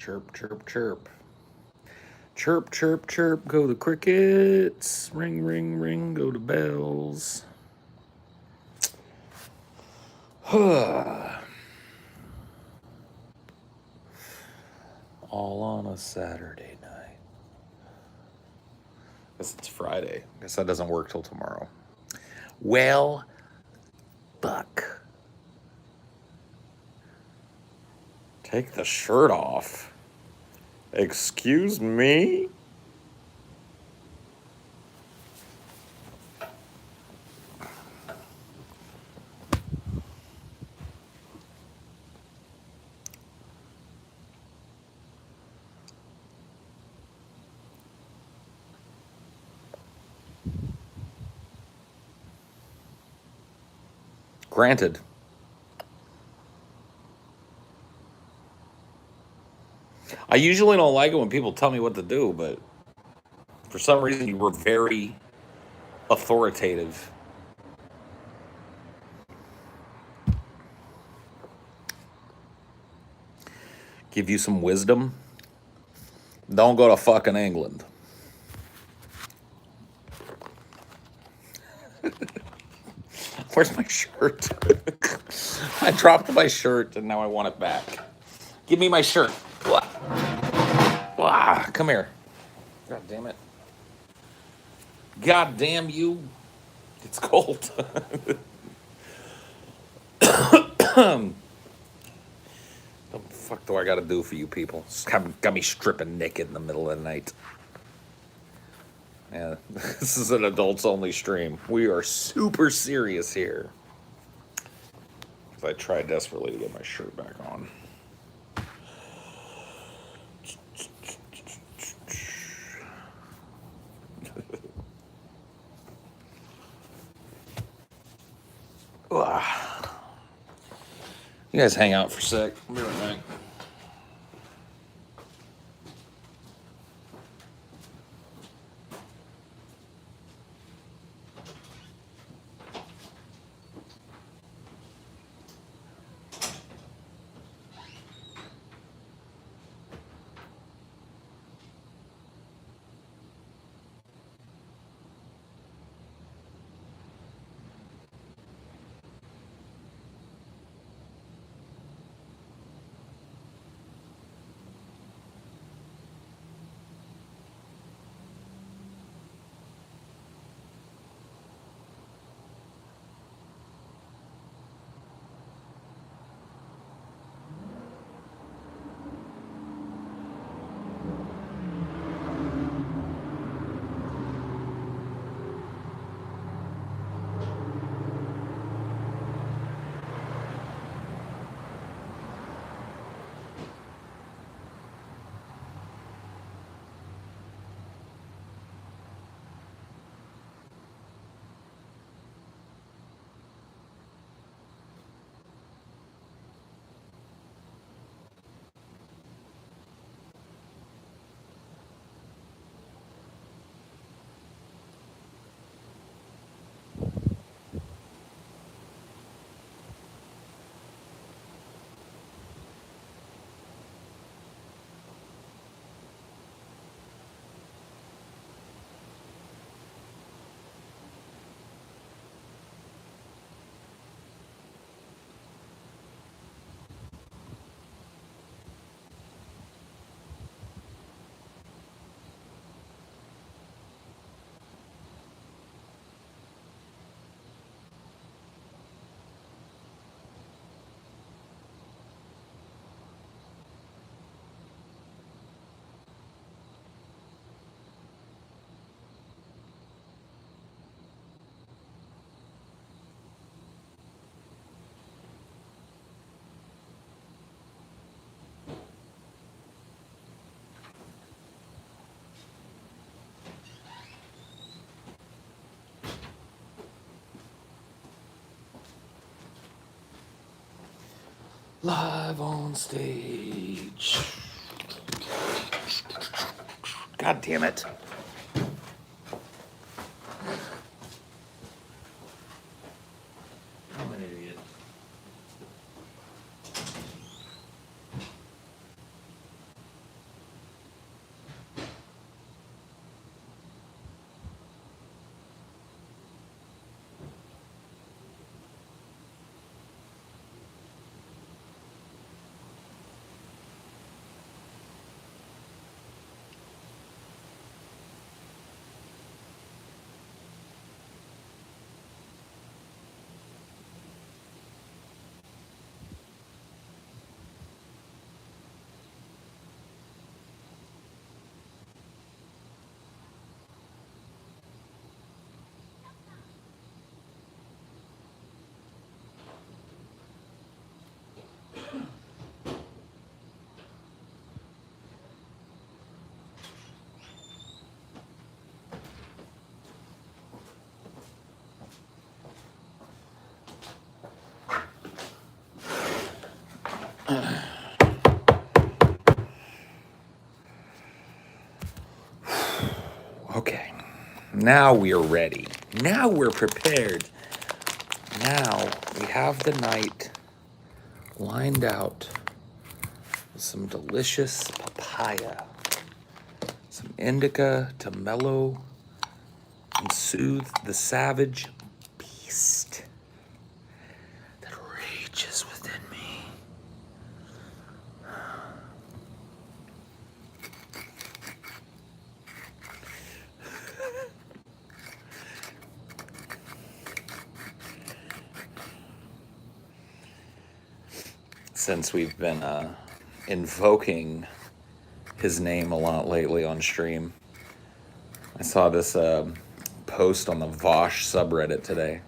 Chirp, chirp, chirp. Chirp, chirp, chirp, go the crickets. Ring, ring, ring, go the bells. All on a Saturday night. Guess it's Friday. Guess that doesn't work till tomorrow. Well, fuck. Take the shirt off. Excuse me? Granted. I usually don't like it when people tell me what to do, but for some reason you were very authoritative. Give you some wisdom. Don't go to fucking England. Where's my shirt? I dropped my shirt and now I want it back. Give me my shirt. Blah. Blah. Come here. God damn it. God damn you. It's cold. What the fuck do I gotta do for you people? Got me stripping naked in the middle of the night. Yeah, this is an adults only stream. We are super serious here. I tried desperately to get my shirt back on. You guys hang out for a sec. I'll be right back. Live on stage. God damn it. I'm an idiot. Okay. Now we are ready. Now we're prepared. Now we have the night lined out with some delicious papaya, some indica to mellow and soothe the savage beast that rages within me. Since we've been invoking his name a lot lately on stream, I saw this post on the Vosh subreddit today.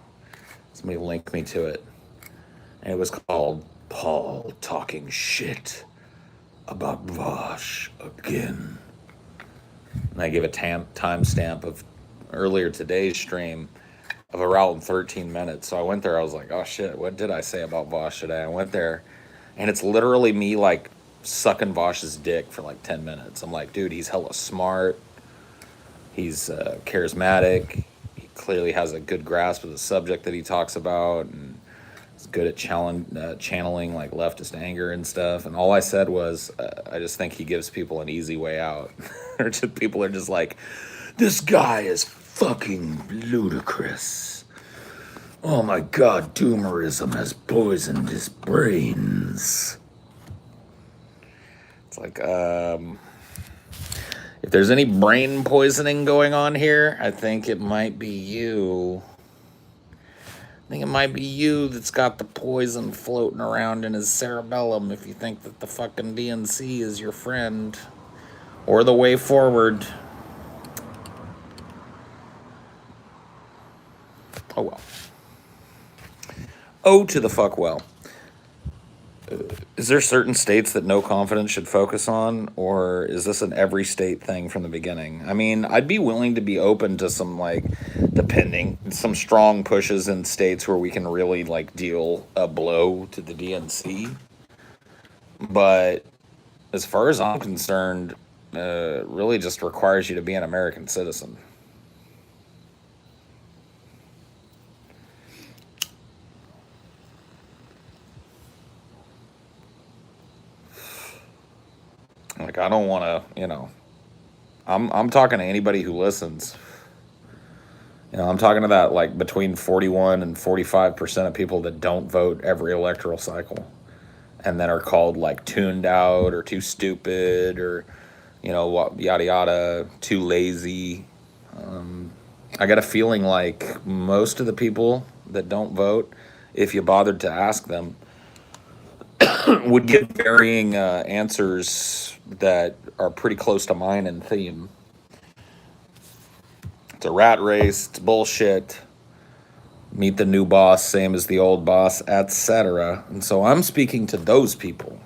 Somebody linked me to it. And it was called Paul Talking Shit About Vosh Again. And I gave a timestamp of earlier today's stream of around 13 minutes. So I went there, I was like, oh shit, what did I say about Vosh today? I went there, and it's literally me like sucking Vosh's dick for like 10 minutes. I'm like, dude, he's hella smart. He's charismatic. He clearly has a good grasp of the subject that he talks about, and he's good at channeling like leftist anger and stuff. And all I said was, I just think he gives people an easy way out. Or just people are just like, this guy is fucking ludicrous. Oh my god, doomerism has poisoned his brains. It's like, if there's any brain poisoning going on here, I think it might be you. I think it might be you that's got the poison floating around in his cerebellum if you think that the fucking DNC is your friend or the way forward. Oh well. Oh, to the fuck well. Is there certain states that no confidence should focus on, or is this an every state thing from the beginning? I mean, I'd be willing to be open to some, like, depending, some strong pushes in states where we can really, like, deal a blow to the DNC. But as far as I'm concerned, it really just requires you to be an American citizen. Like, I don't want to, I'm talking to anybody who listens. I'm talking to that, like, between 41 and 45% of people that don't vote every electoral cycle and then are called, like, tuned out or too stupid or, yada yada, too lazy. I got a feeling like most of the people that don't vote, if you bothered to ask them, would give varying answers that are pretty close to mine in theme. It's a rat race, it's bullshit, meet the new boss, same as the old boss, etc. And so I'm speaking to those people.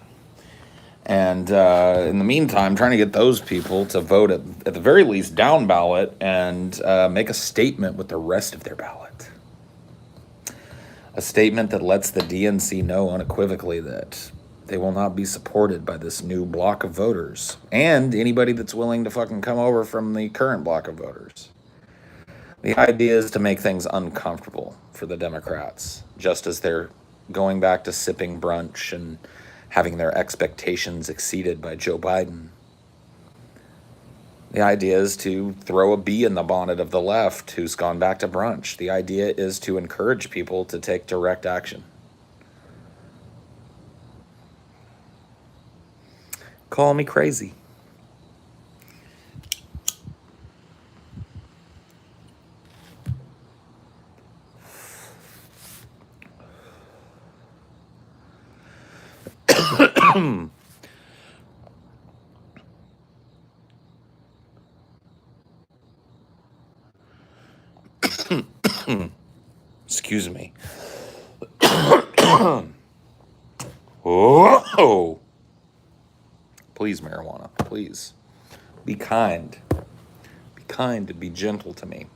And in the meantime, trying to get those people to vote at the very least down ballot and make a statement with the rest of their ballot. A statement that lets the DNC know unequivocally that they will not be supported by this new block of voters and anybody that's willing to fucking come over from the current block of voters. The idea is to make things uncomfortable for the Democrats, just as they're going back to sipping brunch and having their expectations exceeded by Joe Biden. The idea is to throw a bee in the bonnet of the left who's gone back to brunch. The idea is to encourage people to take direct action. Call me crazy. Excuse me. Oh, please, marijuana, please. Be kind. Be kind and be gentle to me.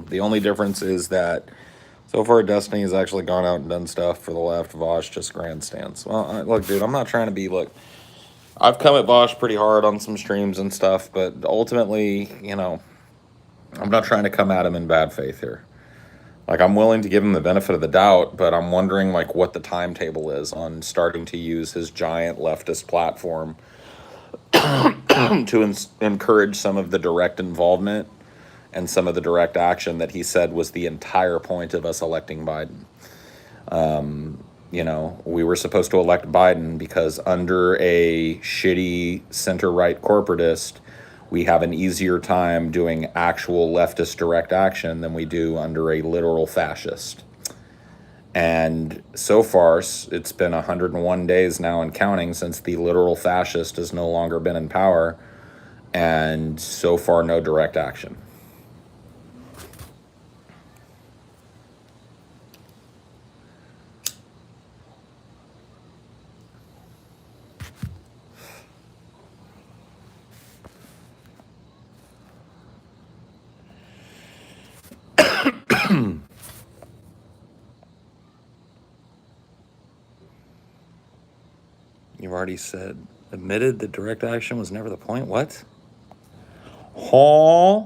The only difference is that so far Destiny has actually gone out and done stuff for the left. Vosh just grandstands. Well, look, dude, I'm not trying to be, look, I've come at Vosh pretty hard on some streams and stuff, but ultimately, I'm not trying to come at him in bad faith here. Like, I'm willing to give him the benefit of the doubt, but I'm wondering, like, what the timetable is on starting to use his giant leftist platform to encourage some of the direct involvement and some of the direct action that he said was the entire point of us electing Biden. We were supposed to elect Biden because under a shitty center-right corporatist, we have an easier time doing actual leftist direct action than we do under a literal fascist. And so far, it's been 101 days now and counting since the literal fascist has no longer been in power, and so far, no direct action. You've already admitted that direct action was never the point? What? Huh? I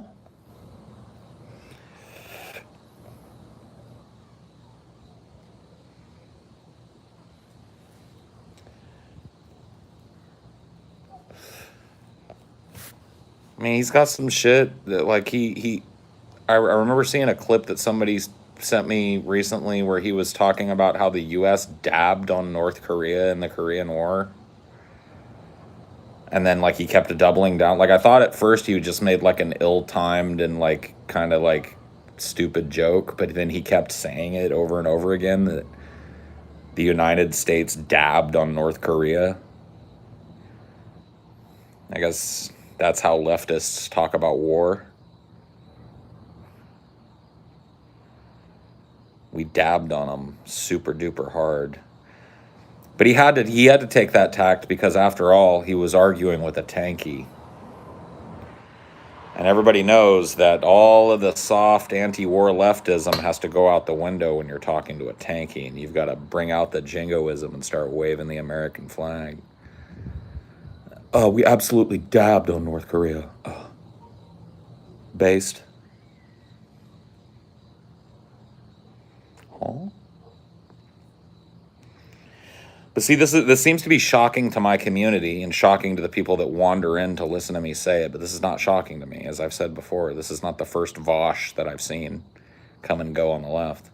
mean, he's got some shit that, like, I remember seeing a clip that somebody sent me recently where he was talking about how the U.S. dabbed on North Korea in the Korean War. And then, like, he kept doubling down. Like, I thought at first he just made, like, an ill-timed and, like, kind of, like, stupid joke. But then he kept saying it over and over again that the United States dabbed on North Korea. I guess that's how leftists talk about war. We dabbed on them super duper hard. But he had to take that tact because, after all, he was arguing with a tanky. And everybody knows that all of the soft anti-war leftism has to go out the window when you're talking to a tanky, and you've got to bring out the jingoism and start waving the American flag. We absolutely dabbed on North Korea. Based. Huh? But see, this seems to be shocking to my community and shocking to the people that wander in to listen to me say it. But this is not shocking to me. As I've said before, this is not the first Vosh that I've seen come and go on the left.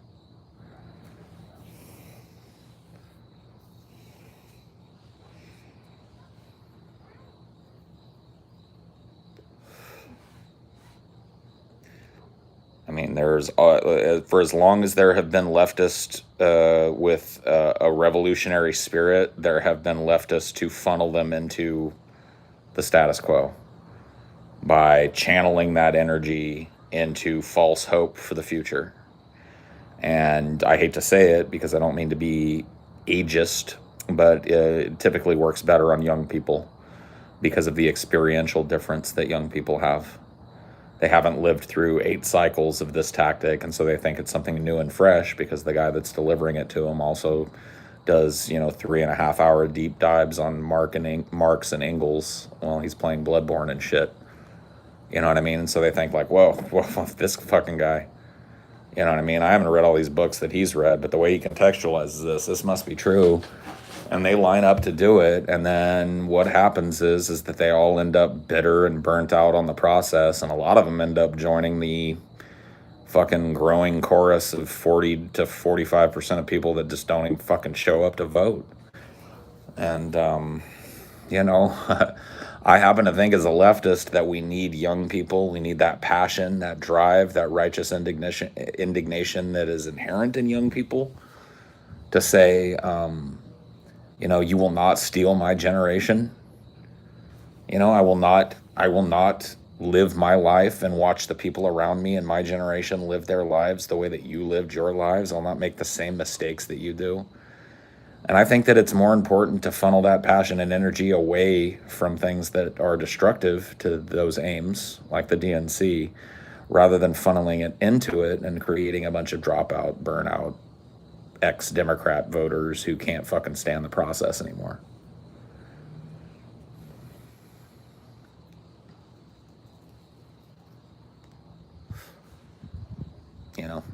I mean, there's for as long as there have been leftists with a revolutionary spirit, there have been leftists to funnel them into the status quo by channeling that energy into false hope for the future. And I hate to say it because I don't mean to be ageist, but it typically works better on young people because of the experiential difference that young people have. They haven't lived through 8 cycles of this tactic, and so they think it's something new and fresh because the guy that's delivering it to them also does, 3.5-hour deep dives on Marx and Engels while he's playing Bloodborne and shit. You know what I mean? And so they think, like, whoa, this fucking guy. You know what I mean? I haven't read all these books that he's read, but the way he contextualizes this must be true. And they line up to do it, and then what happens is that they all end up bitter and burnt out on the process, and a lot of them end up joining the fucking growing chorus of 40 to 45% of people that just don't even fucking show up to vote. And, I happen to think as a leftist that we need young people. We need that passion, that drive, that righteous indignation that is inherent in young people to say, you will not steal my generation. I will not live my life and watch the people around me in my generation live their lives the way that you lived your lives. I'll not make the same mistakes that you do. And I think that it's more important to funnel that passion and energy away from things that are destructive to those aims, like the DNC, rather than funneling it into it and creating a bunch of dropout, burnout, ex-Democrat voters who can't fucking stand the process anymore. You know?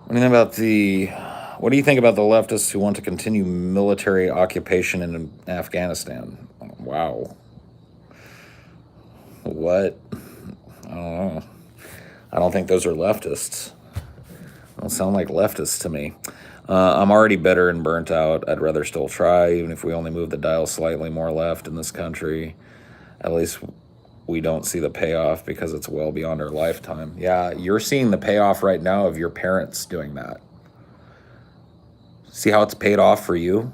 What do you think about the leftists who want to continue military occupation in Afghanistan? Wow. What? I don't know. I don't think those are leftists. Don't sound like leftists to me. I'm already bitter and burnt out. I'd rather still try, even if we only move the dial slightly more left in this country. At least we don't see the payoff because it's well beyond our lifetime. Yeah, you're seeing the payoff right now of your parents doing that. See how it's paid off for you?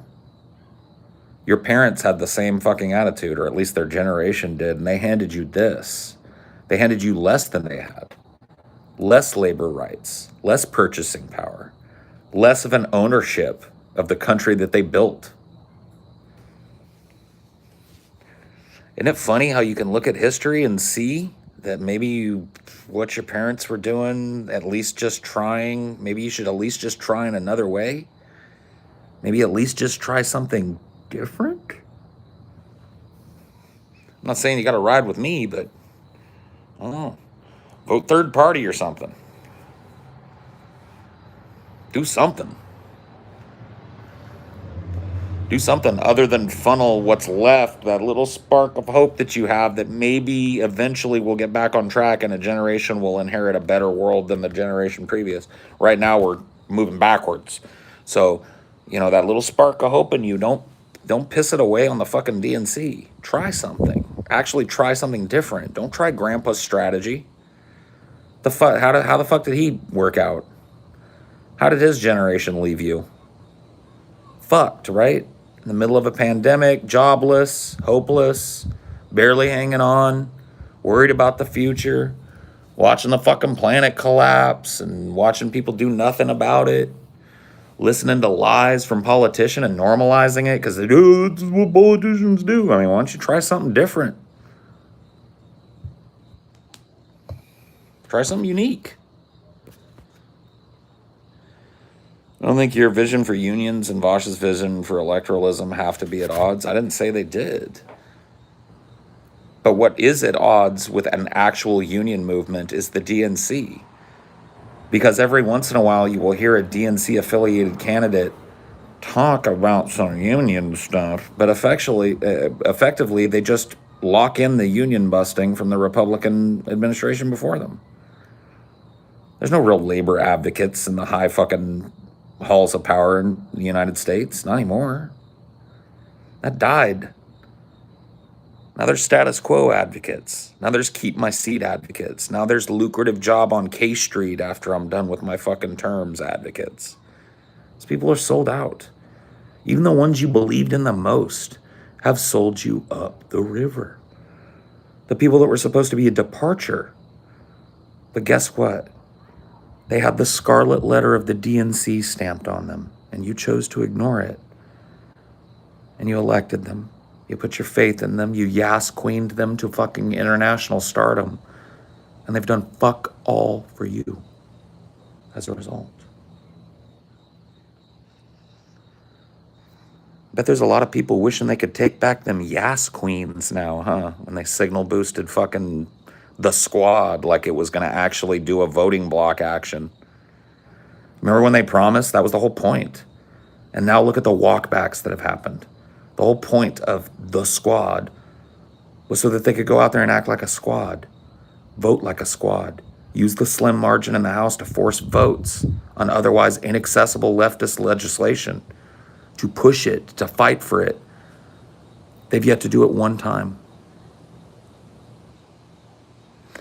Your parents had the same fucking attitude, or at least their generation did, and they handed you this. They handed you less than they had. Less labor rights, less purchasing power, less of an ownership of the country that they built. Isn't it funny how you can look at history and see that maybe what your parents were doing, at least just trying, maybe you should at least just try in another way? Maybe at least just try something different? I'm not saying you got to ride with me, but I don't know. Vote third party or something. Do something. Do something other than funnel what's left, that little spark of hope that you have that maybe eventually we'll get back on track and a generation will inherit a better world than the generation previous. Right now we're moving backwards. So, that little spark of hope in you, don't piss it away on the fucking DNC. Try something. Actually try something different. Don't try grandpa's strategy. How the fuck did he work out? How did his generation leave you? Fucked, right? In the middle of a pandemic, jobless, hopeless, barely hanging on, worried about the future, watching the fucking planet collapse and watching people do nothing about it, listening to lies from politicians and normalizing it because they do, this is what politicians do. I mean, why don't you try something different? Try something unique. I don't think your vision for unions and Vosh's vision for electoralism have to be at odds. I didn't say they did. But what is at odds with an actual union movement is the DNC. Because every once in a while you will hear a DNC affiliated candidate talk about some union stuff, but effectively they just lock in the union busting from the Republican administration before them. There's no real labor advocates in the high fucking halls of power in the United States. Not anymore. That died. Now there's status quo advocates. Now there's keep my seat advocates. Now there's lucrative job on K Street after I'm done with my fucking terms advocates. These people are sold out. Even the ones you believed in the most have sold you up the river. The people that were supposed to be a departure. But guess what? They had the scarlet letter of the DNC stamped on them, and you chose to ignore it. And you elected them. You put your faith in them. You yas-queened them to fucking international stardom. And they've done fuck all for you as a result. Bet there's a lot of people wishing they could take back them yas queens now, huh? When they signal boosted fucking the squad like it was going to actually do a voting block action. Remember when they promised? That was the whole point. And now look at the walkbacks that have happened. The whole point of the squad was so that they could go out there and act like a squad, vote like a squad, use the slim margin in the House to force votes on otherwise inaccessible leftist legislation, to push it, to fight for it. They've yet to do it one time.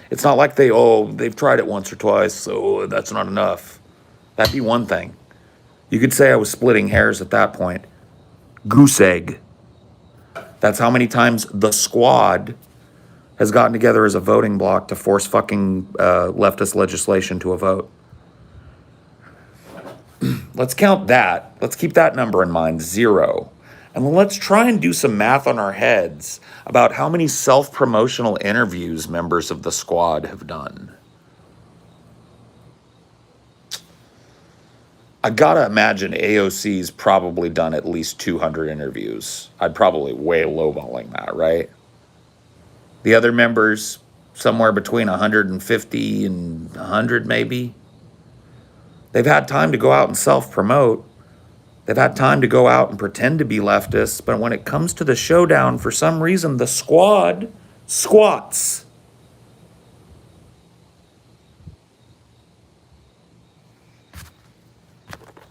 It's not like they've tried it once or twice, so that's not enough. That'd be one thing. You could say I was splitting hairs at that point. Goose egg. That's how many times the squad has gotten together as a voting bloc to force fucking leftist legislation to a vote. Let's count that. Let's keep that number in mind, 0. And let's try and do some math on our heads about how many self-promotional interviews members of the squad have done. I gotta imagine AOC's probably done at least 200 interviews. I'd probably way lowballing that, right? The other members, somewhere between 150 and 100 maybe. They've had time to go out and self-promote. They've had time to go out and pretend to be leftists, but when it comes to the showdown, for some reason, the squad squats.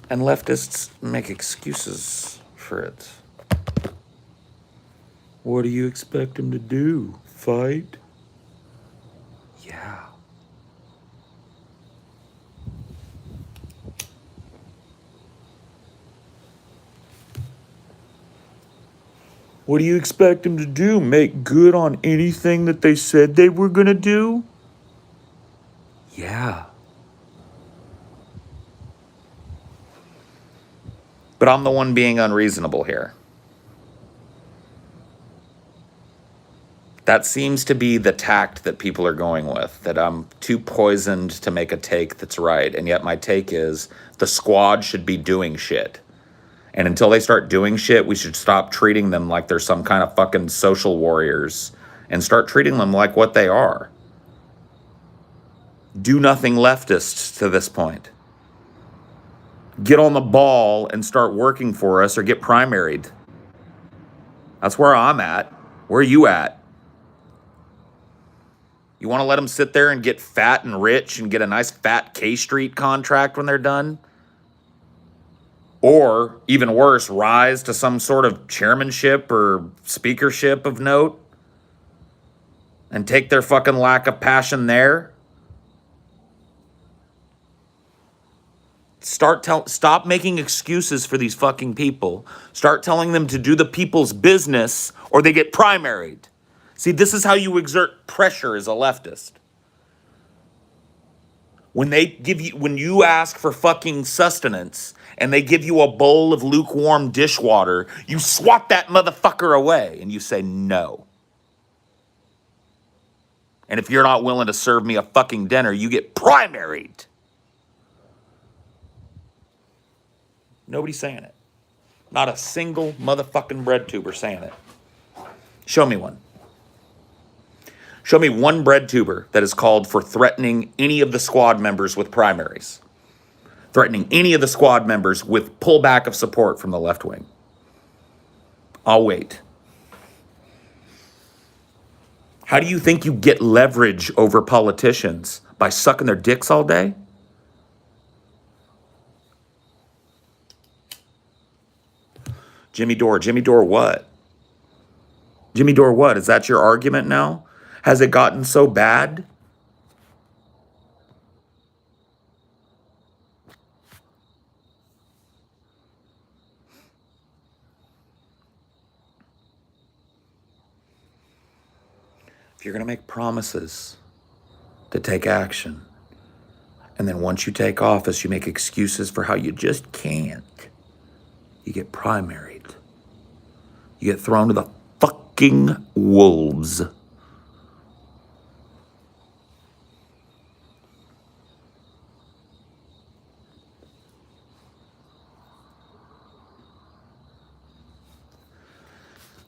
And leftists make excuses for it. What do you expect them to do? Fight? Yeah. What do you expect them to do? Make good on anything that they said they were gonna do? Yeah. But I'm the one being unreasonable here. That seems to be the tact that people are going with, that I'm too poisoned to make a take that's right. And yet my take is the squad should be doing shit. And until they start doing shit, we should stop treating them like they're some kind of fucking social warriors and start treating them like what they are. Do nothing leftists to this point. Get on the ball and start working for us or get primaried. That's where I'm at. Where are you at? You want to let them sit there and get fat and rich and get a nice fat K Street contract when they're done? Or, even worse, rise to some sort of chairmanship or speakership of note and take their fucking lack of passion there? Stop making excuses for these fucking people. Start telling them to do the people's business or they get primaried. See, this is how you exert pressure as a leftist. When you ask for fucking sustenance and they give you a bowl of lukewarm dishwater, you swat that motherfucker away and you say no. And if you're not willing to serve me a fucking dinner, you get primaried. Nobody's saying it. Not a single motherfucking bread tuber saying it. Show me one. Show me one bread tuber that is called for threatening any of the squad members with primaries. Threatening any of the squad members with pullback of support from the left wing. I'll wait. How do you think you get leverage over politicians? By sucking their dicks all day? Jimmy Dore what? Jimmy Dore what? Is that your argument now? Has it gotten so bad? If you're going to make promises to take action, and then once you take office, you make excuses for how you just can't, you get primaried. You get thrown to the fucking wolves.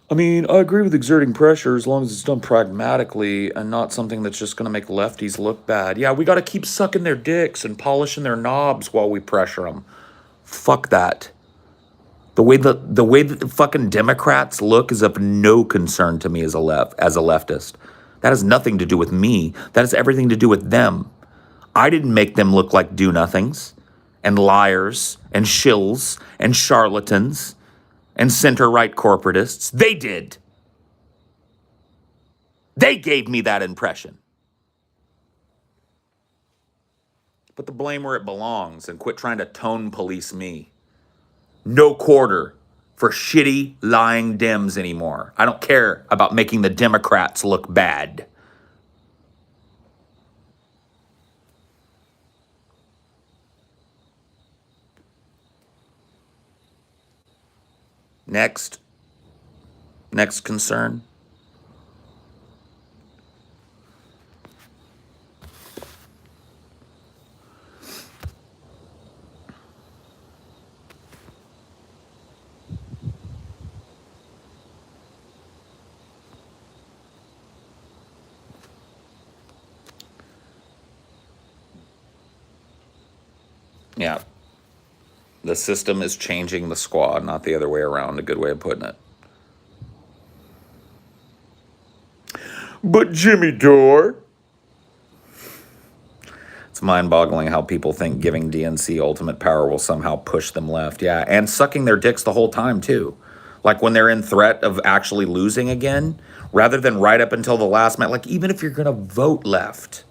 I mean, I agree with exerting pressure as long as it's done pragmatically and not something that's just going to make lefties look bad. Yeah, we got to keep sucking their dicks and polishing their knobs while we pressure them. Fuck that. The way that the fucking Democrats look is of no concern to me as a leftist. That has nothing to do with me. That has everything to do with them. I didn't make them look like do-nothings and liars and shills and charlatans and center-right corporatists. They did. They gave me that impression. Put the blame where it belongs and quit trying to tone police me. No quarter for shitty, lying Dems anymore. I don't care about making the Democrats look bad. Next. Next concern. Yeah. The system is changing the squad, not the other way around. A good way of putting it. But Jimmy Dore. It's mind-boggling how people think giving DNC ultimate power will somehow push them left. Yeah, and sucking their dicks the whole time, too. Like when they're in threat of actually losing again, rather than right up until the last minute. Like even if you're going to vote left,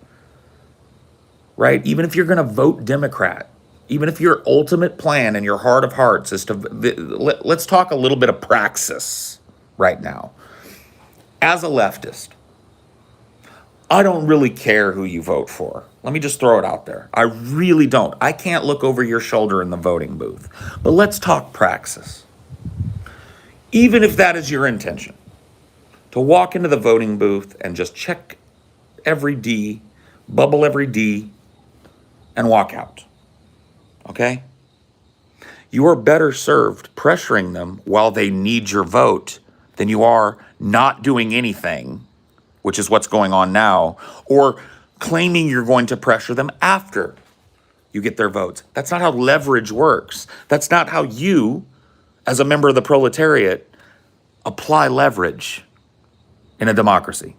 right? Even if you're going to vote Democrat, even if your ultimate plan in your heart of hearts is to, let's talk a little bit of praxis right now. As a leftist, I don't really care who you vote for. Let me just throw it out there. I really don't. I can't look over your shoulder in the voting booth. But let's talk praxis. Even if that is your intention, to walk into the voting booth and just check every D, bubble every D, and walk out. Okay? You are better served pressuring them while they need your vote than you are not doing anything, which is what's going on now, or claiming you're going to pressure them after you get their votes. That's not how leverage works. That's not how you, as a member of the proletariat, apply leverage in a democracy.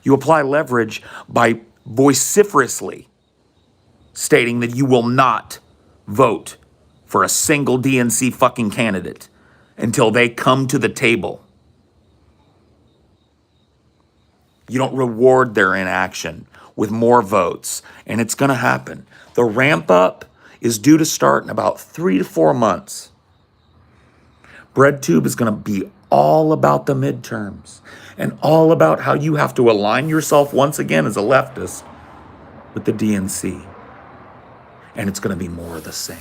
You apply leverage by vociferously stating that you will not vote for a single DNC fucking candidate until they come to the table. You don't reward their inaction with more votes, and it's going to happen. The ramp up is due to start in about 3 to 4 months. BreadTube is going to be all about the midterms and all about how you have to align yourself once again as a leftist with the DNC. And it's going to be more of the same.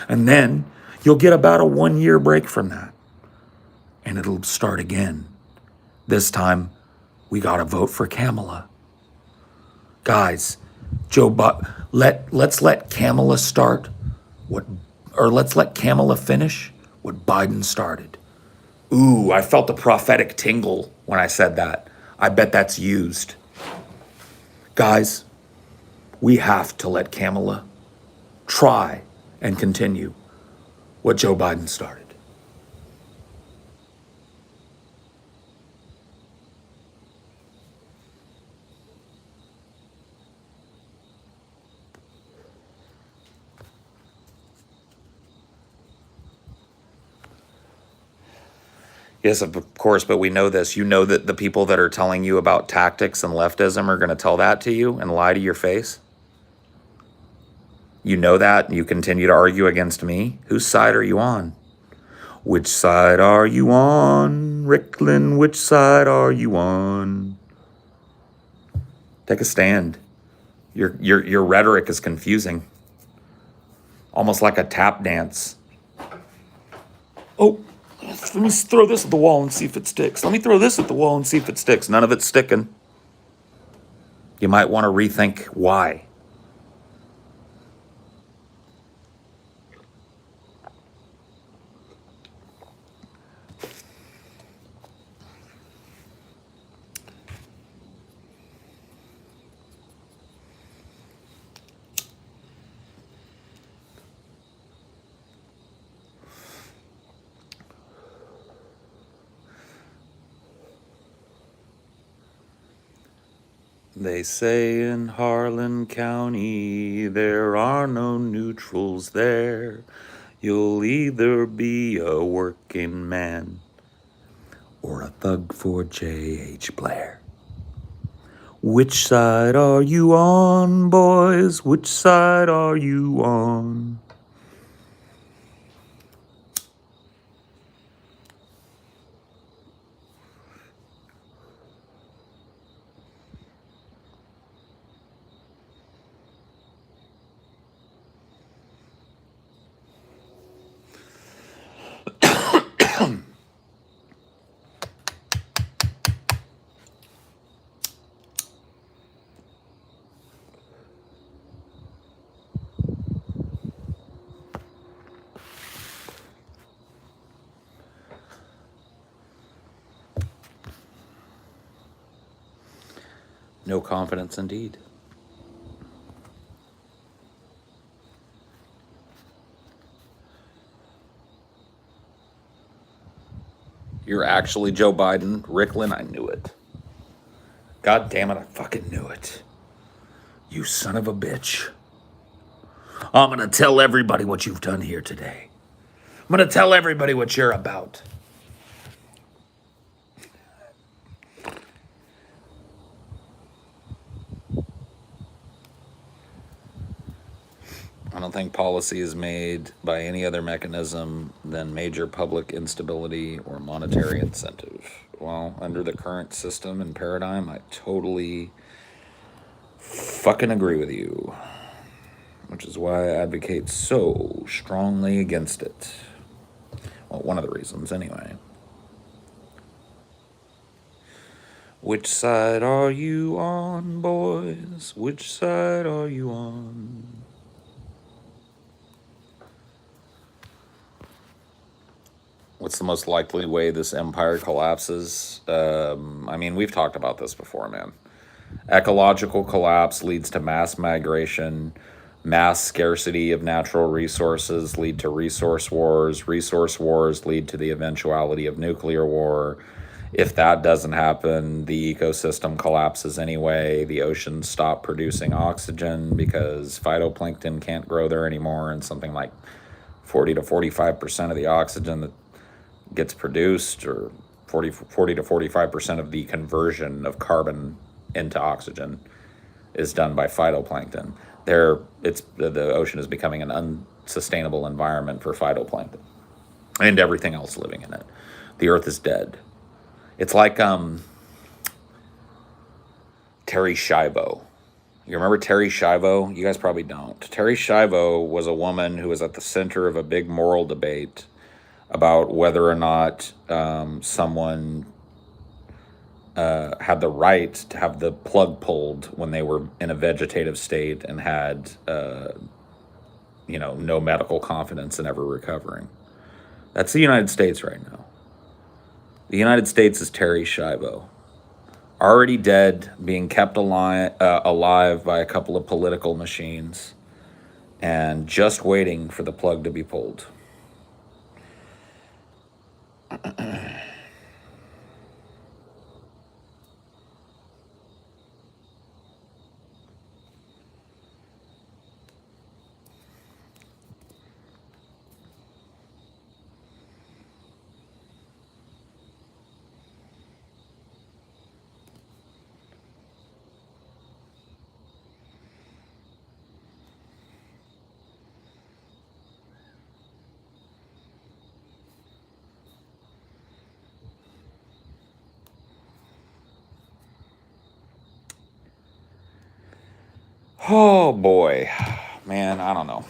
And then you'll get about a 1-year break from that. And it'll start again. This time, we got to vote for Kamala. Guys, let's let Kamala start let's let Kamala finish what Biden started. Ooh, I felt a prophetic tingle when I said that. I bet that's used. Guys, we have to let Kamala try and continue what Joe Biden started. Yes, of course, but we know this. You know that the people that are telling you about tactics and leftism are going to tell that to you and lie to your face? You know that, and you continue to argue against me? Whose side are you on? Which side are you on, Ricklin? Which side are you on? Take a stand. Your rhetoric is confusing. Almost like a tap dance. Oh, let me throw this at the wall and see if it sticks. Let me throw this at the wall and see if it sticks. None of it's sticking. You might want to rethink why. They say in Harlan County there are no neutrals there. You'll either be a working man or a thug for J.H. Blair. Which side are you on, boys? Which side are you on? No confidence indeed. You're actually Joe Biden. Ricklin, I knew it. God damn it, I fucking knew it. You son of a bitch. I'm gonna tell everybody what you've done here today. I'm gonna tell everybody what you're about. I don't think policy is made by any other mechanism than major public instability or monetary incentive. Well, under the current system and paradigm, I totally fucking agree with you, which is why I advocate so strongly against it. Well, one of the reasons, anyway. Which side are you on, boys? Which side are you on? What's the most likely way this empire collapses? I mean, we've talked about this before, man. Ecological collapse leads to mass migration. Mass scarcity of natural resources lead to resource wars. Resource wars lead to the eventuality of nuclear war. If that doesn't happen, the ecosystem collapses anyway. The oceans stop producing oxygen because phytoplankton can't grow there anymore, and something like 40 to 45% of the oxygen that gets produced, or 40 to 45% of the conversion of carbon into oxygen, is done by phytoplankton. The ocean is becoming an unsustainable environment for phytoplankton and everything else living in it. The earth is dead. It's like Terry Schiavo. You remember Terry Schiavo? You guys probably don't. Terry Schiavo was a woman who was at the center of a big moral debate about whether or not someone had the right to have the plug pulled when they were in a vegetative state and had, no medical confidence in ever recovering. That's the United States right now. The United States is Terry Schiavo. Already dead, being kept alive by a couple of political machines, and just waiting for the plug to be pulled. Oh boy, man, I don't know.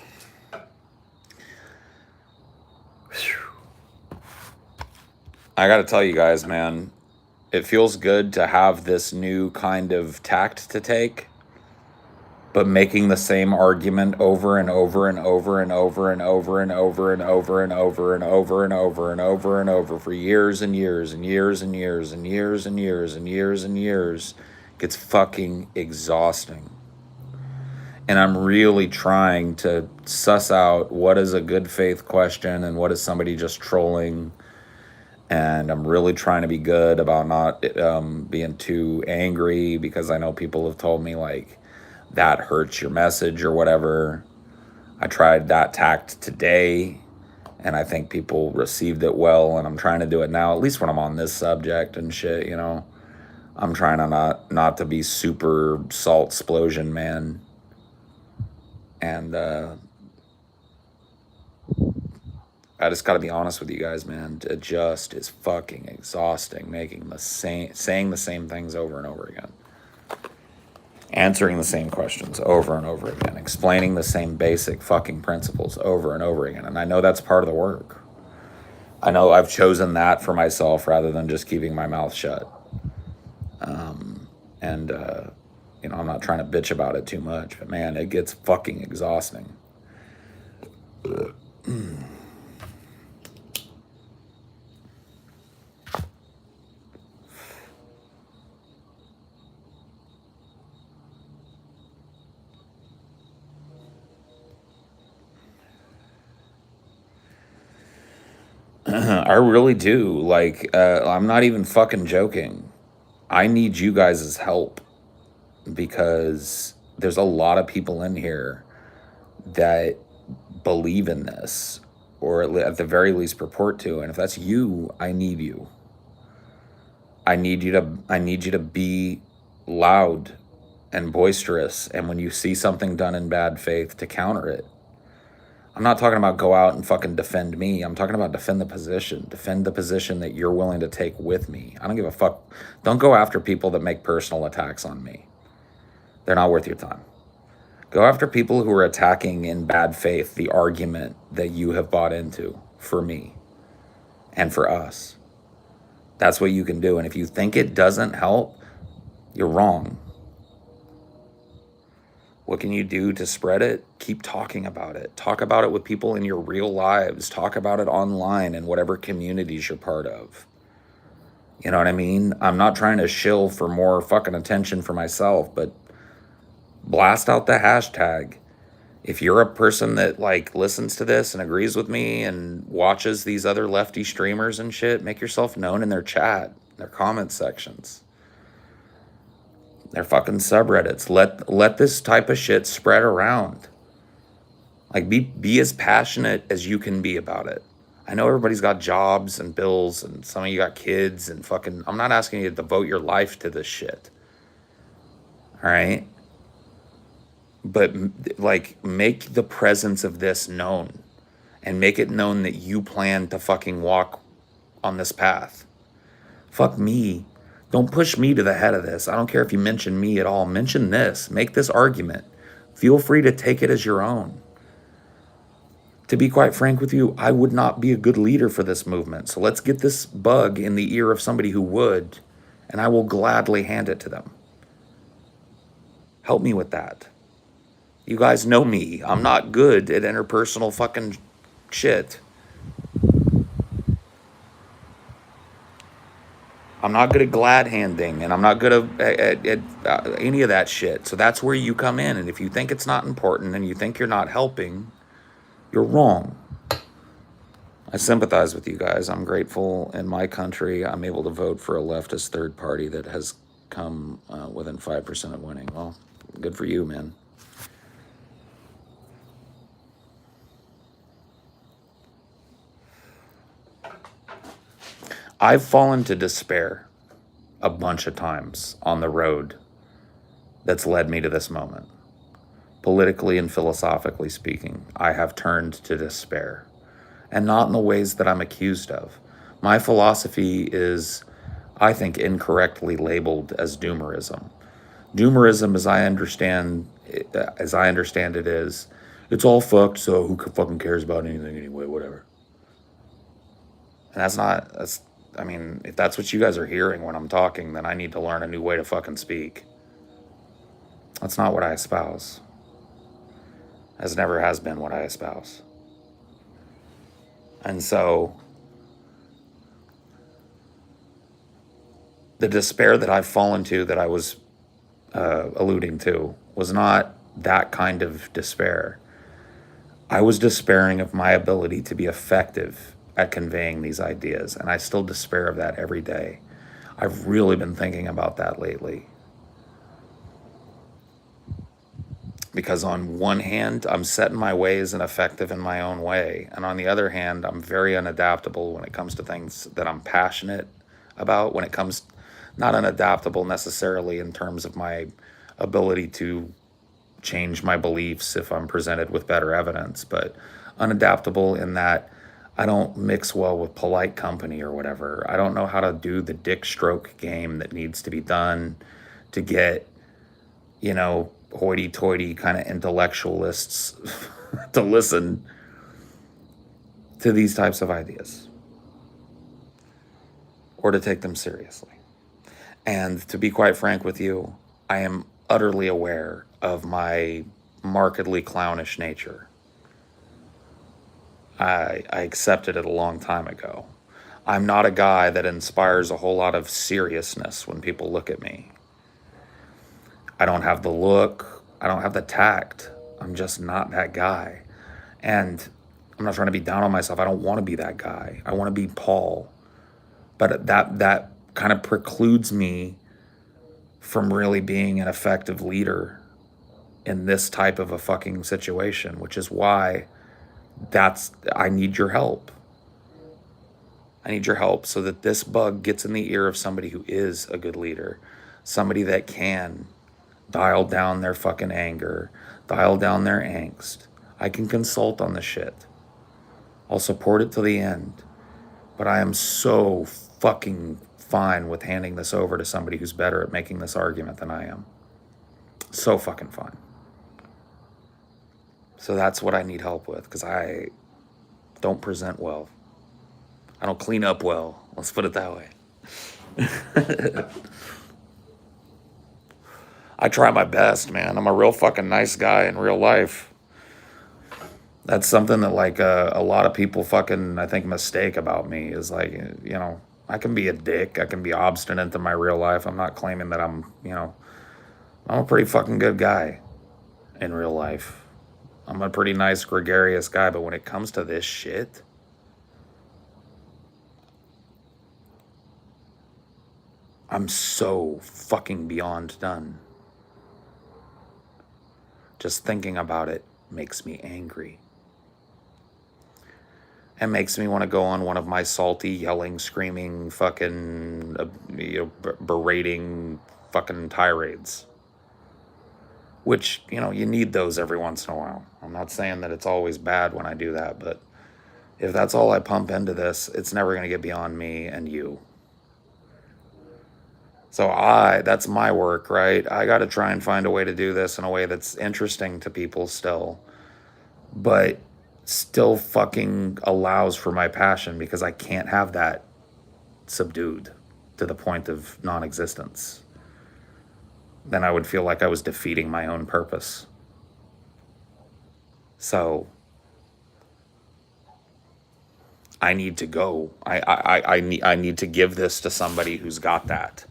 I gotta tell you guys, man, it feels good to have this new kind of tact to take, but making the same argument over and over and over and over and over and over and over and over and over and over and over and over for years and years and years and years and years and years and years and years gets fucking exhausting. And I'm really trying to suss out what is a good faith question and what is somebody just trolling. And I'm really trying to be good about not being too angry, because I know people have told me, like, that hurts your message or whatever. I tried that tact today, and I think people received it well, and I'm trying to do it now, at least when I'm on this subject and shit, I'm trying to not to be super salt explosion, man. And I just got to be honest with you guys, man. It just is fucking exhausting saying the same things over and over again. Answering the same questions over and over again. Explaining the same basic fucking principles over and over again. And I know that's part of the work. I know I've chosen that for myself rather than just keeping my mouth shut. I'm not trying to bitch about it too much, but man, it gets fucking exhausting. I really do. Like, I'm not even fucking joking. I need you guys' help because there's a lot of people in here that believe in this, or at the very least purport to. And if that's you, I need you. I need you to be loud and boisterous, and when you see something done in bad faith, to counter it. I'm not talking about go out and fucking defend me. I'm talking about defend the position. Defend the position that you're willing to take with me. I don't give a fuck. Don't go after people that make personal attacks on me. They're not worth your time. Go after people who are attacking in bad faith the argument that you have bought into for me and for us. That's what you can do. And if you think it doesn't help, you're wrong. What can you do to spread it? Keep talking about it. Talk about it with people in your real lives. Talk about it online in whatever communities you're part of. You know what I mean? I'm not trying to shill for more fucking attention for myself, but blast out the hashtag. If you're a person that like listens to this and agrees with me and watches these other lefty streamers and shit, make yourself known in their chat, their comment sections, their fucking subreddits. Let this type of shit spread around. Like be as passionate as you can be about it. I know everybody's got jobs and bills, and some of you got kids and fucking. I'm not asking you to devote your life to this shit. All right? But like make the presence of this known, and make it known that you plan to fucking walk on this path. Fuck me. Don't push me to the head of this. I don't care if you mention me at all. Mention this. Make this argument. Feel free to take it as your own. To be quite frank with you, I would not be a good leader for this movement. So let's get this bug in the ear of somebody who would, and I will gladly hand it to them. Help me with that. You guys know me. I'm not good at interpersonal fucking shit. I'm not good at glad handing, and I'm not good at any of that shit. So that's where you come in. And if you think it's not important and you think you're not helping, you're wrong. I sympathize with you guys. I'm grateful in my country I'm able to vote for a leftist third party that has come within 5% of winning. Well, good for you, man. I've fallen to despair a bunch of times on the road that's led me to this moment. Politically and philosophically speaking, I have turned to despair, and not in the ways that I'm accused of. My philosophy is, I think, incorrectly labeled as doomerism. Doomerism, as I understand it, is it's all fucked, so who fucking cares about anything anyway, whatever. And I mean, if that's what you guys are hearing when I'm talking, then I need to learn a new way to fucking speak. That's not what I espouse. As never has been what I espouse. And so, the despair that I've fallen to, that I was alluding to, was not that kind of despair. I was despairing of my ability to be effective at conveying these ideas, and I still despair of that every day. I've really been thinking about that lately. Because on one hand, I'm set in my ways and effective in my own way. And on the other hand, I'm very unadaptable when it comes to things that I'm passionate about. When it comes, not unadaptable necessarily in terms of my ability to change my beliefs if I'm presented with better evidence, but unadaptable in that I don't mix well with polite company or whatever. I don't know how to do the dick stroke game that needs to be done to get, hoity-toity kind of intellectualists to listen to these types of ideas or to take them seriously. And to be quite frank with you, I am utterly aware of my markedly clownish nature. I accepted it a long time ago. I'm not a guy that inspires a whole lot of seriousness when people look at me. I don't have the look. I don't have the tact. I'm just not that guy. And I'm not trying to be down on myself. I don't want to be that guy. I want to be Paul. But that kind of precludes me from really being an effective leader in this type of a fucking situation, which is why I need your help. I need your help so that this bug gets in the ear of somebody who is a good leader, somebody that can dial down their fucking anger, dial down their angst. I can consult on the shit. I'll support it to the end, but I am so fucking fine with handing this over to somebody who's better at making this argument than I am. So fucking fine. So that's what I need help with, because I don't present well. I don't clean up well. Let's put it that way. I try my best, man. I'm a real fucking nice guy in real life. That's something that like a lot of people fucking, I think, mistake about me is like, you know, I can be a dick. I can be obstinate in my real life. I'm not claiming that I'm a pretty fucking good guy in real life. I'm a pretty nice, gregarious guy, but when it comes to this shit, I'm so fucking beyond done. Just thinking about it makes me angry. And makes me want to go on one of my salty, yelling, screaming, fucking, berating fucking tirades. Which, you need those every once in a while. I'm not saying that it's always bad when I do that, but if that's all I pump into this, it's never going to get beyond me and you. So that's my work, right? I got to try and find a way to do this in a way that's interesting to people still, but still fucking allows for my passion, because I can't have that subdued to the point of non-existence. Then I would feel like I was defeating my own purpose. So I need to go. I need to give this to somebody who's got that.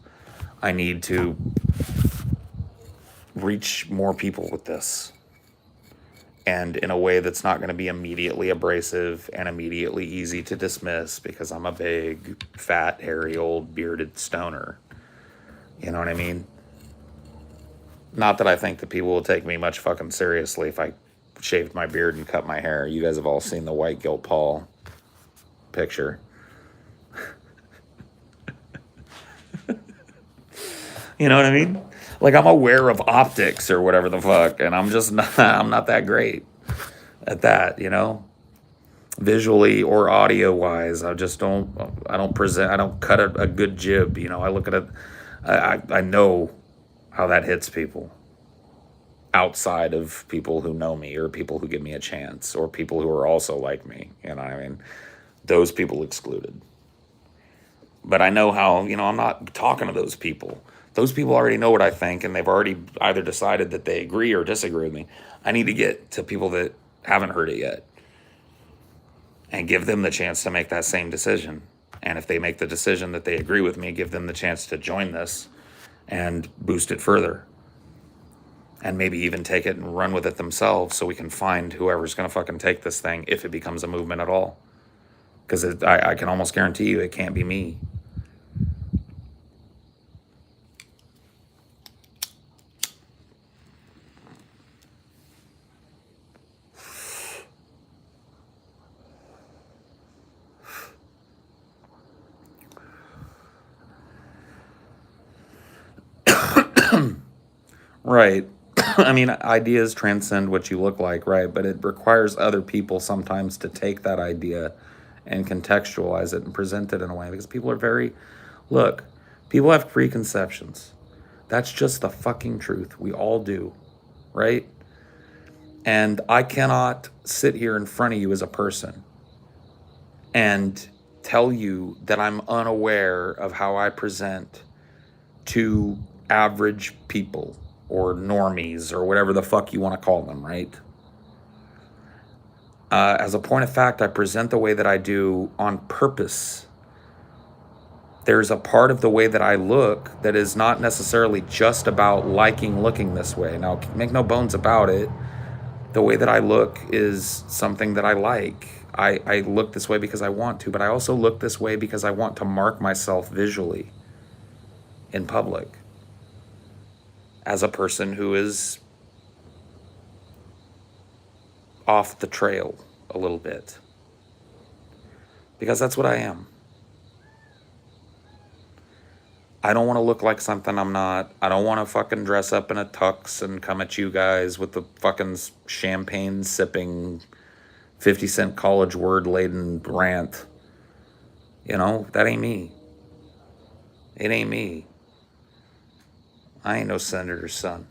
I need to reach more people with this, and in a way that's not going to be immediately abrasive and immediately easy to dismiss, because I'm a big, fat, hairy, old, bearded stoner. You know what I mean? Not that I think that people will take me much fucking seriously if I shaved my beard and cut my hair. You guys have all seen the White Guilt Paul picture. You know what I mean? Like, I'm aware of optics or whatever the fuck, and I'm not that great at that, visually or audio wise. I don't cut a good jib. I look at it, I know how that hits people outside of people who know me or people who give me a chance or people who are also like me. Those people excluded. But I know how, I'm not talking to those people. Those people already know what I think, and they've already either decided that they agree or disagree with me. I need to get to people that haven't heard it yet and give them the chance to make that same decision. And if they make the decision that they agree with me, give them the chance to join this and boost it further. And maybe even take it and run with it themselves, so we can find whoever's going to fucking take this thing, if it becomes a movement at all. Because I can almost guarantee you it can't be me. Right. I mean, ideas transcend what you look like, right? But it requires other people sometimes to take that idea and contextualize it and present it in a way, because people have preconceptions. That's just the fucking truth. We all do, right? And I cannot sit here in front of you as a person and tell you that I'm unaware of how I present to average people or normies or whatever the fuck you want to call them, right? As a point of fact, I present the way that I do on purpose. There's a part of the way that I look that is not necessarily just about looking this way. Now, make no bones about it. the way that I look is something that I like. I look this way because I want to, but I also look this way because I want to mark myself visually in public as a person who is off the trail a little bit. Because that's what I am. I don't want to look like something I'm not. I don't want to fucking dress up in a tux and come at you guys with the fucking champagne sipping 50-cent college word laden rant. You know, that ain't me. It ain't me. I ain't no senator's son.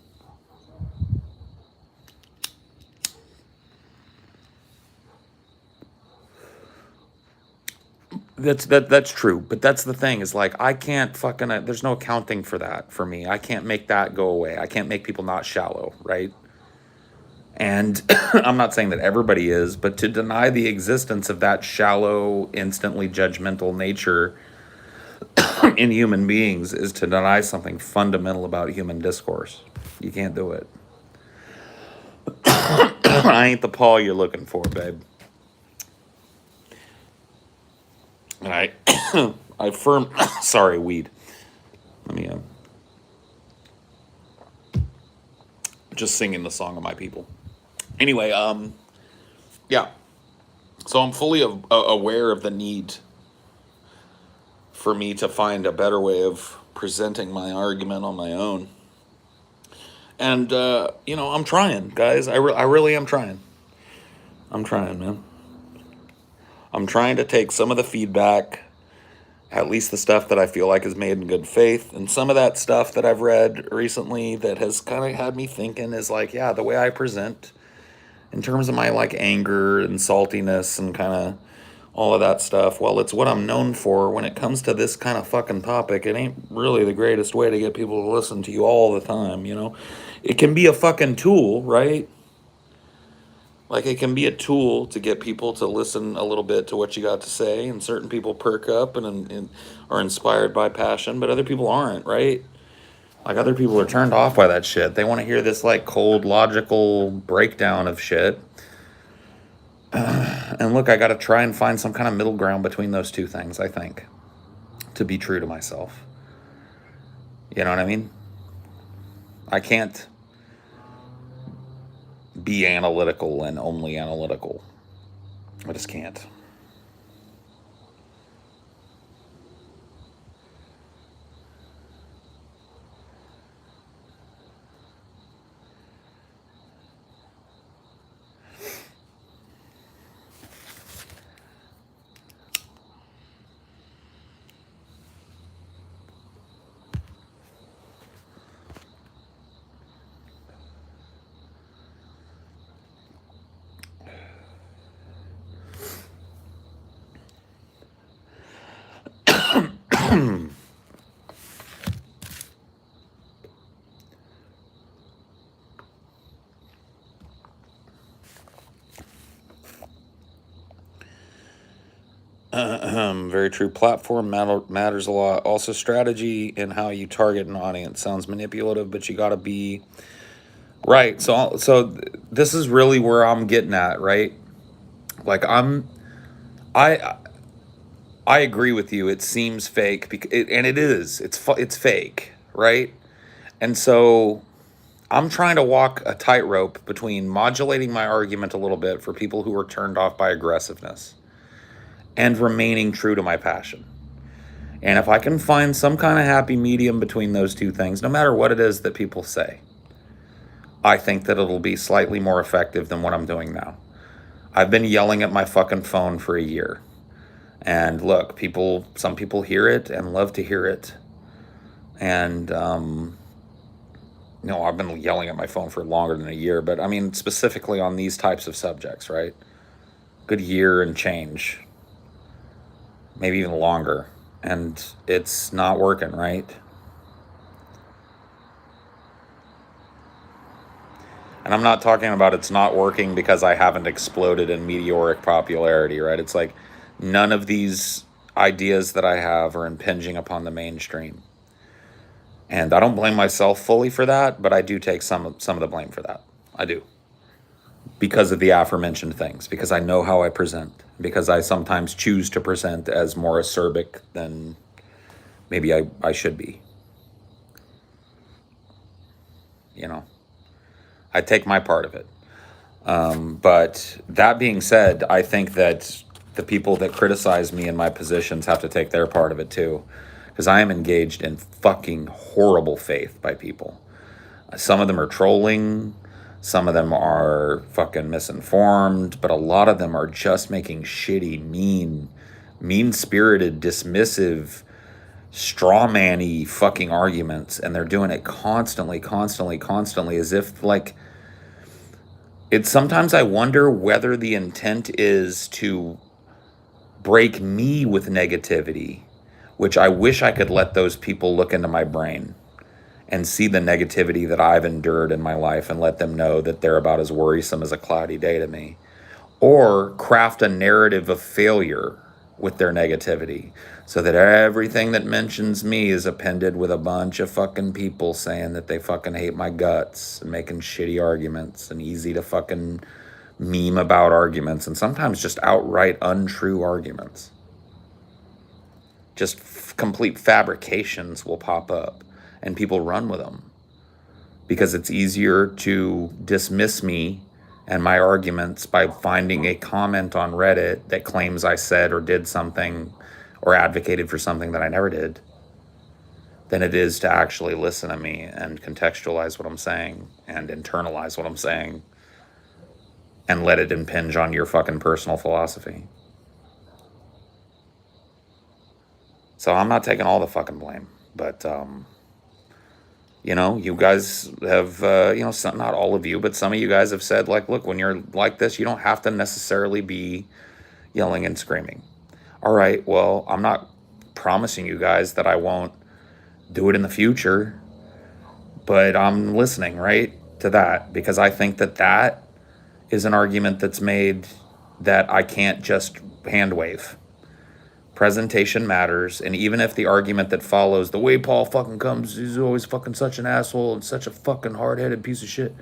That's true, but that's the thing is like I can't fucking there's no accounting for that for me. I can't make that go away. I can't make people not shallow, right? And I'm not saying that everybody is, but to deny the existence of that shallow, instantly judgmental nature in human beings is to deny something fundamental about human discourse. You can't do it. I ain't the Paul you're looking for, babe. And I firm, sorry, weed. Let me, just singing the song of my people. Anyway, yeah. So I'm fully aware of the need for me to find a better way of presenting my argument on my own. And, I'm trying, guys. I really am trying. I'm trying, man. I'm trying to take some of the feedback, at least the stuff that I feel like is made in good faith, and some of that stuff that I've read recently that has kind of had me thinking is like, yeah, the way I present in terms of my like anger and saltiness and kind of all of that stuff, well, it's what I'm known for. When it comes to this kind of fucking topic, it ain't really the greatest way to get people to listen to you all the time, you know? It can be a fucking tool, right? Like, it can be a tool to get people to listen a little bit to what you got to say, and certain people perk up and are inspired by passion, but other people aren't, right? Like, other people are turned off by that shit. They want to hear this, like, cold, logical breakdown of shit. And look, I got to try and find some kind of middle ground between those two things, I think, to be true to myself. You know what I mean? I can't be analytical and only analytical. I just can't. Very true. Platform matters a lot. Also, strategy in how you target an audience sounds manipulative, but you got to be right. So this is really where I'm getting at, right? Like I I agree with you. It seems fake, and it is. It's fake, right? And so I'm trying to walk a tightrope between modulating my argument a little bit for people who are turned off by aggressiveness and remaining true to my passion. And if I can find some kind of happy medium between those two things, no matter what it is that people say, I think that it'll be slightly more effective than what I'm doing now. I've been yelling at my fucking phone for a year. And look, some people hear it and love to hear it. And, I've been yelling at my phone for longer than a year, but I mean, specifically on these types of subjects, right? Good year and change. Maybe even longer. And it's not working, right? And I'm not talking about it's not working because I haven't exploded in meteoric popularity, right? It's like none of these ideas that I have are impinging upon the mainstream. And I don't blame myself fully for that, but I do take some of the blame for that. I do. because of the aforementioned things, because I know how I present, because I sometimes choose to present as more acerbic than maybe I should be. You know, I take my part of it. But that being said, I think that the people that criticize me in my positions have to take their part of it too, because I am engaged in fucking horrible faith by people. Some of them are trolling, some of them are fucking misinformed, but a lot of them are just making shitty, mean-spirited, dismissive, straw man-y fucking arguments, and they're doing it constantly, constantly, constantly, as if like it's sometimes I wonder whether the intent is to break me with negativity, which I wish I could let those people look into my brain and see the negativity that I've endured in my life and let them know that they're about as worrisome as a cloudy day to me, or craft a narrative of failure with their negativity so that everything that mentions me is appended with a bunch of fucking people saying that they fucking hate my guts and making shitty arguments and easy to fucking meme about arguments, and sometimes just outright untrue arguments. Just complete fabrications will pop up and people run with them because it's easier to dismiss me and my arguments by finding a comment on Reddit that claims I said or did something or advocated for something that I never did than it is to actually listen to me and contextualize what I'm saying and internalize what I'm saying and let it impinge on your fucking personal philosophy. So I'm not taking all the fucking blame, but you know, you guys have, you know, some, not all of you, but some of you guys have said, like, look, when you're like this, you don't have to necessarily be yelling and screaming. All right, well, I'm not promising you guys that I won't do it in the future, but I'm listening, right, to that, because I think that that is an argument that's made that I can't just hand wave. Presentation matters, and even if the argument that follows, the way Paul fucking comes, he's always fucking such an asshole and such a fucking hard-headed piece of shit.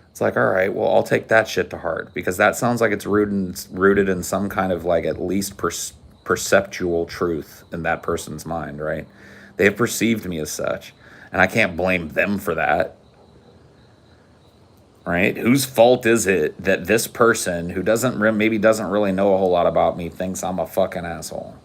It's like, all right, well, I'll take that shit to heart, because that sounds like it's rooted in some kind of like at least perceptual truth in that person's mind, right? They have perceived me as such, and I can't blame them for that, right? Whose fault is it that this person who maybe doesn't really know a whole lot about me thinks I'm a fucking asshole?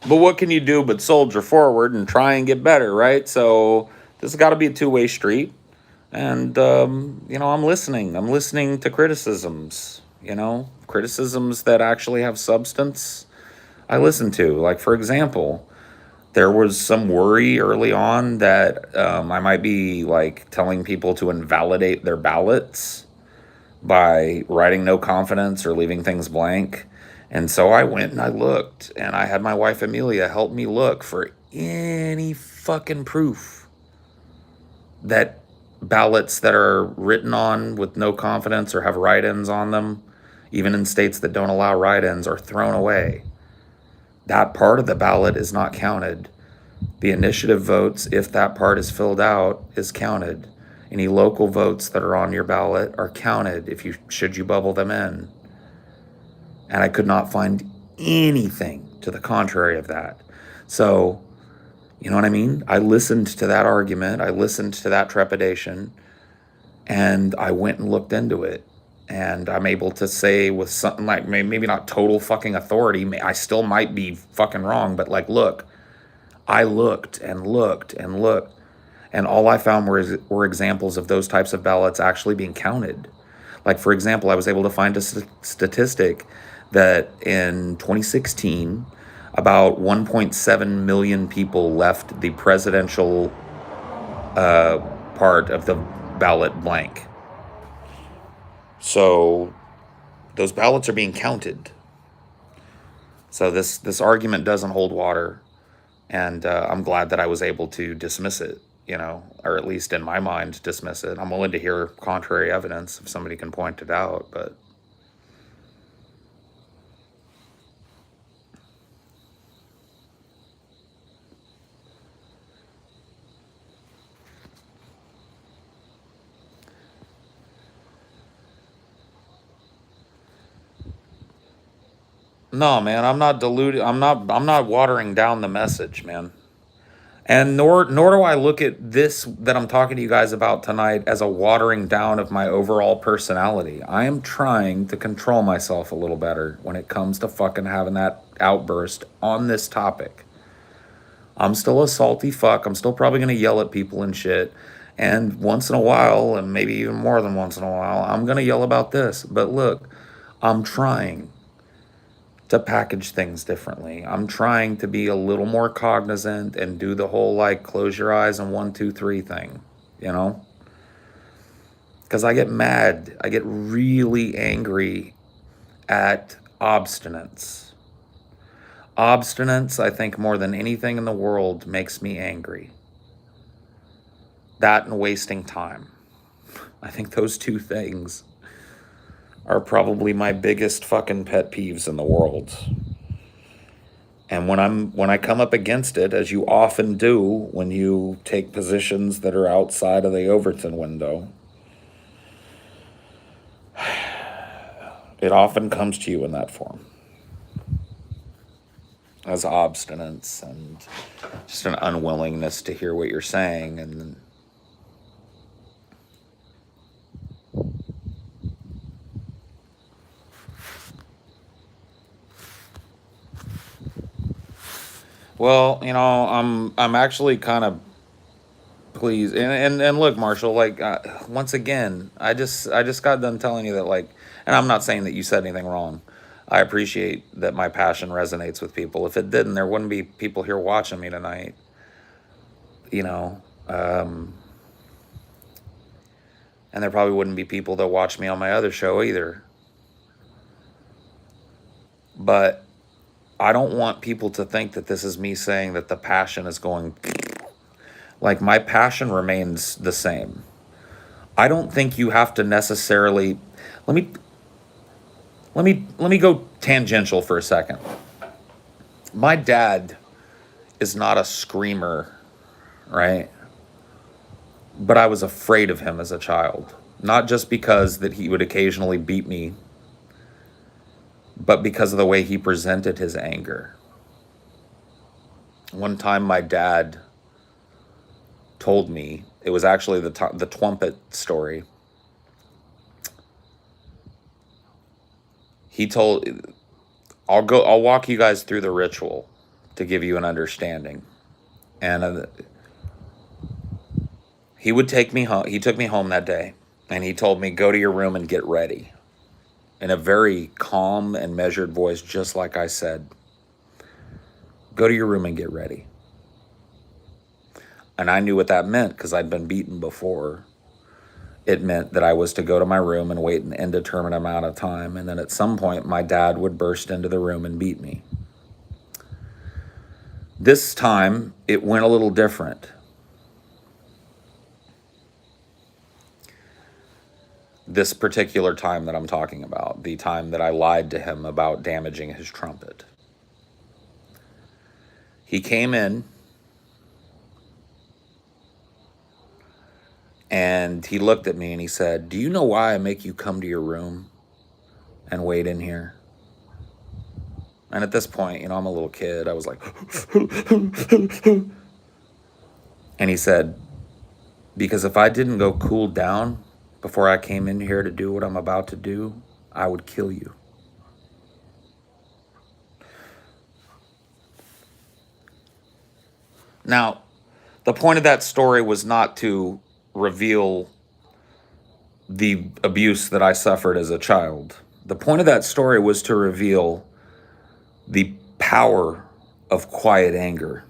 But what can you do but soldier forward and try and get better, right? So this has got to be a two-way street. And, you know, I'm listening. I'm listening to criticisms, you know, criticisms that actually have substance. I listen to, like, for example, there was some worry early on that I might be, like, telling people to invalidate their ballots by writing no confidence or leaving things blank. And so I went and I looked, and I had my wife Amelia help me look for any fucking proof that ballots that are written on with no confidence or have write-ins on them, even in states that don't allow write-ins, are thrown away. That part of the ballot is not counted. The initiative votes, if that part is filled out, is counted. Any local votes that are on your ballot are counted should you bubble them in. And I could not find anything to the contrary of that. So, you know what I mean? I listened to that argument. I listened to that trepidation. And I went and looked into it. And I'm able to say with something like maybe not total fucking authority. I still might be fucking wrong. But like, look, I looked and looked and looked. And all I found were examples of those types of ballots actually being counted. Like, for example, I was able to find a statistic that in 2016, about 1.7 million people left the presidential part of the ballot blank. So those ballots are being counted. So this argument doesn't hold water, and I'm glad that I was able to dismiss it, you know, or at least in my mind dismiss it. I'm willing to hear contrary evidence if somebody can point it out, but No, man, I'm not diluting. I'm not watering down the message, man. And nor do I look at this that I'm talking to you guys about tonight as a watering down of my overall personality. I am trying to control myself a little better when it comes to fucking having that outburst on this topic. I'm still a salty fuck. I'm still probably going to yell at people and shit. And once in a while, and maybe even more than once in a while, I'm going to yell about this. But look, I'm trying to package things differently. I'm trying to be a little more cognizant and do the whole like close your eyes and 1, 2, 3 thing, you know? Because I get mad. I get really angry at obstinance. Obstinance, I think, more than anything in the world, makes me angry. That and wasting time. I think those two things are probably my biggest fucking pet peeves in the world. And when I come up against it, as you often do when you take positions that are outside of the Overton window, it often comes to you in that form. As obstinance and just an unwillingness to hear what you're saying. And well, I'm actually kind of pleased. And look, Marshall, like once again, I just got done telling you that, like, and I'm not saying that you said anything wrong. I appreciate that my passion resonates with people. If it didn't, there wouldn't be people here watching me tonight. You know, and there probably wouldn't be people that watch me on my other show either. But I don't want people to think that this is me saying that the passion is going. Like, my passion remains the same. I don't think you have to necessarily. Let me let me go tangential for a second. My dad is not a screamer, right? But I was afraid of him as a child. Not just because that he would occasionally beat me, but because of the way he presented his anger. One time my dad told me, it was actually the Twompet story. He told, I'll walk you guys through the ritual to give you an understanding. And he would take me home. He took me home that day, and he told me, go to your room and get ready. In a very calm and measured voice, just like I said, go to your room and get ready. And I knew what that meant because I'd been beaten before. It meant that I was to go to my room and wait an indeterminate amount of time. And then at some point, my dad would burst into the room and beat me. This time, it went a little different. This particular time that I'm talking about, the time that I lied to him about damaging his trumpet. He came in and he looked at me and he said, do you know why I make you come to your room and wait in here? And at this point, I'm a little kid. I was like, and he said, because if I didn't go cool down before I came in here to do what I'm about to do, I would kill you. Now, the point of that story was not to reveal the abuse that I suffered as a child. The point of that story was to reveal the power of quiet anger,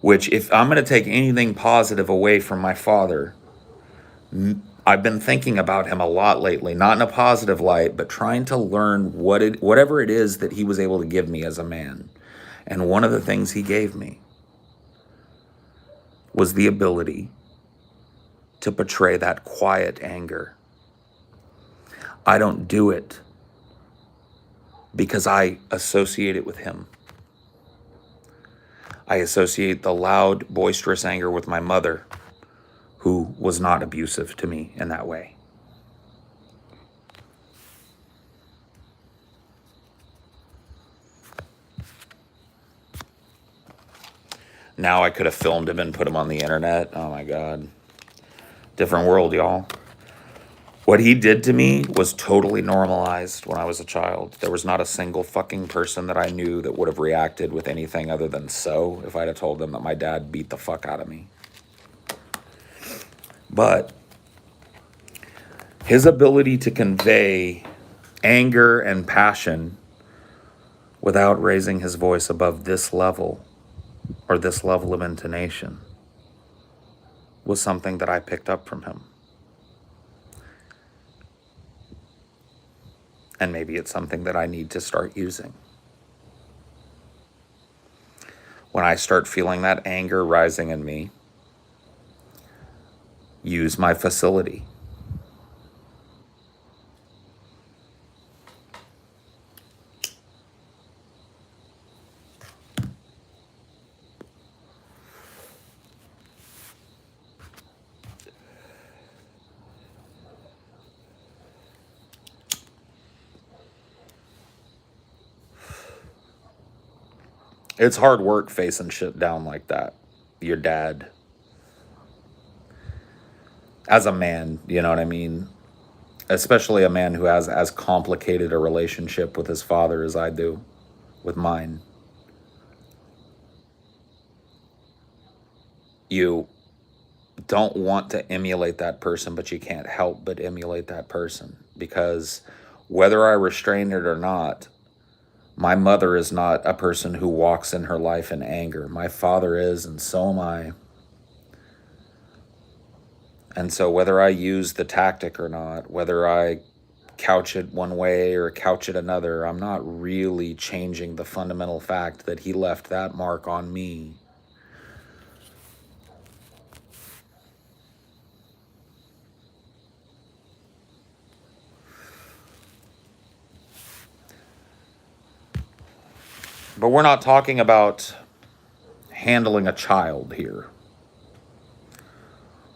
which, if I'm going to take anything positive away from my father, I've been thinking about him a lot lately, not in a positive light, but trying to learn whatever it is that he was able to give me as a man. And one of the things he gave me was the ability to portray that quiet anger. I don't do it because I associate it with him. I associate the loud, boisterous anger with my mother, who was not abusive to me in that way. Now I could have filmed him and put him on the internet. Oh my God. Different world, y'all. What he did to me was totally normalized when I was a child. There was not a single fucking person that I knew that would have reacted with anything other than so if I'd have told them that my dad beat the fuck out of me. But his ability to convey anger and passion without raising his voice above this level or this level of intonation was something that I picked up from him. And maybe it's something that I need to start using. When I start feeling that anger rising in me, use my facility. It's hard work facing shit down like that. Your dad. As a man, you know what I mean? Especially a man who has as complicated a relationship with his father as I do with mine. You don't want to emulate that person, but you can't help but emulate that person. Because whether I restrain it or not, my mother is not a person who walks in her life in anger. My father is, and so am I. And so whether I use the tactic or not, whether I couch it one way or couch it another, I'm not really changing the fundamental fact that he left that mark on me. But we're not talking about handling a child here.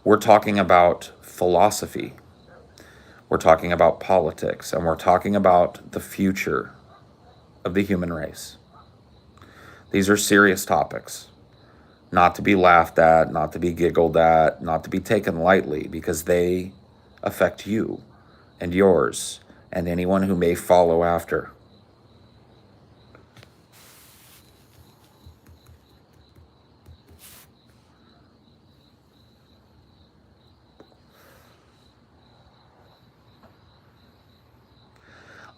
We're talking about philosophy. We're talking about politics, and we're talking about the future of the human race. These are serious topics, not to be laughed at, not to be giggled at, not to be taken lightly, because they affect you and yours and anyone who may follow after.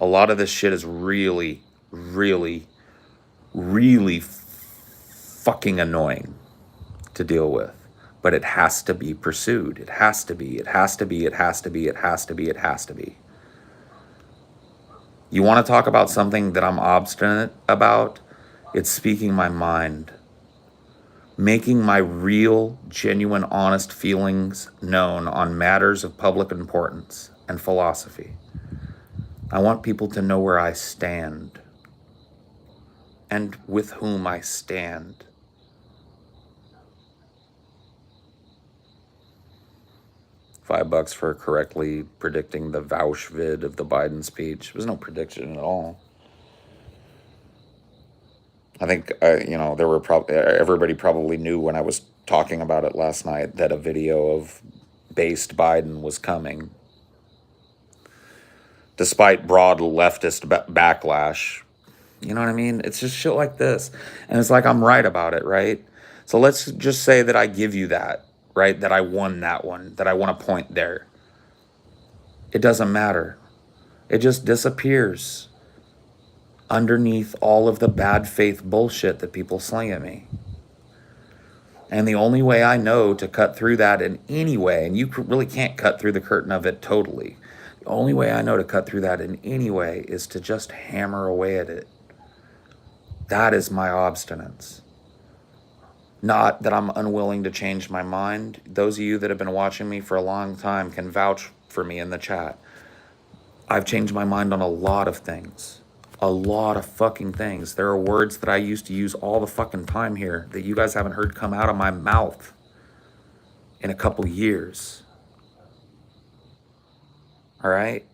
A lot of this shit is really, really, really fucking annoying to deal with. But it has to be pursued. It has to be. It has to be. It has to be. It has to be. It has to be. You want to talk about something that I'm obstinate about? It's speaking my mind. Making my real, genuine, honest feelings known on matters of public importance and philosophy. I want people to know where I stand and with whom I stand. $5 for correctly predicting the Vouch vid of the Biden speech. It was no prediction at all. I think, there were everybody probably knew when I was talking about it last night that a video of based Biden was coming. Despite broad leftist backlash. You know what I mean? It's just shit like this. And it's like I'm right about it, right? So let's just say that I give you that, right? That I won that one, that I want to point there. It doesn't matter. It just disappears underneath all of the bad faith bullshit that people sling at me. And the only way I know to cut through that in any way, and you really can't cut through the curtain of it totally, the only way I know to cut through that in any way is to just hammer away at it. That is my obstinance. Not that I'm unwilling to change my mind. Those of you that have been watching me for a long time can vouch for me in the chat. I've changed my mind on a lot of things. A lot of fucking things. There are words that I used to use all the fucking time here that you guys haven't heard come out of my mouth in a couple years. All right?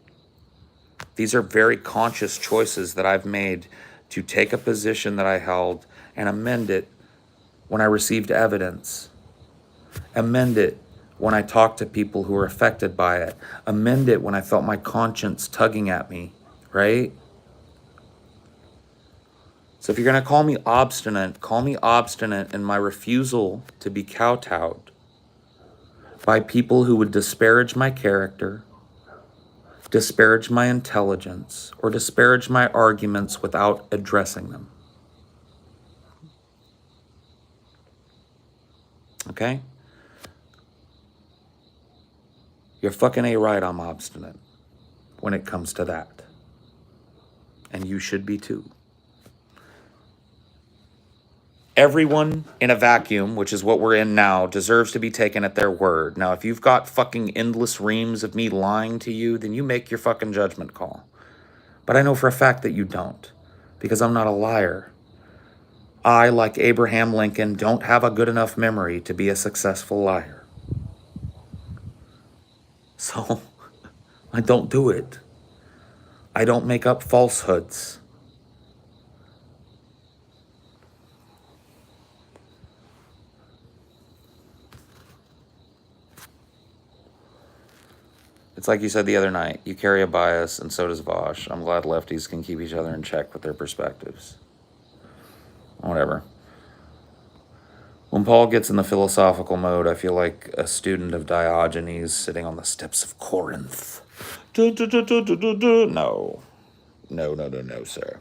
These are very conscious choices that I've made to take a position that I held and amend it when I received evidence. Amend it when I talked to people who were affected by it. Amend it when I felt my conscience tugging at me, right? So if you're going to call me obstinate in my refusal to be kowtowed by people who would disparage my character, disparage my intelligence, or disparage my arguments without addressing them. Okay? You're fucking A-right, I'm obstinate when it comes to that. And you should be too. Everyone in a vacuum, which is what we're in now, deserves to be taken at their word. Now, if you've got fucking endless reams of me lying to you, then you make your fucking judgment call. But I know for a fact that you don't, because I'm not a liar. I, like Abraham Lincoln, don't have a good enough memory to be a successful liar. So, I don't do it. I don't make up falsehoods. It's like you said the other night, you carry a bias, and so does Vosh. I'm glad lefties can keep each other in check with their perspectives. Whatever. When Paul gets in the philosophical mode, I feel like a student of Diogenes sitting on the steps of Corinth. No. No, sir.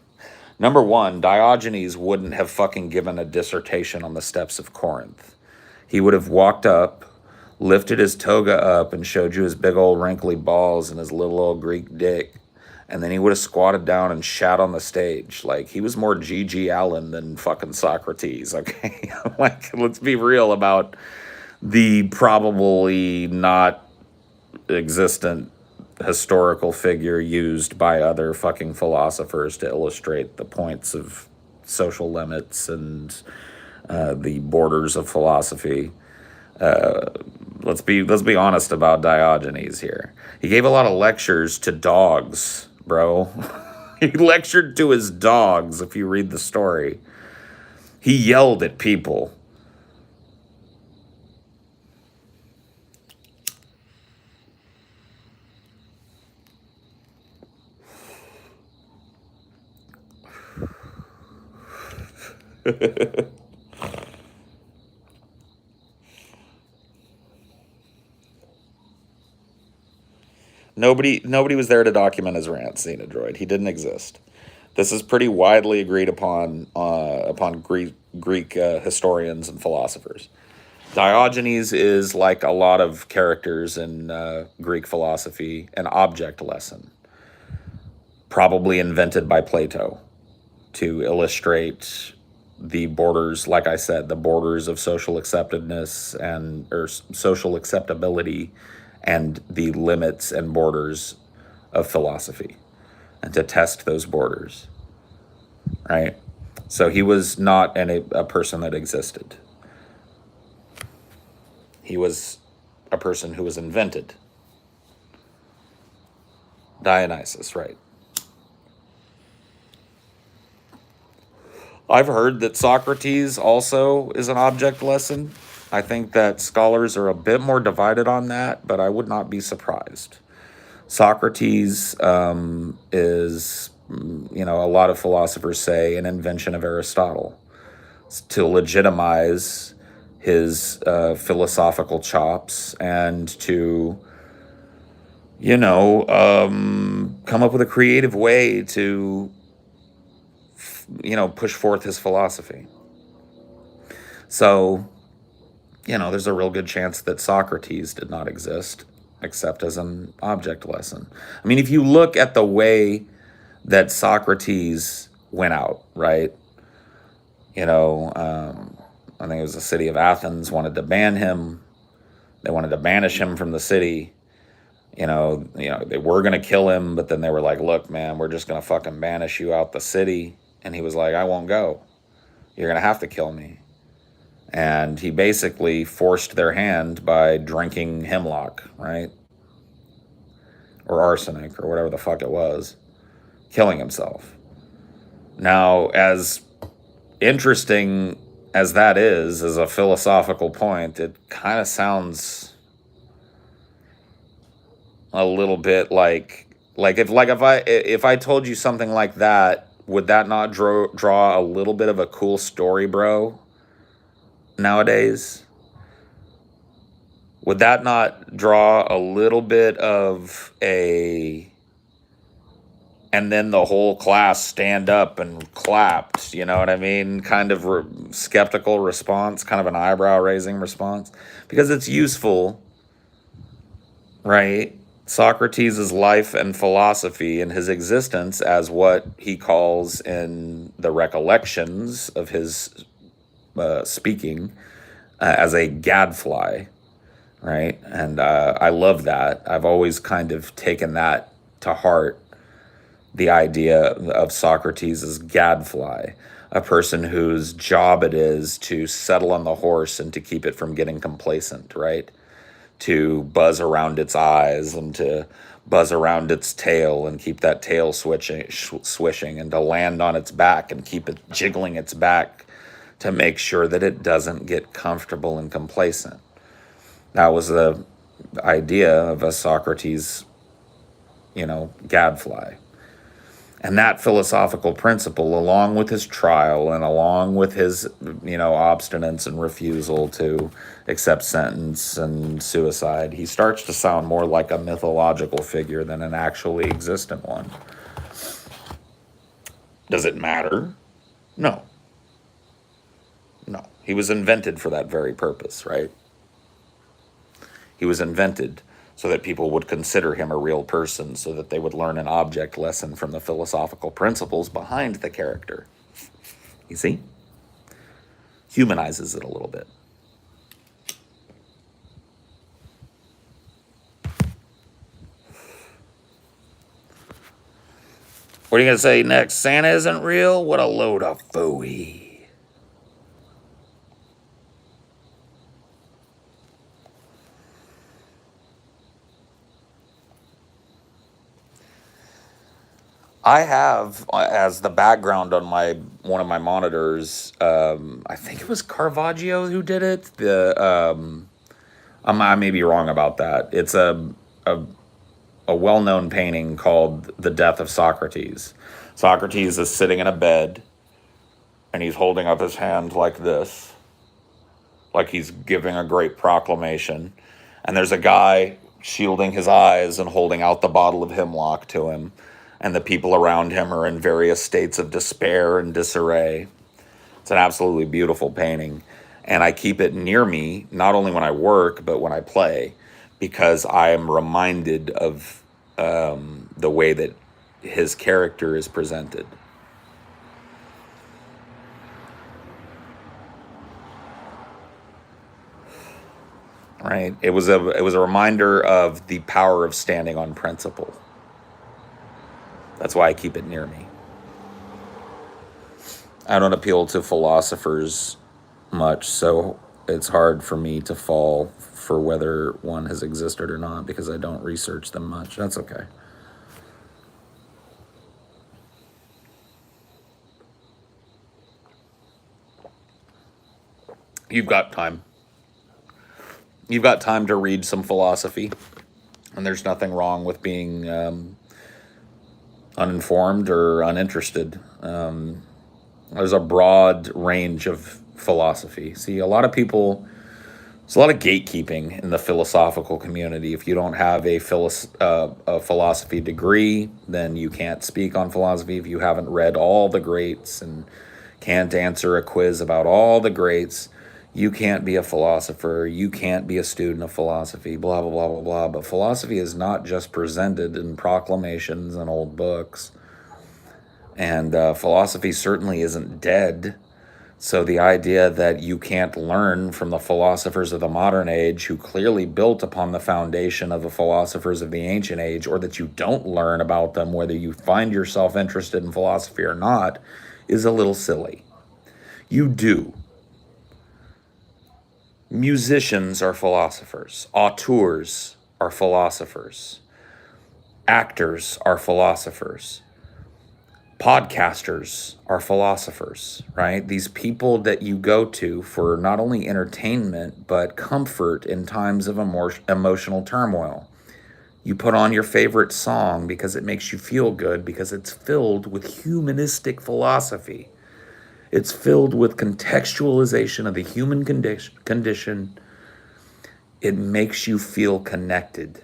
Number one, Diogenes wouldn't have fucking given a dissertation on the steps of Corinth. He would have walked up, lifted his toga up, and showed you his big old wrinkly balls and his little old Greek dick. And then he would have squatted down and shat on the stage. Like, he was more G.G. Allen than fucking Socrates, okay? Like, let's be real about the probably not existent historical figure used by other fucking philosophers to illustrate the points of social limits and the borders of philosophy. Let's be honest about Diogenes here. He gave a lot of lectures to dogs, bro. He lectured to his dogs, if you read the story. He yelled at people. Nobody was there to document his rant, Xenodroid. He didn't exist. This is pretty widely agreed upon Greek historians and philosophers. Diogenes is, like a lot of characters in Greek philosophy, an object lesson, probably invented by Plato to illustrate the borders, like I said, the borders of social acceptedness or social acceptability and the limits and borders of philosophy, and to test those borders, right? So he was not a person that existed. He was a person who was invented. Dionysus, right? I've heard that Socrates also is an object lesson. I think that scholars are a bit more divided on that, but I would not be surprised. Socrates is, a lot of philosophers say, an invention of Aristotle to legitimize his philosophical chops and to, come up with a creative way to, push forth his philosophy. So, there's a real good chance that Socrates did not exist except as an object lesson. I mean, if you look at the way that Socrates went out, right? I think it was the city of Athens wanted to ban him. They wanted to banish him from the city. They were going to kill him, but then they were like, look, man, we're just going to fucking banish you out the city. And he was like, I won't go. You're going to have to kill me. And he basically forced their hand by drinking hemlock, right? Or arsenic, or whatever the fuck it was, killing himself. Now, as interesting as that is, as a philosophical point, it kind of sounds a little bit if I told you something like that, would that not draw a little bit of a cool story, bro? Nowadays, would that not draw a little bit of a, and then the whole class stand up and clapped, you know what I mean? Kind of skeptical response, kind of an eyebrow raising response, because it's useful, right? Socrates' life and philosophy and his existence, as what he calls in the recollections of his speaking, as a gadfly, right? And I love that. I've always kind of taken that to heart, the idea of Socrates as gadfly, a person whose job it is to settle on the horse and to keep it from getting complacent, right? To buzz around its eyes and to buzz around its tail and keep that tail swishing, and to land on its back and keep it jiggling its back to make sure that it doesn't get comfortable and complacent. That was the idea of a Socrates, gadfly. And that philosophical principle, along with his trial and along with his, obstinance and refusal to accept sentence and suicide, he starts to sound more like a mythological figure than an actually existent one. Does it matter? No. No. He was invented for that very purpose, right? He was invented so that people would consider him a real person, so that they would learn an object lesson from the philosophical principles behind the character. You see? Humanizes it a little bit. What are you going to say next? Santa isn't real? What a load of phooey. I have, as the background on one of my monitors, I think it was Caravaggio who did it. I may be wrong about that. It's a well-known painting called The Death of Socrates. Socrates is sitting in a bed, and he's holding up his hand like this, like he's giving a great proclamation. And there's a guy shielding his eyes and holding out the bottle of hemlock to him. And the people around him are in various states of despair and disarray. It's an absolutely beautiful painting. And I keep it near me, not only when I work, but when I play, because I am reminded of the way that his character is presented. Right? It was a reminder of the power of standing on principle. That's why I keep it near me. I don't appeal to philosophers much, so it's hard for me to fall for whether one has existed or not, because I don't research them much. That's okay. You've got time. You've got time to read some philosophy, and there's nothing wrong with being uninformed or uninterested. There's a broad range of philosophy. See, there's a lot of gatekeeping in the philosophical community. If you don't have a philosophy degree, then you can't speak on philosophy. If you haven't read all the greats and can't answer a quiz about all the greats, you can't be a philosopher. You can't be a student of philosophy, blah, blah, blah, blah, blah. But philosophy is not just presented in proclamations and old books. And philosophy certainly isn't dead. So the idea that you can't learn from the philosophers of the modern age, who clearly built upon the foundation of the philosophers of the ancient age, or that you don't learn about them whether you find yourself interested in philosophy or not, is a little silly. You do. Musicians are philosophers. Auteurs are philosophers. Actors are philosophers. Podcasters are philosophers, right? These people that you go to for not only entertainment, but comfort in times of emotional turmoil. You put on your favorite song because it makes you feel good, because it's filled with humanistic philosophy. It's filled with contextualization of the human condition. It makes you feel connected.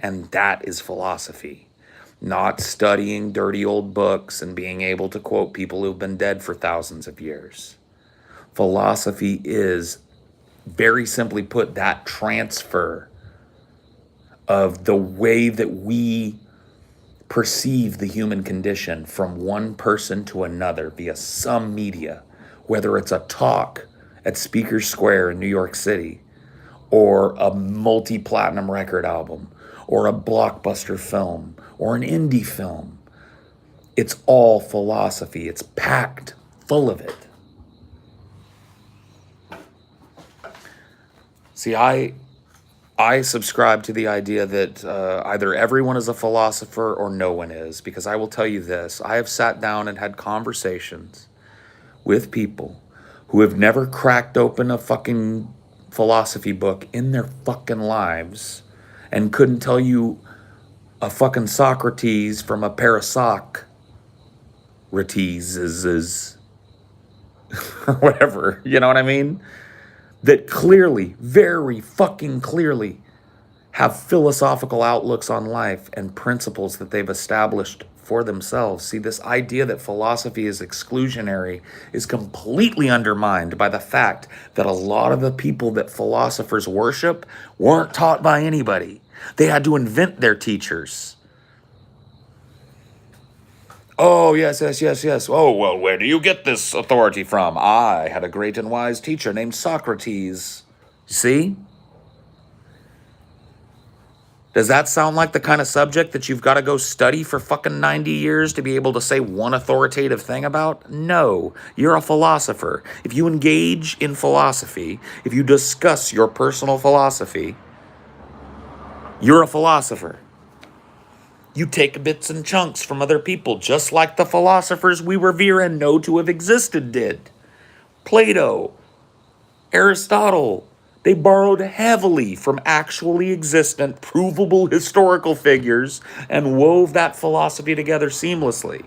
And that is philosophy. Not studying dirty old books and being able to quote people who've been dead for thousands of years. Philosophy is, very simply put, that transfer of the way that we perceive the human condition from one person to another via some media, whether it's a talk at Speaker Square in New York City, or a multi-platinum record album, or a blockbuster film, or an indie film. It's all philosophy. It's packed full of it. See, I subscribe to the idea that either everyone is a philosopher or no one is, because I will tell you this. I have sat down and had conversations with people who have never cracked open a fucking philosophy book in their fucking lives and couldn't tell you a fucking Socrates from a pair of Socrateses or whatever, you know what I mean? That clearly, very fucking clearly, have philosophical outlooks on life and principles that they've established for themselves. See, this idea that philosophy is exclusionary is completely undermined by the fact that a lot of the people that philosophers worship weren't taught by anybody. They had to invent their teachers. Oh, yes. Oh, well, where do you get this authority from? I had a great and wise teacher named Socrates. See? Does that sound like the kind of subject that you've got to go study for fucking 90 years to be able to say one authoritative thing about? No, you're a philosopher. If you engage in philosophy, if you discuss your personal philosophy, you're a philosopher. You take bits and chunks from other people, just like the philosophers we revere and know to have existed did. Plato, Aristotle, they borrowed heavily from actually existent, provable historical figures and wove that philosophy together seamlessly.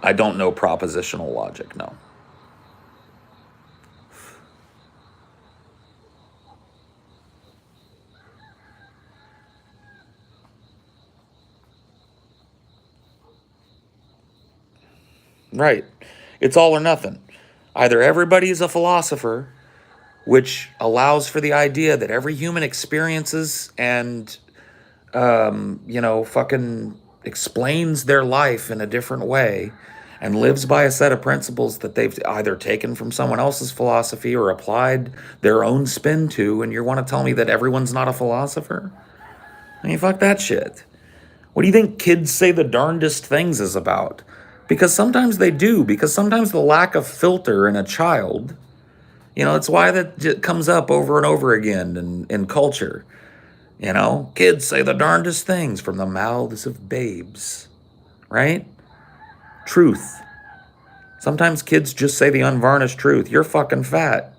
I don't know propositional logic, no. Right. It's all or nothing. Either everybody is a philosopher, which allows for the idea that every human experiences and, fucking explains their life in a different way and lives by a set of principles that they've either taken from someone else's philosophy or applied their own spin to, and you want to tell me that everyone's not a philosopher? I mean, fuck that shit. What do you think kids say the darndest things is about? Because sometimes they do, because sometimes the lack of filter in a child, it's why that comes up over and over again in culture. Kids say the darndest things from the mouths of babes, right? Truth. Sometimes kids just say the unvarnished truth. You're fucking fat.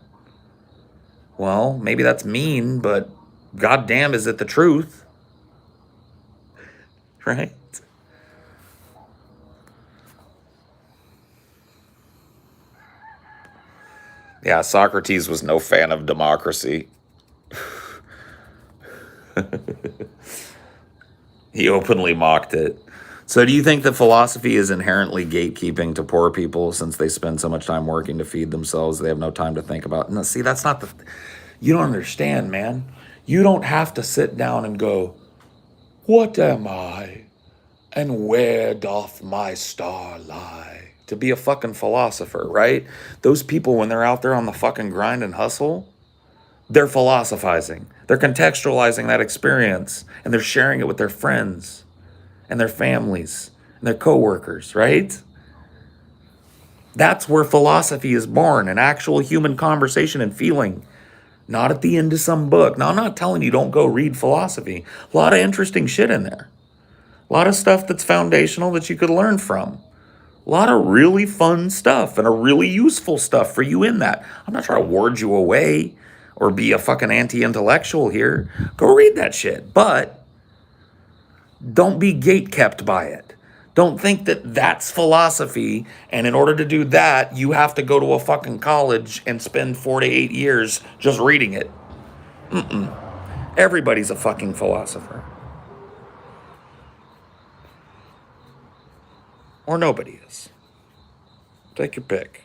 Well, maybe that's mean, but goddamn, is it the truth? Right? Yeah, Socrates was no fan of democracy. He openly mocked it. So do you think that philosophy is inherently gatekeeping to poor people since they spend so much time working to feed themselves? They have no time to think about. No, see, that's not you don't understand, man. You don't have to sit down and go, what am I? And where doth my star lie? To be a fucking philosopher, right? Those people, when they're out there on the fucking grind and hustle, they're philosophizing. They're contextualizing that experience, and they're sharing it with their friends and their families and their coworkers, right? That's where philosophy is born, an actual human conversation and feeling, not at the end of some book. Now, I'm not telling you don't go read philosophy. A lot of interesting shit in there. A lot of stuff that's foundational that you could learn from. A lot of really fun stuff and a really useful stuff for you in that. I'm not trying to ward you away or be a fucking anti-intellectual here. Go read that shit. But don't be gatekept by it. Don't think that that's philosophy, and in order to do that, you have to go to a fucking college and spend 4 to 8 years just reading it. Everybody's a fucking philosopher. Or nobody is. Take your pick.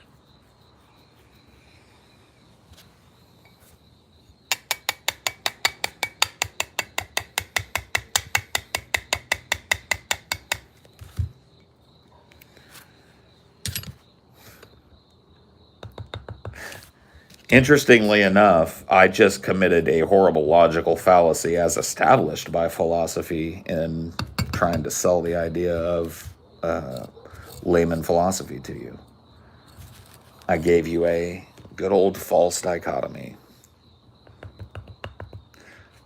Interestingly enough, I just committed a horrible logical fallacy as established by philosophy in trying to sell the idea of layman philosophy to you. I gave you a good old false dichotomy.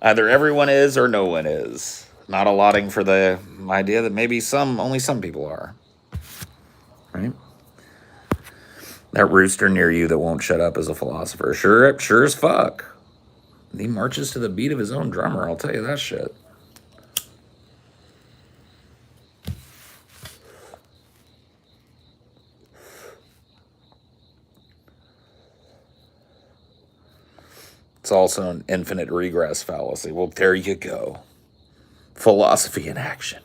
Either everyone is or no one is. Not allotting for the idea that maybe only some people are. Right? That rooster near you that won't shut up is a philosopher. Sure as fuck. He marches to the beat of his own drummer, I'll tell you that shit. It's also an infinite regress fallacy. Well, there you go. Philosophy in action.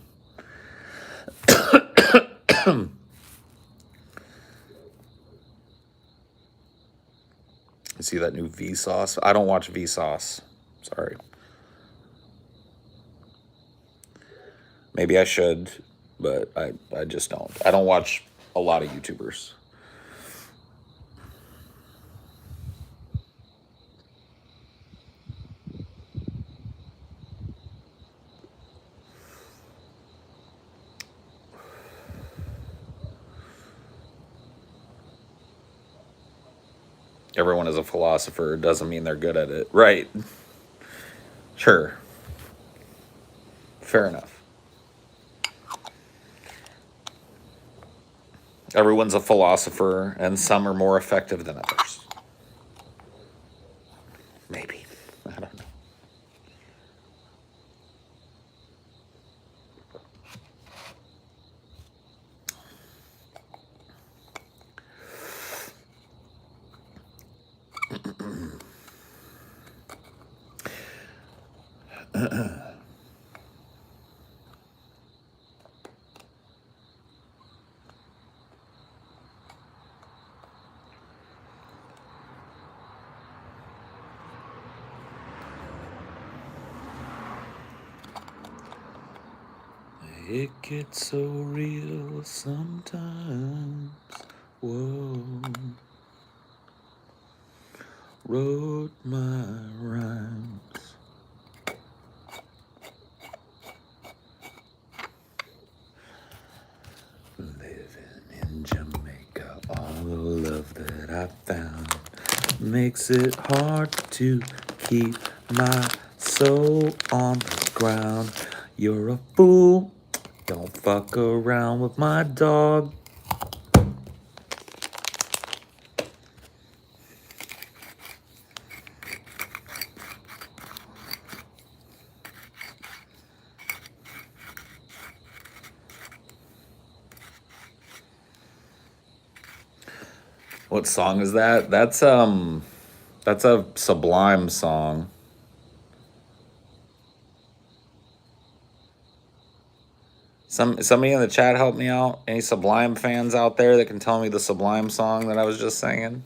You see that new Vsauce? I don't watch Vsauce. Sorry. Maybe I should, but I just don't. I don't watch a lot of YouTubers. Everyone is a philosopher. Doesn't mean they're good at it. Right. Sure. Fair enough. Everyone's a philosopher, and some are more effective than others. Maybe. I don't know. It gets so real sometimes. Whoa. Wrote my rhymes. Living in Jamaica, all the love that I found makes it hard to keep my soul on the ground. You're a fool. Don't fuck around with my dog. What song is that? That's a Sublime song. Somebody in the chat help me out. Any Sublime fans out there that can tell me the Sublime song that I was just singing?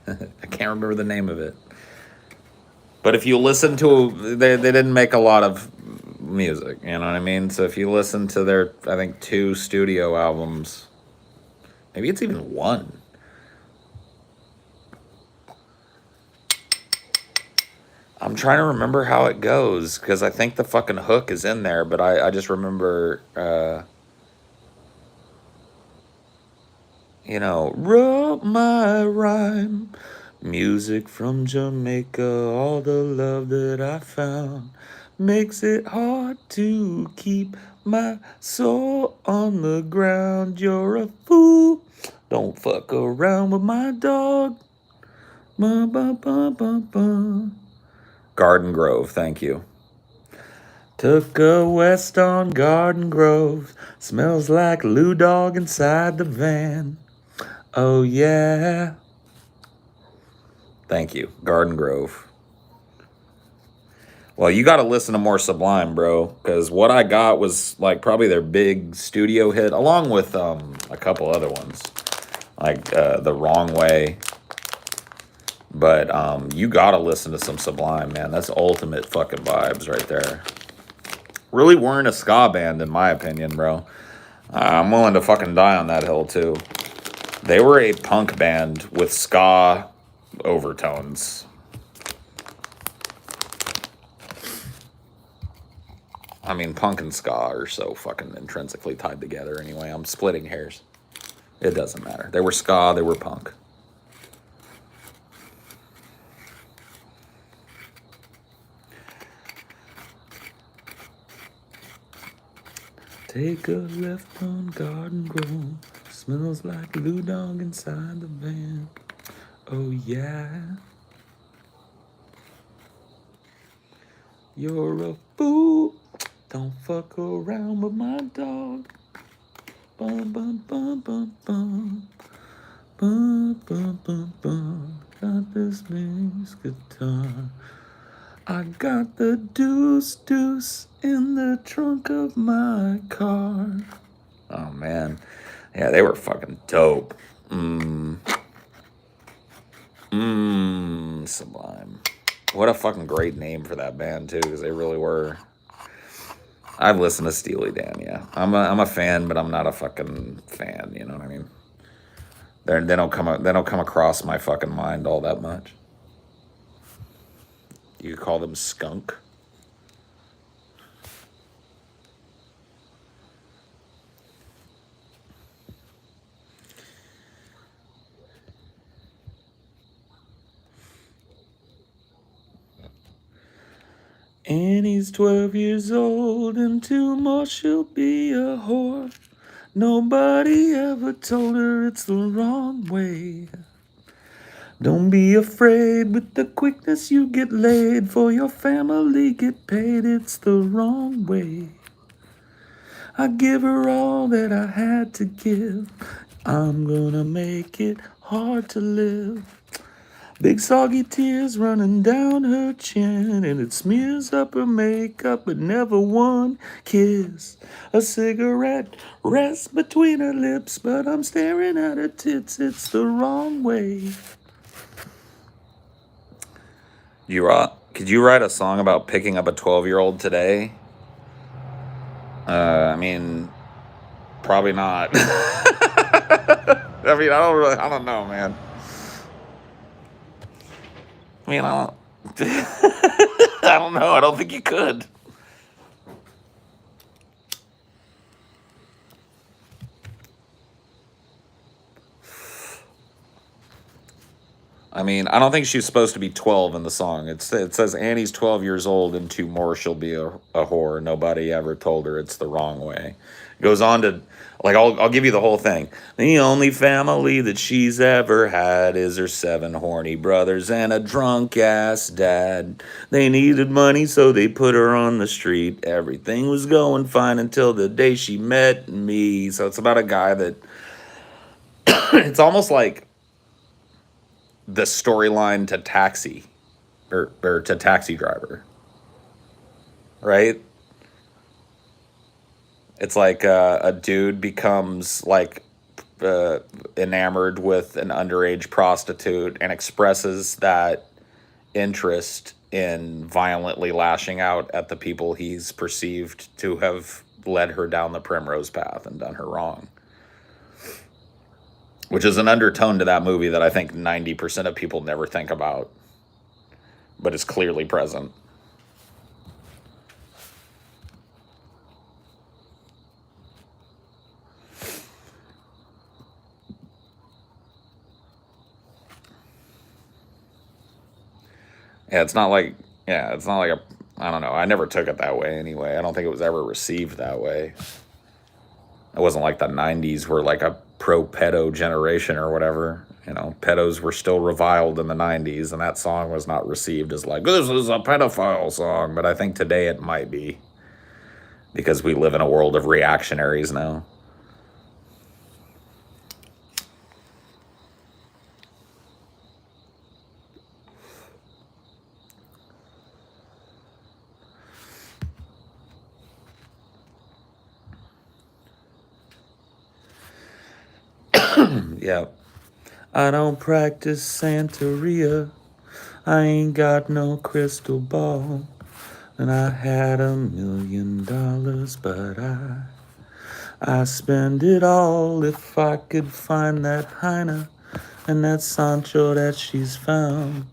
I can't remember the name of it. But if you listen to, they didn't make a lot of music, you know what I mean? So if you listen to their, I think, 2 studio albums, maybe it's even 1. I'm trying to remember how it goes, because I think the fucking hook is in there, but I just remember, You know, wrote my rhyme. Music from Jamaica, all the love that I found makes it hard to keep my soul on the ground. You're a fool. Don't fuck around with my dog. Ba, ba, ba, ba, ba. Garden Grove, thank you. Took a west on Garden Grove. Smells like Lou Dog inside the van. Oh yeah. Thank you. Garden Grove. Well, you got to listen to more Sublime, bro, because what I got was like probably their big studio hit, along with a couple other ones, like The Wrong Way. But you got to listen to some Sublime, man. That's ultimate fucking vibes right there. Really weren't a ska band, in my opinion, bro. I'm willing to fucking die on that hill, too. They were a punk band with ska overtones. I mean, punk and ska are so fucking intrinsically tied together anyway. I'm splitting hairs. It doesn't matter. They were ska, they were punk. Take a left on Garden Grove. Smells like Lou Dog inside the van. Oh yeah. You're a fool. Don't fuck around with my dog. Bum bum bum bum bum. Bum bum bum bum. Got this bass guitar. I got the deuce deuce in the trunk of my car. Oh man. Yeah, they were fucking dope. Sublime. What a fucking great name for that band too, because they really were. I've listened to Steely Dan, yeah. I'm a fan, but I'm not a fucking fan, you know what I mean? They don't come across my fucking mind all that much. You could call them skunk. Annie's 12 years old, and 2 more she'll be a whore. Nobody ever told her it's the wrong way. Don't be afraid with the quickness you get laid, for your family get paid, it's the wrong way. I give her all that I had to give. I'm gonna make it hard to live. Big soggy tears running down her chin, and it smears up her makeup, but never one kiss. A cigarette rests between her lips, but I'm staring at her tits, it's the wrong way. Could you write a song about picking up a 12-year-old today? I mean, probably not. I mean, I don't know, man. I mean, I don't know. I don't think you could. I mean, I don't think she's supposed to be 12 in the song. It says Annie's 12 years old, and 2 more she'll be a whore. Nobody ever told her it's the wrong way. It goes on to, like, I'll give you the whole thing. The only family that she's ever had is her 7 horny brothers and a drunk ass dad. They needed money, so they put her on the street. Everything was going fine until the day she met me. So it's about a guy that, it's almost like the storyline to Taxi, or to Taxi Driver, right? It's like a dude becomes like enamored with an underage prostitute and expresses that interest in violently lashing out at the people he's perceived to have led her down the primrose path and done her wrong. Which is an undertone to that movie that I think 90% of people never think about, but is clearly present. Yeah, it's not like, yeah, it's not like a, I don't know. I never took it that way anyway. I don't think it was ever received that way. It wasn't like the 90s were like a pro-pedo generation or whatever. You know, pedos were still reviled in the 90s, and that song was not received as like, this is a pedophile song. But I think today it might be, because we live in a world of reactionaries now. Yeah. I don't practice Santeria. I ain't got no crystal ball. And I had $1 million, but I spend it all if I could find that Heine and that Sancho that she's found.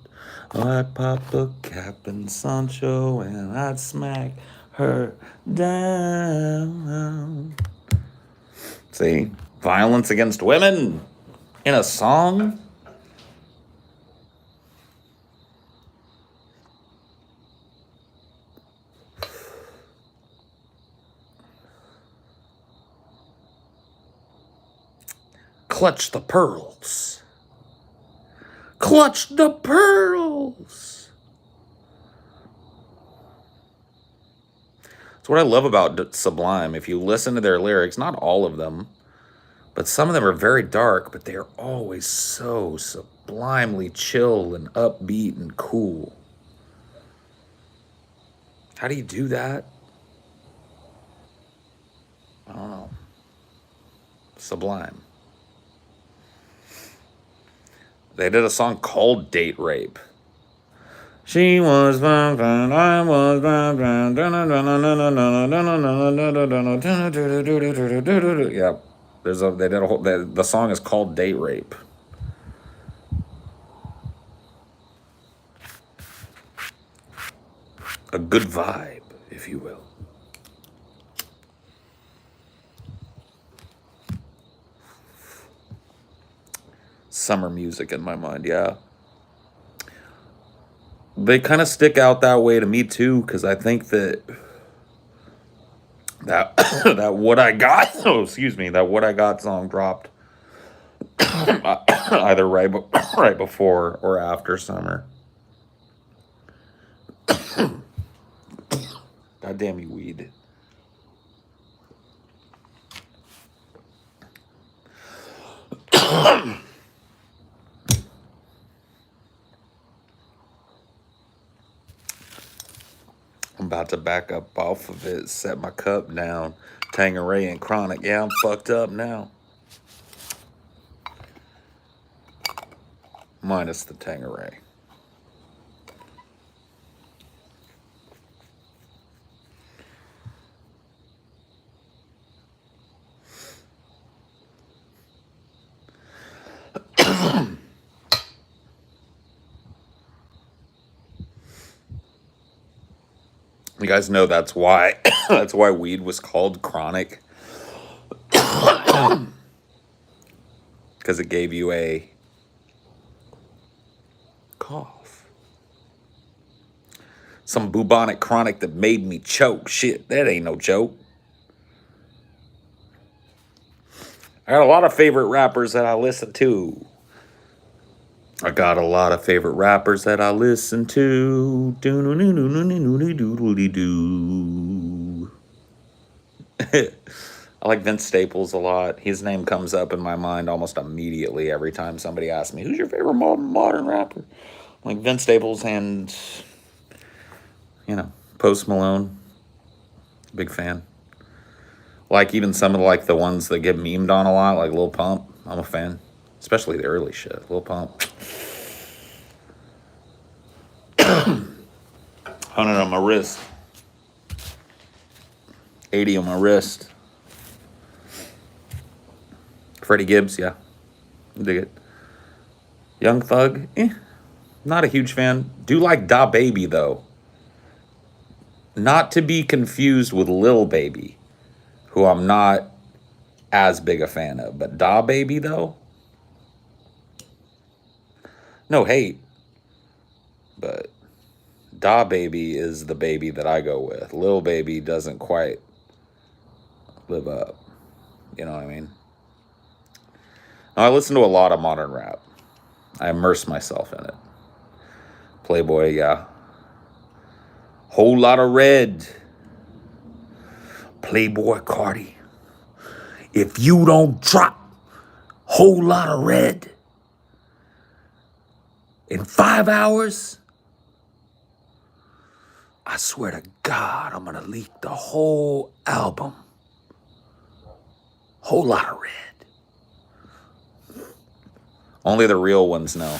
Oh, I'd pop a cap in Sancho and I'd smack her down. See, violence against women in a song. Clutch the pearls. Clutch the pearls. That's what I love about Sublime. If you listen to their lyrics, not all of them, but some of them are very dark, but they are always so sublimely chill and upbeat and cool. How do you do that? I don't know. Sublime. They did a song called Date Rape. She was found and I was found. Yeah, they did a whole. The song is called Date Rape. A good vibe, if you will. Summer music in my mind, yeah. They kind of stick out that way to me too, because I think that that What I Got, oh excuse me, that What I Got song dropped either right before or after summer. God damn you, weed. I'm about to back up off of it, set my cup down. Tangeray and Chronic. Yeah, I'm fucked up now. Minus the Tangeray. You guys know that's why that's why weed was called chronic. Because it gave you a cough. Some bubonic chronic that made me choke. Shit, that ain't no joke. I got a lot of favorite rappers that I listen to. I got a lot of favorite rappers that I listen to. I like Vince Staples a lot. His name comes up in my mind almost immediately every time somebody asks me, who's your favorite modern rapper? Like Vince Staples and, Post Malone. Big fan. Like even some of the ones that get memed on a lot, like Lil Pump. I'm a fan. Especially the early shit. Lil Pump. 100 on my wrist. 80 on my wrist. Freddie Gibbs, yeah. Dig it. Young Thug, not a huge fan. Do like Da Baby, though. Not to be confused with Lil Baby, who I'm not as big a fan of. But Da Baby, though? No hate. But Da Baby is the baby that I go with. Lil Baby doesn't quite live up. You know what I mean? Now, I listen to a lot of modern rap. I immerse myself in it. Playboy, yeah. Whole lot of red. Playboy Cardi. If you don't drop whole lot of red in 5 hours, I swear to God, I'm gonna leak the whole album. Whole lot of red. Only the real ones know.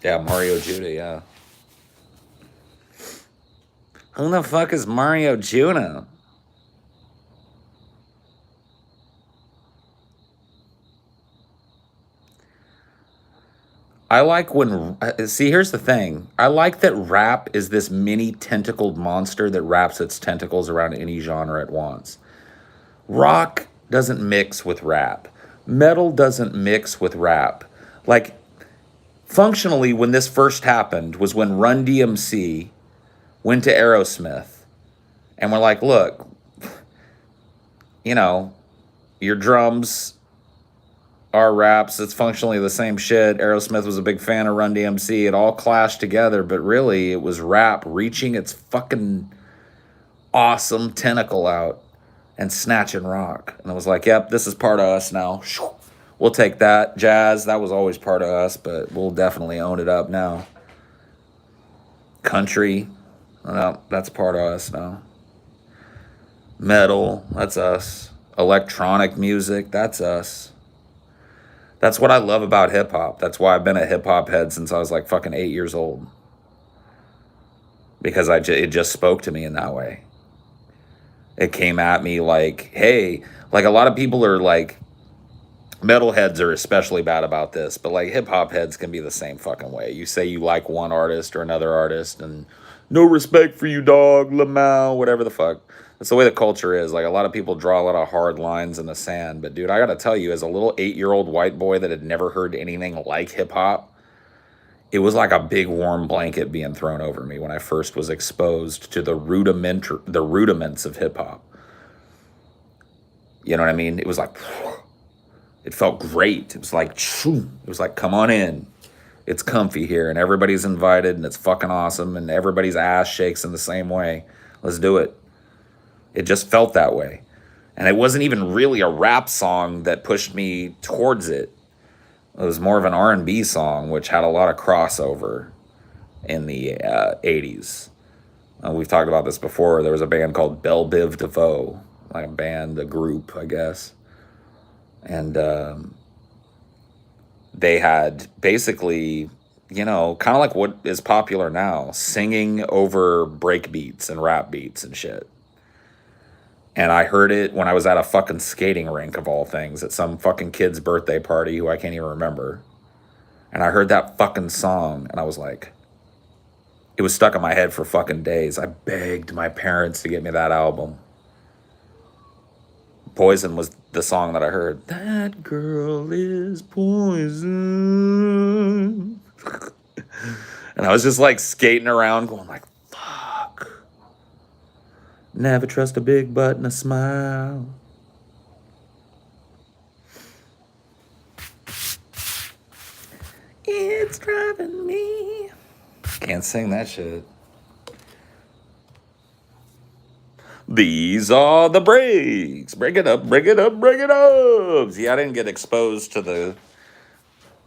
Yeah, Mario Judah, yeah. Who the fuck is Mario Judah? I like when, see, here's the thing. I like that rap is this mini tentacled monster that wraps its tentacles around any genre it wants. Rock doesn't mix with rap. Metal doesn't mix with rap. Like, functionally, when this first happened was when Run DMC went to Aerosmith and were like, look, you know, your drums are raps. It's functionally the same shit. Aerosmith was a big fan of Run DMC. It all clashed together, but really it was rap reaching its fucking awesome tentacle out and snatching rock. And it was like, yep, this is part of us now. We'll take that. Jazz, that was always part of us, but we'll definitely own it up now. Country, well, that's part of us now. Metal, that's us. Electronic music, that's us. That's what I love about hip hop. That's why I've been a hip hop head since I was like fucking 8 years old. Because it just spoke to me in that way. It came at me like, hey, like a lot of people are like, metalheads are especially bad about this, but like hip hop heads can be the same fucking way. You say you like one artist or another artist and no respect for you, dog, Lamau, whatever the fuck. That's the way the culture is. Like a lot of people draw a lot of hard lines in the sand. But dude, I gotta tell you, as a little 8-year-old white boy that had never heard anything like hip hop, it was like a big warm blanket being thrown over me when I first was exposed to the rudiments of hip hop. You know what I mean? It was like, it felt great. It was like, come on in. It's comfy here and everybody's invited and it's fucking awesome and everybody's ass shakes in the same way. Let's do it. It just felt that way. And it wasn't even really a rap song that pushed me towards it. It was more of an R&B song, which had a lot of crossover in the 80s. We've talked about this before. There was a band called Belle Biv DeVoe, like a group, I guess. And they had basically, you know, kind of like what is popular now, singing over break beats and rap beats and shit. And I heard it when I was at a fucking skating rink, of all things, at some fucking kid's birthday party who I can't even remember. And I heard that fucking song, and I was like, it was stuck in my head for fucking days. I begged my parents to get me that album. Poison was the song that I heard. That girl is poison. And I was just like skating around going like, fuck. Never trust a big butt and a smile. It's driving me. Can't sing that shit. These are the breaks. Break it up, break it up, break it up. See, I didn't get exposed to the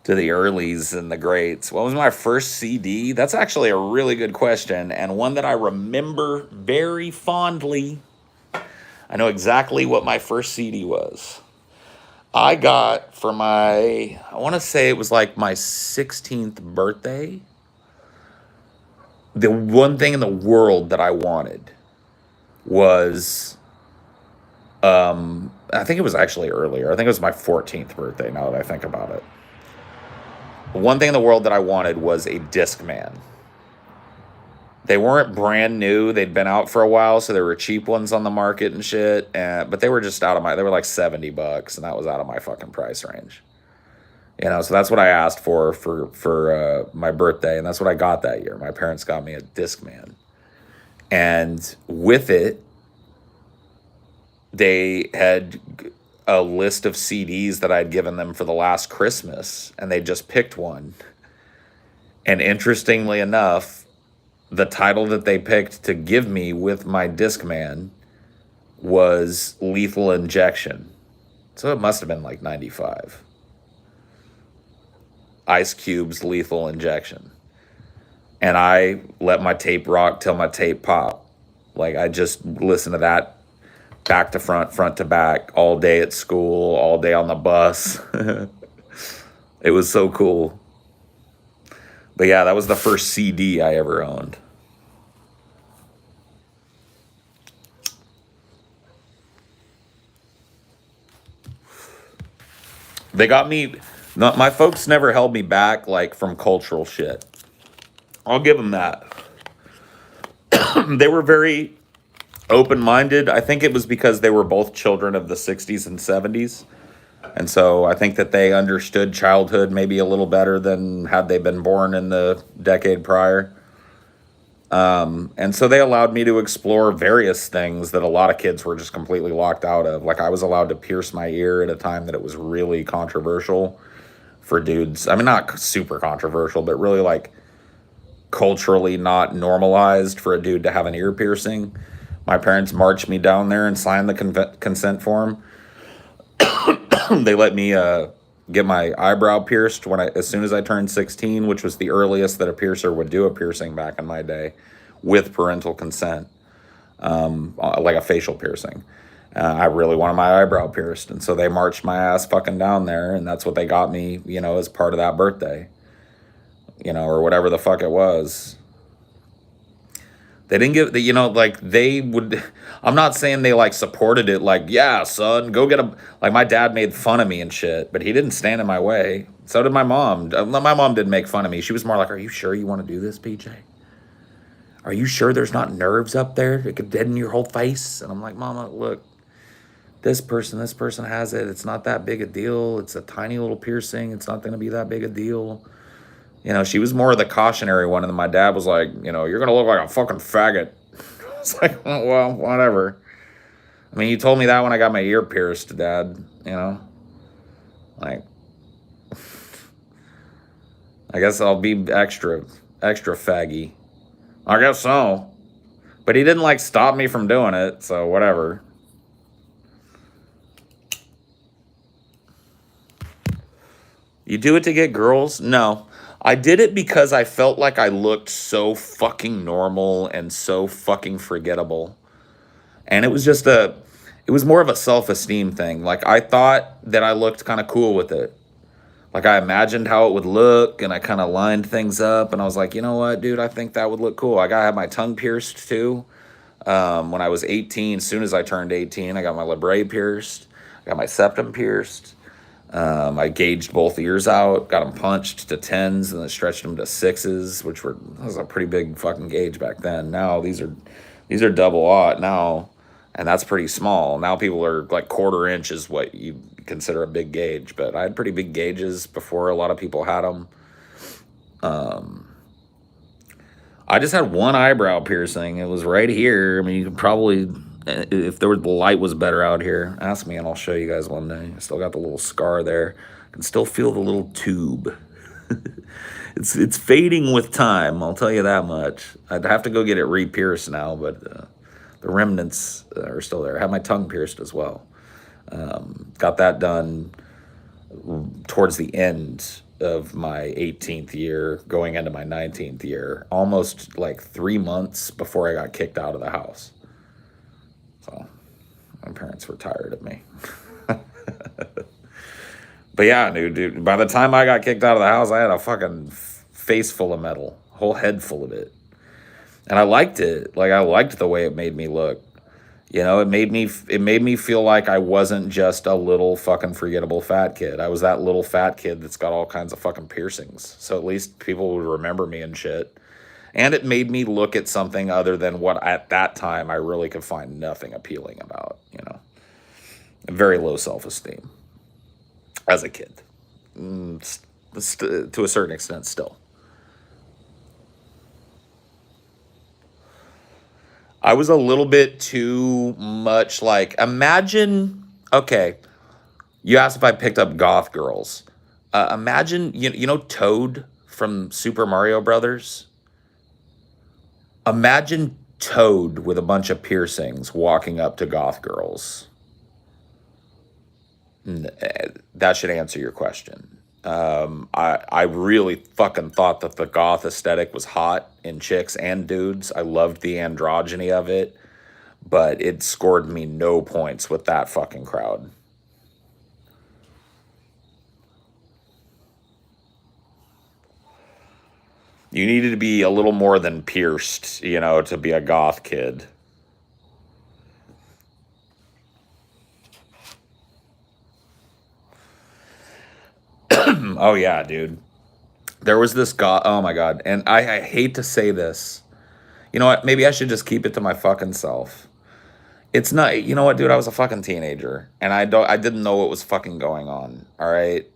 earlies and the greats. What was my first CD? That's actually a really good question and one that I remember very fondly. I know exactly what my first CD was. I got for I want to say it was like my 16th birthday. The one thing in the world that I wanted was, I think it was actually earlier. I think it was my 14th birthday now that I think about it. One thing in the world that I wanted was a Discman. They weren't brand new. They'd been out for a while, so there were cheap ones on the market and shit. But they were just they were like $70, and that was out of my fucking price range. So that's what I asked for my birthday, and that's what I got that year. My parents got me a Discman, and with it, they had a list of CDs that I'd given them for the last Christmas, and they just picked one. And interestingly enough, the title that they picked to give me with my Discman was Lethal Injection. So it must have been like 95. Ice Cube's Lethal Injection. And I let my tape rock till my tape pop. Like, I just listened to that back to front, front to back, all day at school, all day on the bus. It was so cool. But yeah, that was the first CD I ever owned. They got me. Not, my folks never held me back like from cultural shit. I'll give them that. They were very open-minded. I think it was because they were both children of the 60s and 70s. And so I think that they understood childhood maybe a little better than had they been born in the decade prior. And so they allowed me to explore various things that a lot of kids were just completely locked out of. Like, I was allowed to pierce my ear at a time that it was really controversial for dudes. I mean, not super controversial, but really like culturally not normalized for a dude to have an ear piercing. My parents marched me down there and signed the consent form. They let me get my eyebrow pierced as soon as I turned 16, which was the earliest that a piercer would do a piercing back in my day, with parental consent, like a facial piercing. I really wanted my eyebrow pierced, and so they marched my ass fucking down there, and that's what they got me, as part of that birthday, or whatever the fuck it was. They didn't give, like, they would, I'm not saying they, like, supported it, like, yeah, son, go get a, like, my dad made fun of me and shit, but he didn't stand in my way. So did my mom. My mom didn't make fun of me. She was more like, are you sure you want to do this, PJ? Are you sure there's not nerves up there that could deaden your whole face? And I'm like, Mama, look, this person has it. It's not that big a deal. It's a tiny little piercing. It's not going to be that big a deal. She was more of the cautionary one, and then my dad was like, you're going to look like a fucking faggot. It's like, oh, well, whatever. I mean, you told me that when I got my ear pierced, Dad, Like, I guess I'll be extra faggy. I guess so. But he didn't, like, stop me from doing it, so whatever. You do it to get girls? No. I did it because I felt like I looked so fucking normal and so fucking forgettable. And it was more of a self-esteem thing. Like, I thought that I looked kind of cool with it. Like, I imagined how it would look, and I kind of lined things up, and I was like, you know what, dude, I think that would look cool. I got to have my tongue pierced, too. When I was 18, as soon as I turned 18, I got my labret pierced. I got my septum pierced. I gauged both ears out, got them punched to 10s, and then stretched them to 6s, that was a pretty big fucking gauge back then. Now these are double aught now, and that's pretty small. Now people are like quarter inch is what you consider a big gauge, but I had pretty big gauges before a lot of people had them. I just had one eyebrow piercing. It was right here. I mean, you could probably, if the light was better out here, ask me and I'll show you guys one day. I still got the little scar there. I can still feel the little tube. It's fading with time, I'll tell you that much. I'd have to go get it re-pierced now, but the remnants are still there. I have my tongue pierced as well. Got that done towards the end of my 18th year, going into my 19th year, almost like 3 months before I got kicked out of the house. So my parents were tired of me. But yeah, dude, by the time I got kicked out of the house, I had a fucking face full of metal, whole head full of it. And I liked it. Like, I liked the way it made me look. It made me feel like I wasn't just a little fucking forgettable fat kid. I was that little fat kid that's got all kinds of fucking piercings. So at least people would remember me and shit. And it made me look at something other than what at that time I really could find nothing appealing about, Very low self-esteem as a kid. to a certain extent still. I was a little bit too much like, imagine, okay, you asked if I picked up goth girls. Imagine, you know Toad from Super Mario Brothers? Imagine Toad with a bunch of piercings walking up to goth girls. That should answer your question. I really fucking thought that the goth aesthetic was hot in chicks and dudes. I loved the androgyny of it, but it scored me no points with that fucking crowd. You needed to be a little more than pierced, to be a goth kid. Oh yeah, dude. There was this guy. Oh my god. And I hate to say this. You know what? Maybe I should just keep it to my fucking self. It's not. You know what, dude? I was a fucking teenager, and I didn't know what was fucking going on. All right.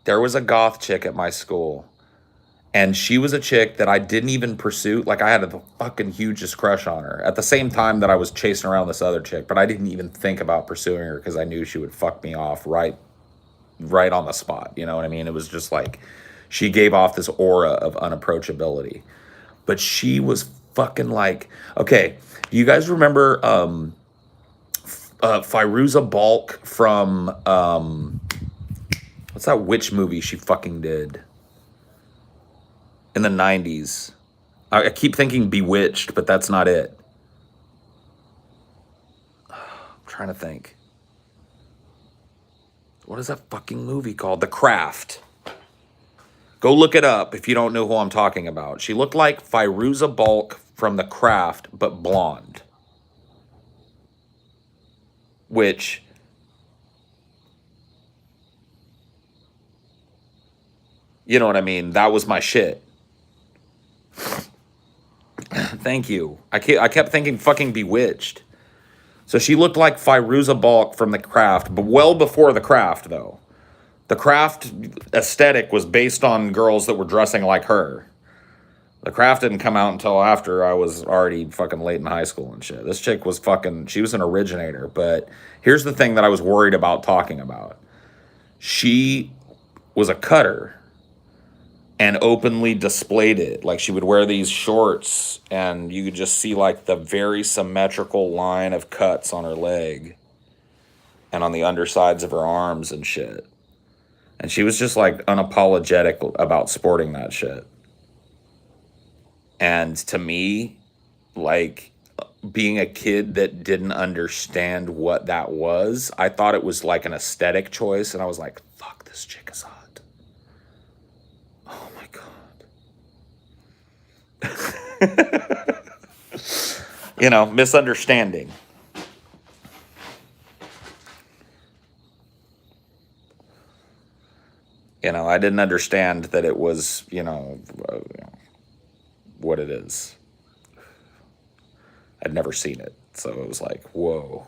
There was a goth chick at my school, and she was a chick that I didn't even pursue. Like I had a fucking hugest crush on her. At the same time that I was chasing around this other chick, but I didn't even think about pursuing her because I knew she would fuck me off right on the spot. You know what I mean? It was just like she gave off this aura of unapproachability. But she was fucking like, okay, do you guys remember Firuza Balk from what's that witch movie she fucking did in the 90s? I keep thinking Bewitched, but that's not it. I'm trying to think. What is that fucking movie called? The Craft. Go look it up if you don't know who I'm talking about. She looked like Firuza Balk from The Craft, but blonde. Which, you know what I mean? That was my shit. Thank you. I kept thinking fucking Bewitched. So she looked like Firuza Balk from The Craft, but well before The Craft, though. The Craft aesthetic was based on girls that were dressing like her. The Craft didn't come out until after I was already fucking late in high school and shit. This chick was fucking, she was an originator. But here's the thing that I was worried about talking about. She was a cutter and openly displayed it. Like she would wear these shorts and you could just see like the very symmetrical line of cuts on her leg and on the undersides of her arms and shit. And she was just like unapologetic about sporting that shit. And to me, like being a kid that didn't understand what that was, I thought it was like an aesthetic choice. And I was like, fuck, this chick is hot. Oh my God. Misunderstanding. I didn't understand that it was, what it is. I'd never seen it. So it was like, whoa.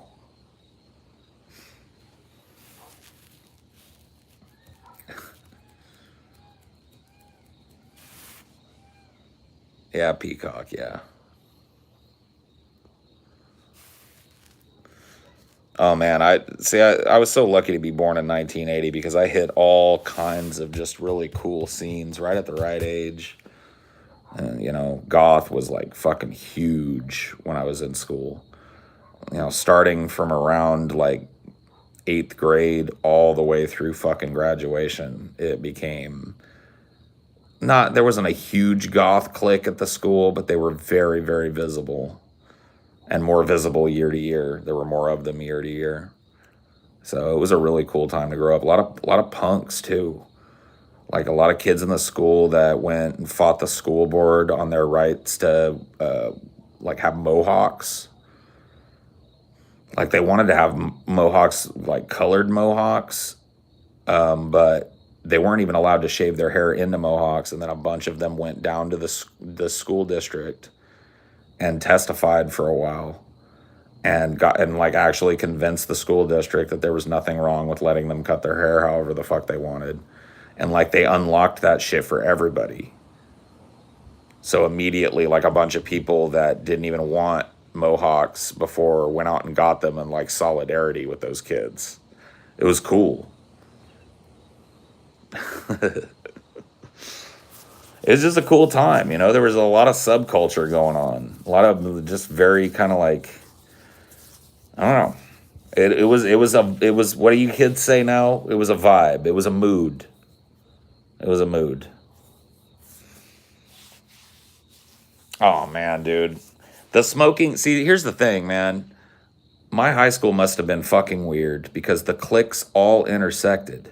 Yeah, Peacock, yeah. Oh man, I was so lucky to be born in 1980 because I hit all kinds of just really cool scenes right at the right age. And, goth was like fucking huge when I was in school. Starting from around like eighth grade all the way through fucking graduation, it became not, there wasn't a huge goth clique at the school, but they were very, very visible and more visible year to year. There were more of them year to year. So it was a really cool time to grow up. A lot of punks too. Like a lot of kids in the school that went and fought the school board on their rights to like have mohawks. Like they wanted to have mohawks, like colored mohawks, but they weren't even allowed to shave their hair into mohawks. And then a bunch of them went down to the school district and testified for a while and like actually convinced the school district that there was nothing wrong with letting them cut their hair however the fuck they wanted. And like they unlocked that shit for everybody. So immediately, like a bunch of people that didn't even want mohawks before went out and got them in like solidarity with those kids. It was cool. It was just a cool time, you know. There was a lot of subculture going on, a lot of just very kind of like, I don't know. It was what do you kids say now? It was a vibe. It was a mood. It was a mood. Oh man, dude. The smoking, see, here's the thing, man. My high school must have been fucking weird because the cliques all intersected.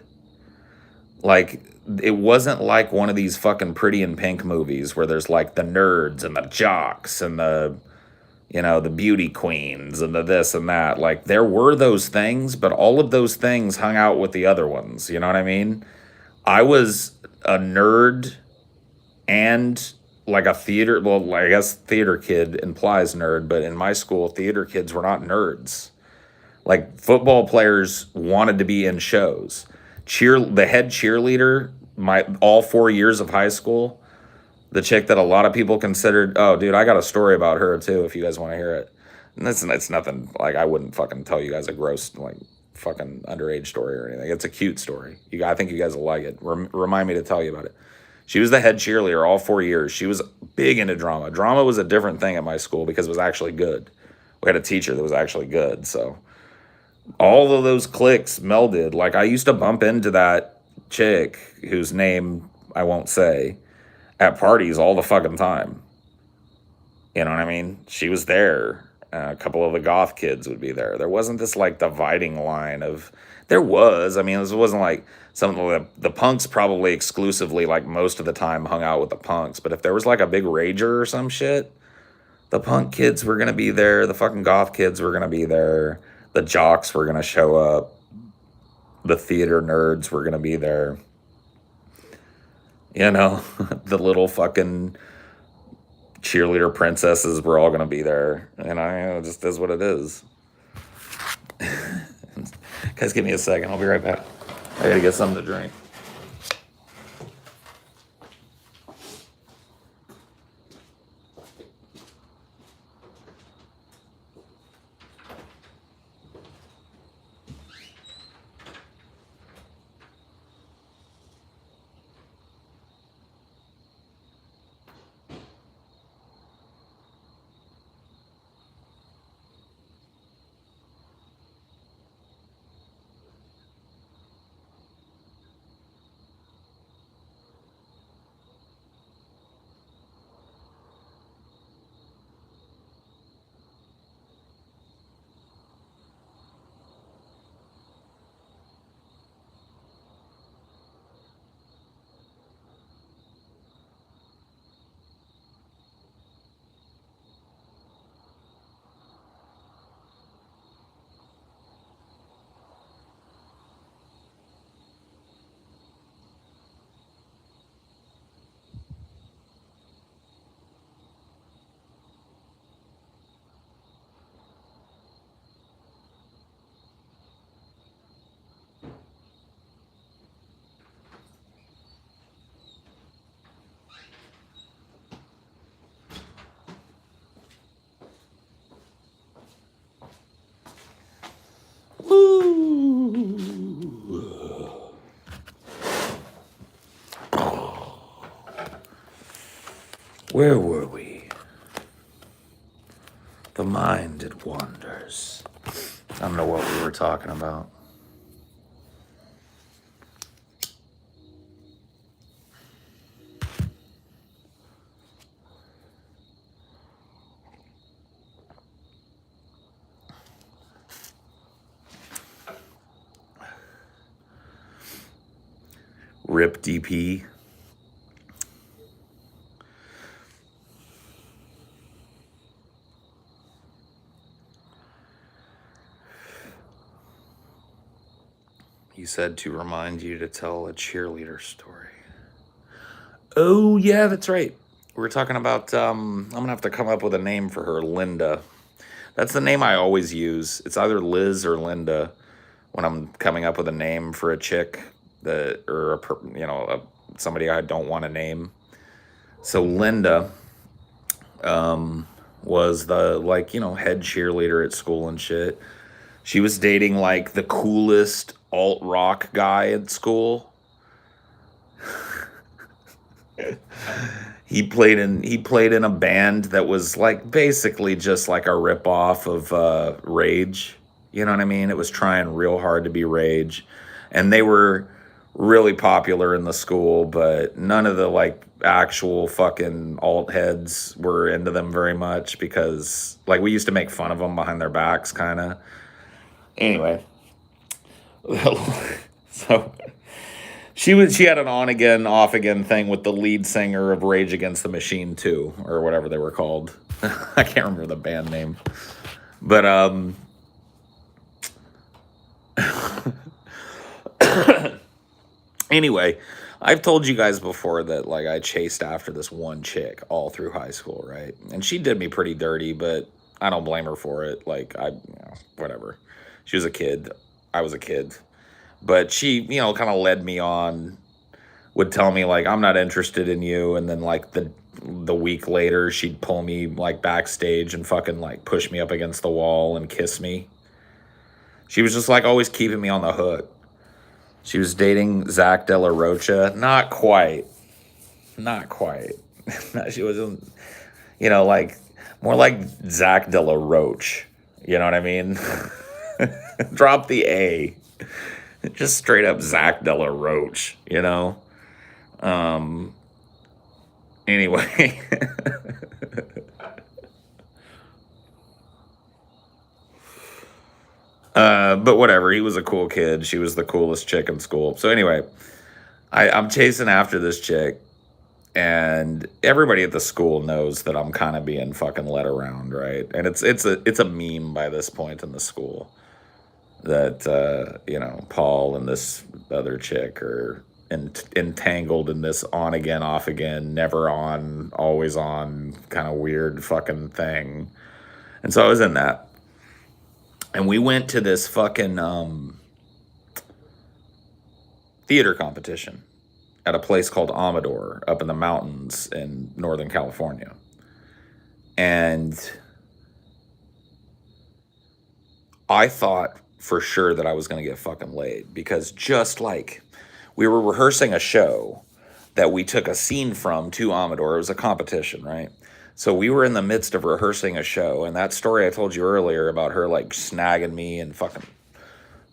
Like, it wasn't like one of these fucking Pretty in Pink movies where there's like the nerds and the jocks and the beauty queens and the this and that. Like, there were those things, but all of those things hung out with the other ones. You know what I mean? I was a nerd and like a theater, well, I guess theater kid implies nerd, but in my school, theater kids were not nerds. Like football players wanted to be in shows. The head cheerleader, my all 4 years of high school, the chick that a lot of people considered, oh dude, I got a story about her too if you guys want to hear it. And it's nothing like I wouldn't fucking tell you guys a gross like fucking underage story or anything. It's a cute story. I think you guys will like it. Remind me to tell you about it. She was the head cheerleader all 4 years. She was big into drama. Drama was a different thing at my school because it was actually good. We had a teacher that was actually good. So all of those cliques melded. Like I used to bump into that chick whose name I won't say at parties all the fucking time. You know what I mean? She was there. A couple of the goth kids would be there. There wasn't this like dividing line of. There was. I mean, this wasn't like some of the punks probably exclusively like most of the time hung out with the punks. But if there was like a big rager or some shit, the punk kids were gonna be there. The fucking goth kids were gonna be there. The jocks were gonna show up. The theater nerds were gonna be there. You know, the little fucking cheerleader princesses were all gonna be there, and it just is what it is. Guys, give me a second. I'll be right back. I gotta get something to drink. Where were we? The mind, it wanders. I don't know what we were talking about. Rip DP. He said to remind you to tell a cheerleader story. Oh, yeah, that's right. We were talking about, I'm going to have to come up with a name for her, Linda. That's the name I always use. It's either Liz or Linda when I'm coming up with a name for a chick. somebody I don't want to name. So Linda was the head cheerleader at school and shit. She was dating like the coolest alt rock guy at school. He played in a band that was like basically just like a rip off of Rage. You know what I mean? It was trying real hard to be Rage, and they were really popular in the school, but none of the like actual fucking alt heads were into them very much because like we used to make fun of them behind their backs, kind of. Anyway, so she had an on again, off again thing with the lead singer of Rage Against the Machine 2, or whatever they were called. I can't remember the band name. But anyway, I've told you guys before that like I chased after this one chick all through high school, right? And she did me pretty dirty, but I don't blame her for it. Like whatever. She was a kid. I was a kid. But she, kind of led me on, would tell me like I'm not interested in you, and then like the week later she'd pull me like backstage and fucking like push me up against the wall and kiss me. She was just like always keeping me on the hook. She was dating Zach De La Rocha. Not quite. She wasn't, like more like Zach De La Roche. You know what I mean? Drop the A. Just straight up Zach De La Roche, Anyway. But whatever. He was a cool kid. She was the coolest chick in school. So anyway, I'm chasing after this chick, and everybody at the school knows that I'm kind of being fucking led around, right? And it's a meme by this point in the school that Paul and this other chick are entangled in this on again, off again, never on, always on kind of weird fucking thing. And so I was in that. And we went to this fucking theater competition at a place called Amador up in the mountains in Northern California. And I thought for sure that I was going to get fucking laid, because just like we were rehearsing a show that we took a scene from to Amador. It was a competition, right? So we were in the midst of rehearsing a show, and that story I told you earlier about her like snagging me and fucking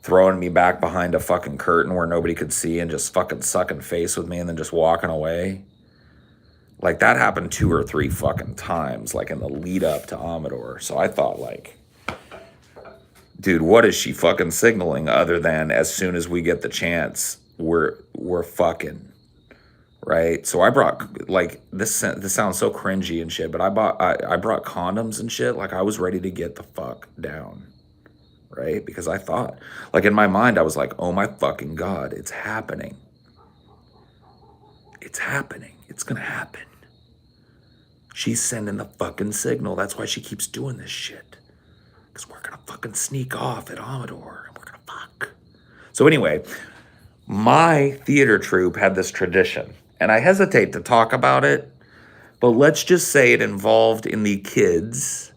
throwing me back behind a fucking curtain where nobody could see and just fucking sucking face with me and then just walking away. Like that happened 2 or 3 fucking times, like in the lead up to Amador. So I thought like, dude, what is she fucking signaling other than as soon as we get the chance, we're fucking, right? So I brought, like, this sounds so cringy and shit, but I brought condoms and shit. Like I was ready to get the fuck down, right? Because I thought, like in my mind, I was like, oh my fucking God, it's happening. It's happening. It's gonna happen. She's sending the fucking signal. That's why she keeps doing this shit. Because we're gonna fucking sneak off at Amador and we're gonna fuck. So anyway, my theater troupe had this tradition, and I hesitate to talk about it, but let's just say it involved in the kids,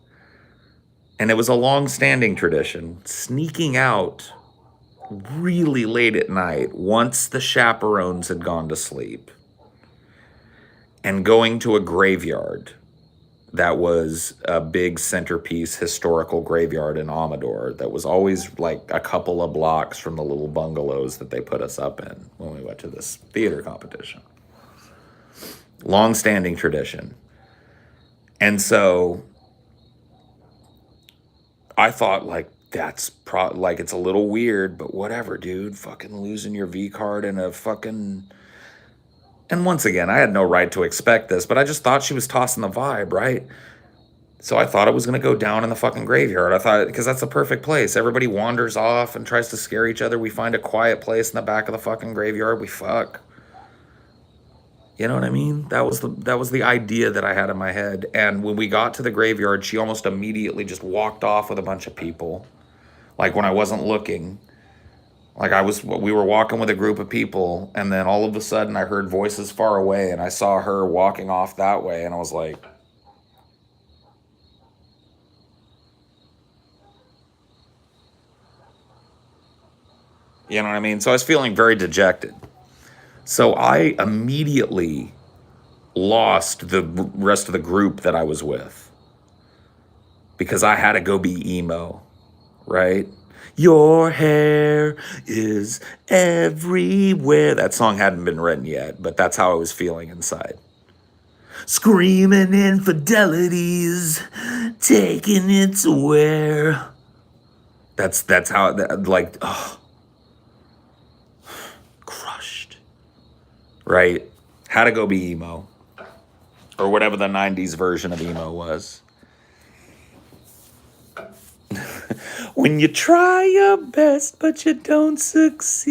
and it was a long-standing tradition, sneaking out really late at night once the chaperones had gone to sleep and going to a graveyard that was a big centerpiece historical graveyard in Amador that was always like a couple of blocks from the little bungalows that they put us up in when we went to this theater competition. Long-standing tradition. And so I thought like, that's like, it's a little weird, but whatever, dude. Fucking losing your V card in a fucking... And once again, I had no right to expect this, but I just thought she was tossing the vibe, right? So I thought it was going to go down in the fucking graveyard. I thought, because that's the perfect place. Everybody wanders off and tries to scare each other. We find a quiet place in the back of the fucking graveyard. We fuck. You know what I mean? That was the idea that I had in my head. And when we got to the graveyard, she almost immediately just walked off with a bunch of people. Like when I wasn't looking. Like we were walking with a group of people, and then all of a sudden I heard voices far away, and I saw her walking off that way, and I was like, you know what I mean? So I was feeling very dejected. So I immediately lost the rest of the group that I was with because I had to go be emo, right? Your hair is everywhere. That song hadn't been written yet, but that's how I was feeling inside. Screaming infidelities, taking it to where. That's how, like, oh, crushed, right? Had to go be emo, or whatever the 90s version of emo was. When you try your best, but you don't succeed.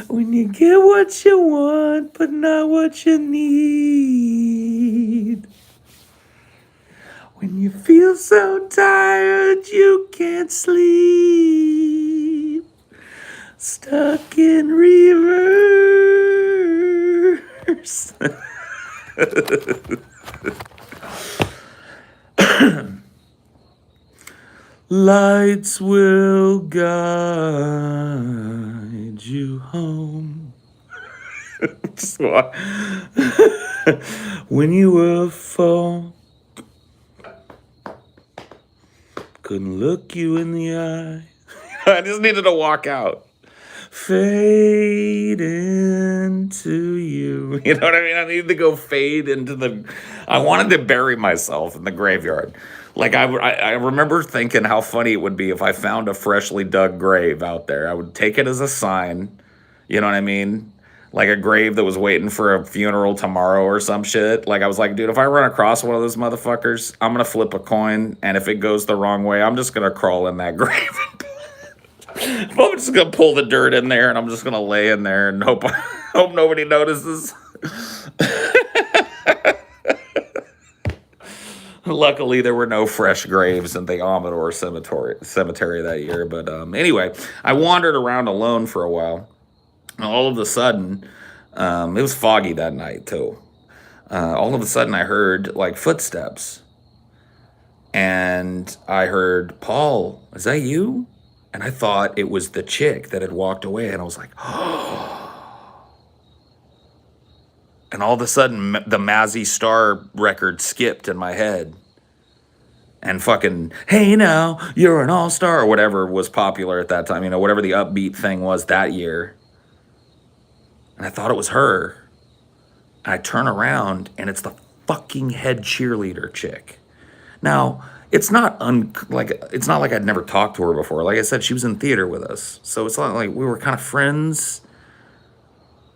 When you get what you want, but not what you need. When you feel so tired, you can't sleep. Stuck in reverse. Lights will guide you home. When you were 4, couldn't look you in the eye. I just needed to walk out. Fade into you. You know what I mean? I needed to go fade into the... I wanted to bury myself in the graveyard. Like, I remember thinking how funny it would be if I found a freshly dug grave out there. I would take it as a sign. You know what I mean? Like a grave that was waiting for a funeral tomorrow or some shit. Like, I was like, dude, if I run across one of those motherfuckers, I'm going to flip a coin. And if it goes the wrong way, I'm just going to crawl in that grave. I'm just going to pull the dirt in there, and I'm just going to lay in there and hope nobody notices. Luckily, there were no fresh graves in the Amador cemetery that year. But anyway, I wandered around alone for a while. And all of a sudden, it was foggy that night, too. All of a sudden, I heard, like, footsteps. And I heard, Paul, is that you? And I thought it was the chick that had walked away. And I was like, oh. And all of a sudden, the Mazzy Star record skipped in my head. And fucking, hey now, you're an all-star, or whatever was popular at that time. You know, whatever the upbeat thing was that year. And I thought it was her. And I turn around, and it's the fucking head cheerleader chick. Now, it's not like I'd never talked to her before. Like I said, she was in theater with us. So it's not like we were kind of friends.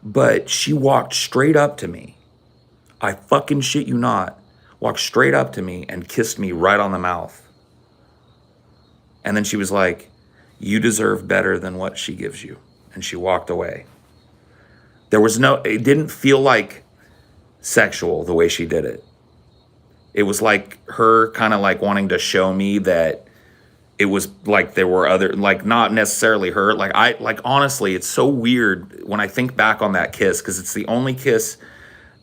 But she walked straight up to me. I fucking shit you not. Walked straight up to me and kissed me right on the mouth. And then she was like, you deserve better than what she gives you. And she walked away. It didn't feel like sexual the way she did it. It was like her kind of like wanting to show me that it was like there were other, like not necessarily her. Like honestly, it's so weird when I think back on that kiss, because it's the only kiss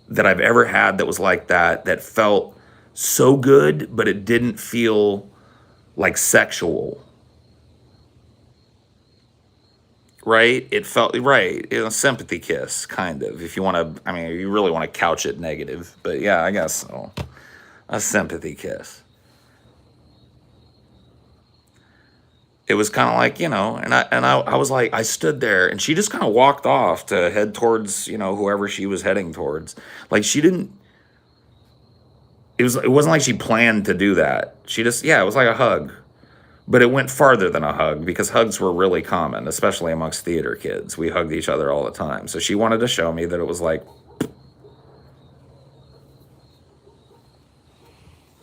that I've ever had that was like that felt so good, but it didn't feel like sexual. Right? It felt right. A sympathy kiss, kind of. If you want to, I mean, you really want to couch it negative, but yeah, I guess so. A sympathy kiss. It was kind of like, you know, and I was like, I stood there, and she just kind of walked off to head towards, you know, whoever she was heading towards. Like, she didn't. It wasn't like she planned to do that. She just, yeah, it was like a hug. But it went farther than a hug, because hugs were really common, especially amongst theater kids. We hugged each other all the time. So she wanted to show me that it was like,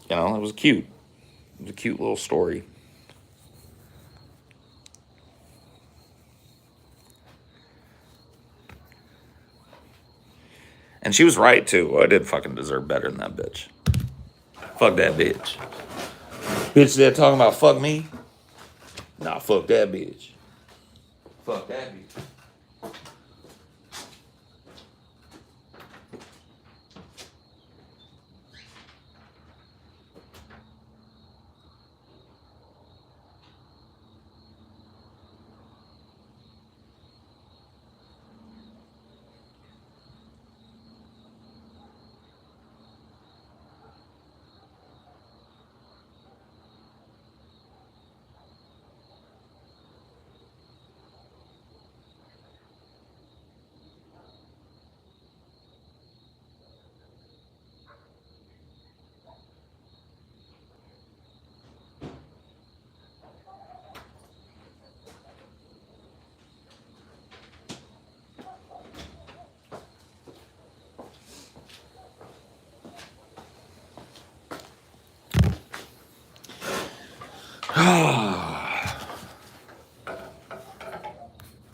you know, it was cute. It was a cute little story. And she was right, too. I did fucking deserve better than that bitch. Fuck that bitch. Bitch there talking about fuck me. Nah, fuck that bitch. Fuck that bitch.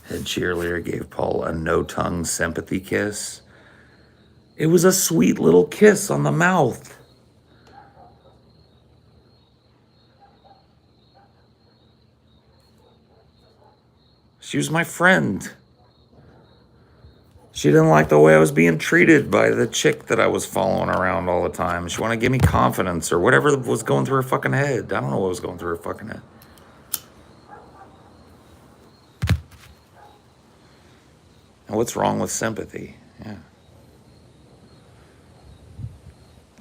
Head cheerleader gave Paul a no-tongue sympathy kiss. It was a sweet little kiss on the mouth. She was my friend. She didn't like the way I was being treated by the chick that I was following around all the time. She wanted to give me confidence or whatever was going through her fucking head. I don't know what was going through her fucking head. And what's wrong with sympathy? Yeah.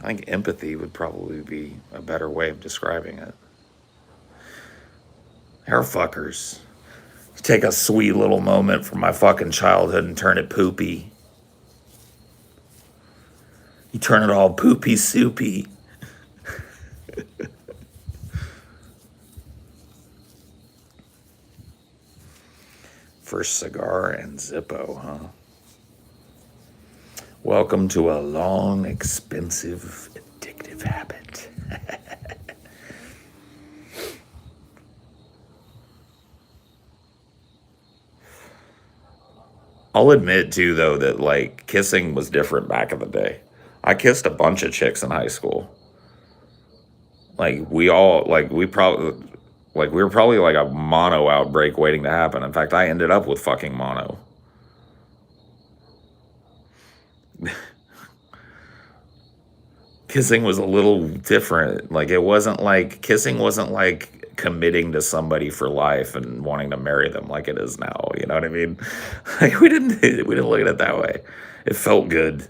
I think empathy would probably be a better way of describing it. Hair fuckers. Take a sweet little moment from my fucking childhood and turn it poopy. You turn it all poopy soupy. First cigar and Zippo, huh? Welcome to a long, expensive, addictive habit. I'll admit, too, though, that, like, kissing was different back in the day. I kissed a bunch of chicks in high school. Like, we were probably like a mono outbreak waiting to happen. In fact, I ended up with fucking mono. Kissing was a little different. Like, kissing wasn't like committing to somebody for life and wanting to marry them like it is now. You know what I mean? Like, we didn't look at it that way. It felt good.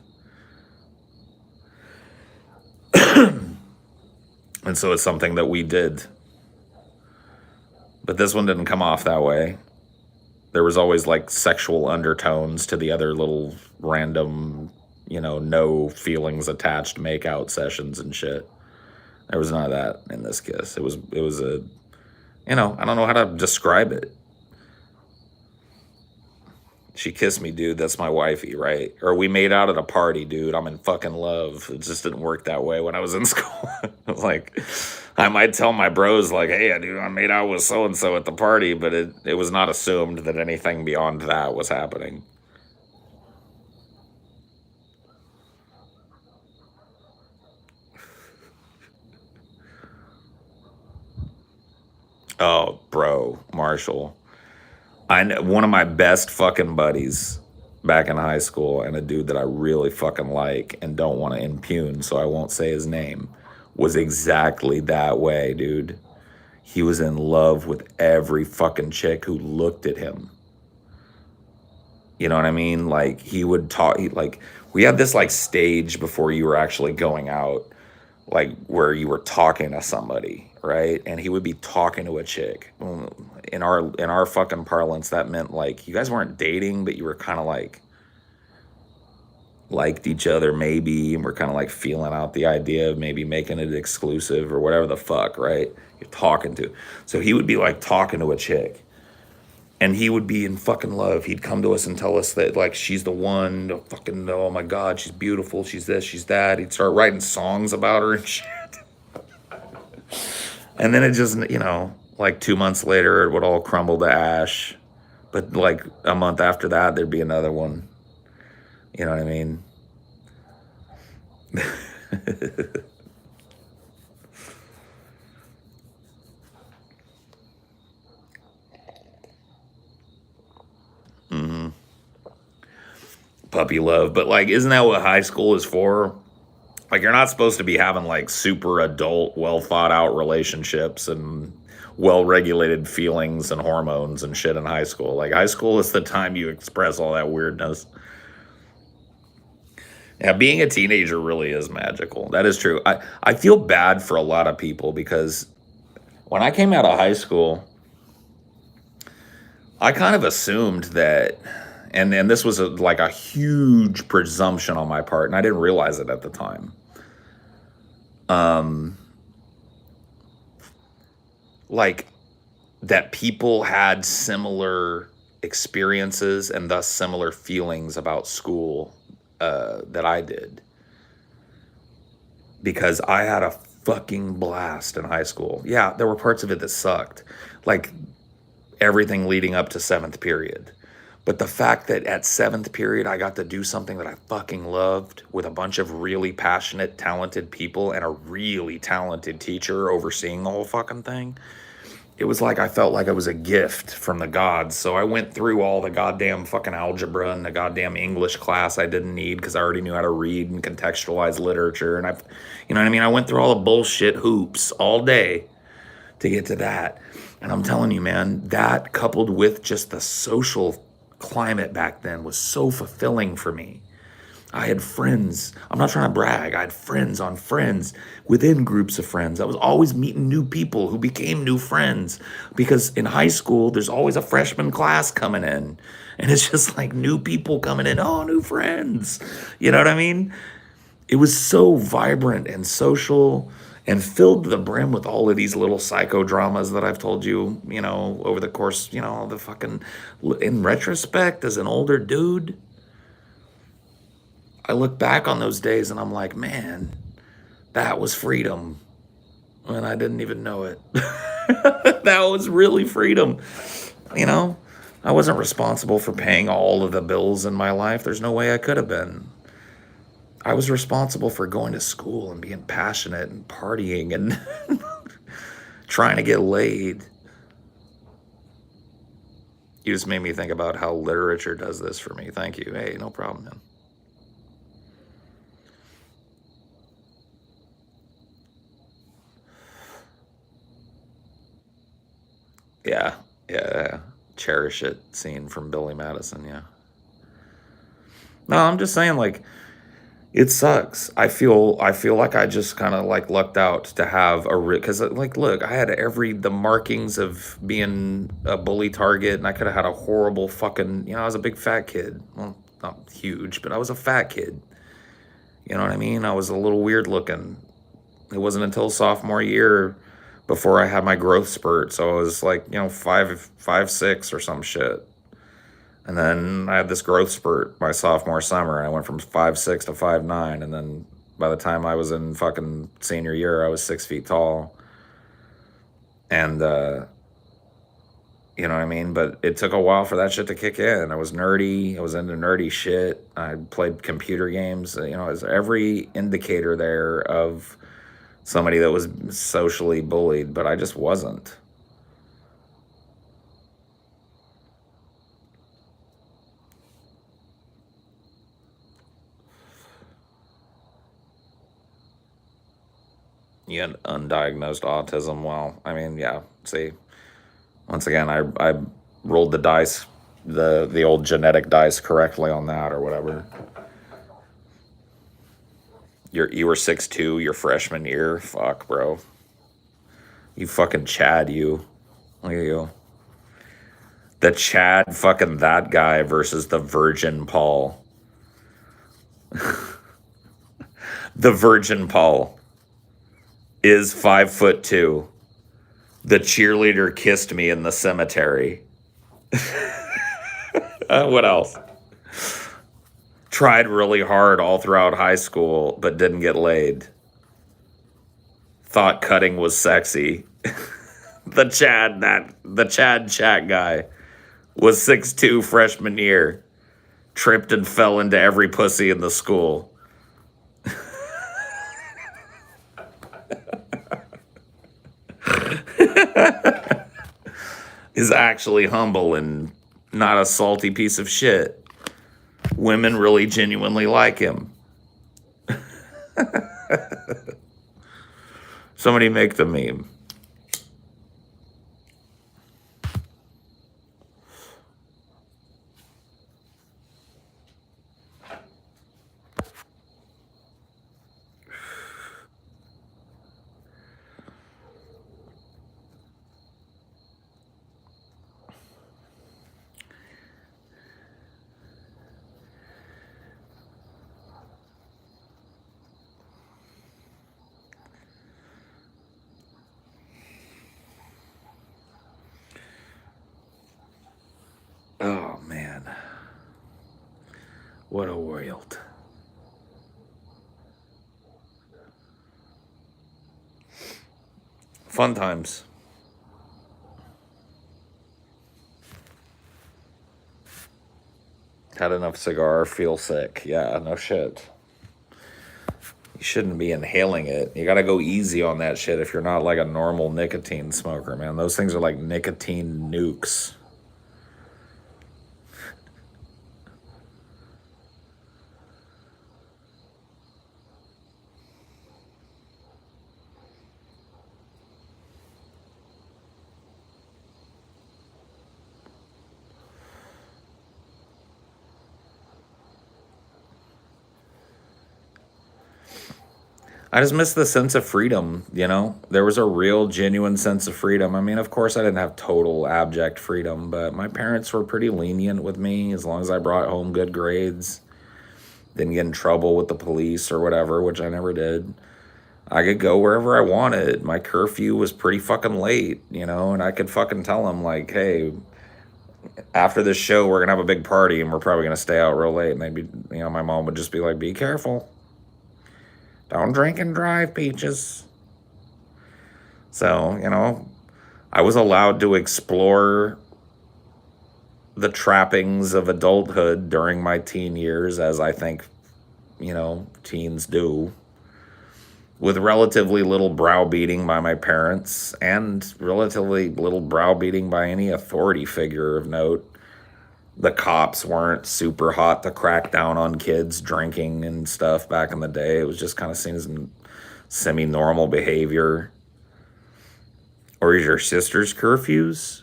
And so it's something that we did. But this one didn't come off that way. There was always like sexual undertones to the other little random, no feelings attached make-out sessions and shit. There was none of that in this kiss. It was a, I don't know how to describe it. She kissed me, dude. That's my wifey, right? Or we made out at a party, dude. I'm in fucking love. It just didn't work that way when I was in school. Like, I might tell my bros, like, hey, dude, I made out with so-and-so at the party, but it was not assumed that anything beyond that was happening. Oh, bro, Marshall. One of my best fucking buddies back in high school, and a dude that I really fucking like and don't want to impugn, so I won't say his name, was exactly that way, dude. He was in love with every fucking chick who looked at him. You know what I mean? Like, he would talk, we had this like stage before you were actually going out, like where you were talking to somebody, right? And he would be talking to a chick. In our fucking parlance, that meant like you guys weren't dating, but you were kind of like liked each other maybe, and we're kind of like feeling out the idea of maybe making it exclusive or whatever the fuck, right? You're talking to. So he would be like talking to a chick. And he would be in fucking love. He'd come to us and tell us that, like, she's the one, fucking, oh my God, she's beautiful, she's this, she's that. He'd start writing songs about her and shit. And then it just, like 2 months later, it would all crumble to ash. But like a month after that, there'd be another one. You know what I mean? puppy love, but like, isn't that what high school is for? Like, you're not supposed to be having like super adult, well thought out relationships and well regulated feelings and hormones and shit in high school. Like, high school is the time you express all that weirdness. Yeah, being a teenager really is magical. That is true. I feel bad for a lot of people because when I came out of high school, I kind of assumed that, and this was like a huge presumption on my part, and I didn't realize it at the time. Like that people had similar experiences and thus similar feelings about school that I did, because I had a fucking blast in high school. Yeah, there were parts of it that sucked, like everything leading up to seventh period. But the fact that at seventh period, I got to do something that I fucking loved with a bunch of really passionate, talented people and a really talented teacher overseeing the whole fucking thing, it was like I felt like it was a gift from the gods. So I went through all the goddamn fucking algebra and the goddamn English class I didn't need because I already knew how to read and contextualize literature. And you know what I mean? I went through all the bullshit hoops all day to get to that. And I'm telling you, man, that coupled with just the social climate back then was so fulfilling for me. I had friends. I'm not trying to brag. I had friends on friends within groups of friends. I was always meeting new people who became new friends, because in high school, there's always a freshman class coming in. And it's just like new people coming in. Oh, new friends. You know what I mean? It was so vibrant and social and filled to the brim with all of these little psychodramas that I've told you, you know, over the course, you know, the fucking, in retrospect, as an older dude, I look back on those days and I'm like, man, that was freedom. And I didn't even know it. That was really freedom. You know, I wasn't responsible for paying all of the bills in my life. There's no way I could have been. I was responsible for going to school and being passionate and partying and trying to get laid. You just made me think about how literature does this for me. Thank you. Hey, no problem, man. Yeah, yeah. Cherish it scene from Billy Madison, yeah. No, I'm just saying, like, it sucks. I feel like I just kind of like lucked out to have because like, look, I had the markings of being a bully target, and I could have had a horrible fucking, you know, I was a big fat kid. Well, not huge, but I was a fat kid. You know what I mean? I was a little weird looking. It wasn't until sophomore year before I had my growth spurt. So I was like, you know, 5'6" or some shit. And then I had this growth spurt my sophomore summer. I went from 5'6" to 5'9", and then by the time I was in fucking senior year, I was 6 feet tall. And you know what I mean? But it took a while for that shit to kick in. I was nerdy. I was into nerdy shit. I played computer games. You know, it was every indicator there of somebody that was socially bullied, but I just wasn't. You had undiagnosed autism. Well, I mean, yeah. See, once again, I rolled the dice, the old genetic dice correctly on that or whatever. You were 6'2" your freshman year. Fuck, bro. You fucking Chad, you. Look at you. The Chad fucking that guy versus the Virgin Paul. The Virgin Paul is 5'2". The cheerleader kissed me in the cemetery. What else? Tried really hard all throughout high school, but didn't get laid. Thought cutting was sexy. The Chad chat guy was 6'2" freshman year. Tripped and fell into every pussy in the school. Is actually humble and not a salty piece of shit. Women really genuinely like him. Somebody make the meme. Oh, man. What a world. Fun times. Had enough cigar, feel sick. Yeah, no shit. You shouldn't be inhaling it. You gotta go easy on that shit if you're not like a normal nicotine smoker, man. Those things are like nicotine nukes. I just miss the sense of freedom, you know? There was a real, genuine sense of freedom. I mean, of course, I didn't have total abject freedom, but my parents were pretty lenient with me as long as I brought home good grades, didn't get in trouble with the police or whatever, which I never did. I could go wherever I wanted. My curfew was pretty fucking late, you know, and I could fucking tell them, like, hey, after this show, we're gonna have a big party and we're probably gonna stay out real late. And they'd be, you know, my mom would just be like, be careful. Don't drink and drive, Peaches. So, you know, I was allowed to explore the trappings of adulthood during my teen years, as I think, you know, teens do, with relatively little browbeating by my parents and relatively little browbeating by any authority figure of note. The cops weren't super hot to crack down on kids drinking and stuff back in the day. It was just kind of seen as semi-normal behavior. Or is your sister's curfews?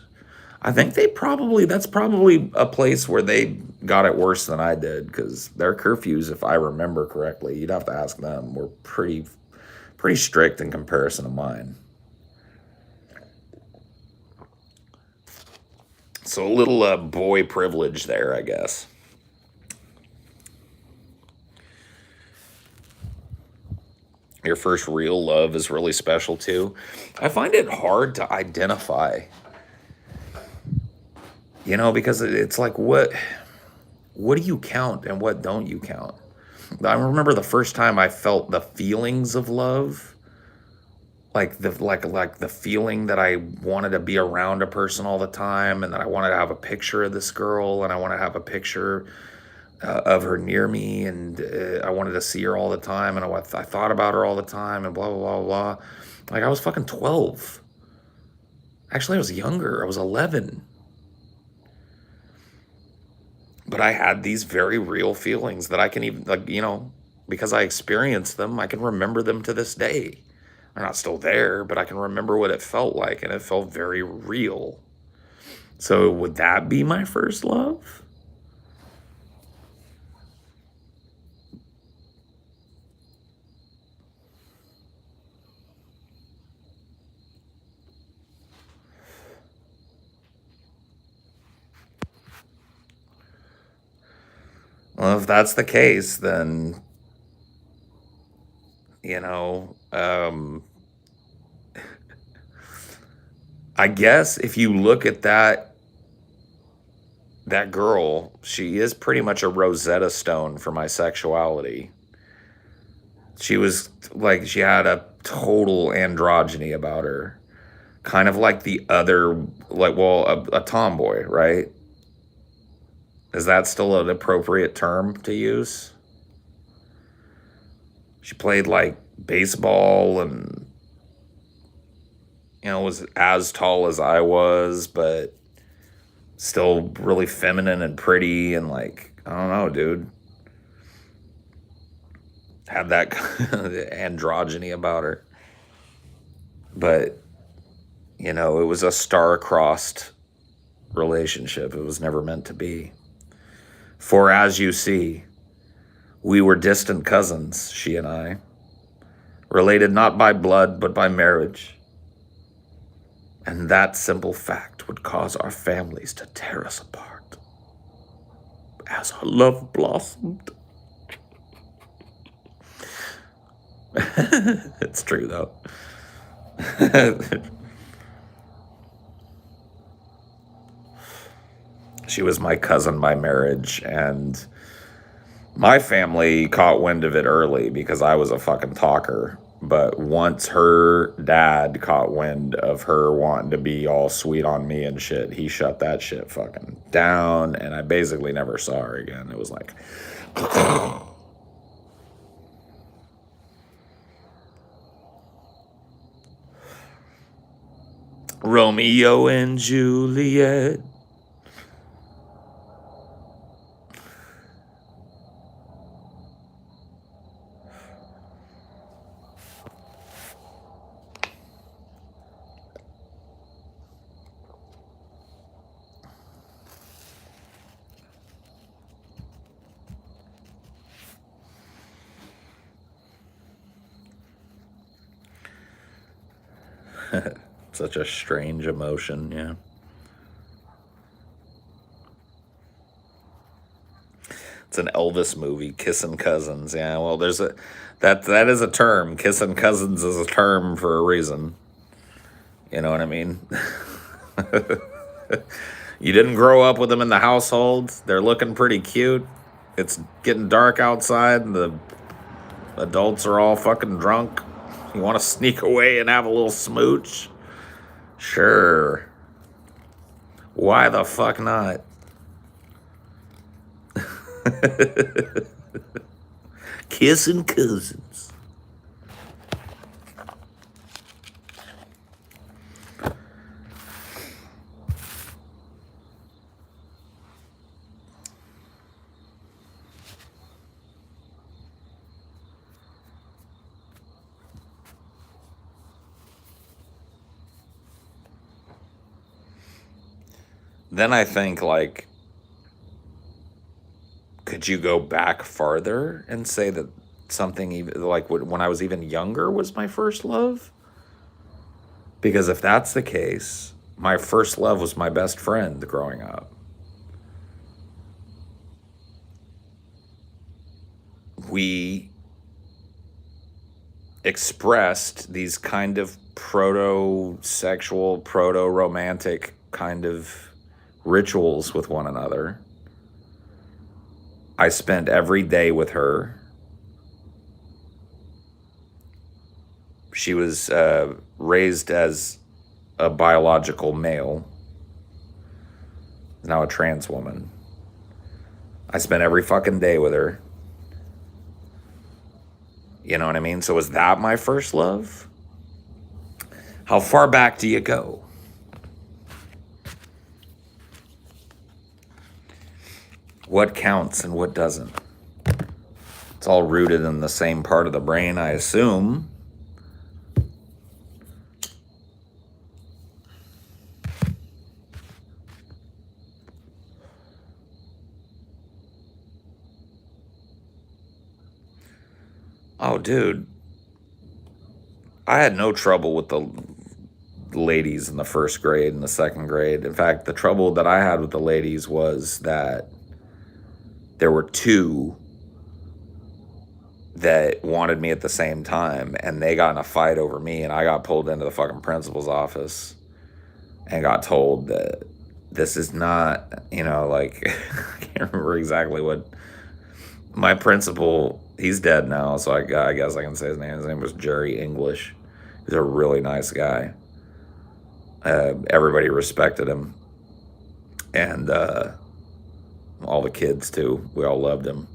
I think that's probably a place where they got it worse than I did, because their curfews, if I remember correctly, you'd have to ask them, were pretty strict in comparison to mine. So a little boy privilege there, I guess. Your first real love is really special too. I find it hard to identify, you know, because it's like, what do you count and what don't you count? I remember the first time I felt the feelings of love, like the feeling that I wanted to be around a person all the time, and that I wanted to have a picture of this girl, and I want to have a picture of her near me, and I wanted to see her all the time, and I thought about her all the time, and blah blah blah blah. Like, I was fucking 12. Actually, I was younger. I was 11. But I had these very real feelings that I can even, like, you know, because I experienced them, I can remember them to this day. They're not still there, but I can remember what it felt like, and it felt very real. So would that be my first love? Well, if that's the case, then, you know, I guess if you look at that girl, she is pretty much a Rosetta Stone for my sexuality. She was like, she had a total androgyny about her, kind of like the other, like, well, a tomboy, right? Is that still an appropriate term to use? She played like baseball and, you know, was as tall as I was, but still really feminine and pretty, and like I don't know, dude. Had that androgyny about her. But, you know, it was a star-crossed relationship. It was never meant to be. For as you see, we were distant cousins, she and I, related not by blood, but by marriage. And that simple fact would cause our families to tear us apart. As our love blossomed. It's true, though. She was my cousin by marriage, and my family caught wind of it early because I was a fucking talker. But once her dad caught wind of her wanting to be all sweet on me and shit, he shut that shit fucking down, and I basically never saw her again. It was like... Romeo and Juliet. Such a strange emotion, yeah. It's an Elvis movie, Kissing Cousins. Yeah, well, there's a that is a term. Kissing cousins is a term for a reason. You know what I mean? You didn't grow up with them in the household. They're looking pretty cute. It's getting dark outside, and the adults are all fucking drunk. You want to sneak away and have a little smooch? Sure. Why the fuck not? Kissing cousins. Then I think, like, could you go back farther and say that something even like when I was even younger was my first love? Because if that's the case, my first love was my best friend growing up. We expressed these kind of proto-sexual, proto-romantic kind of rituals with one another. I spent every day with her. She was raised as a biological male, now a trans woman. I spent every fucking day with her. You know what I mean? So was that my first love? How far back do you go? What counts and what doesn't? It's all rooted in the same part of the brain, I assume. Oh, dude. I had no trouble with the ladies in the first grade and the second grade. In fact, the trouble that I had with the ladies was that there were two that wanted me at the same time, and they got in a fight over me, and I got pulled into the fucking principal's office and got told that this is not, you know, like, I can't remember exactly what my principal, he's dead now, so I guess I can say his name. His name was Jerry English. He's a really nice guy. Everybody respected him. And all the kids, too. We all loved him.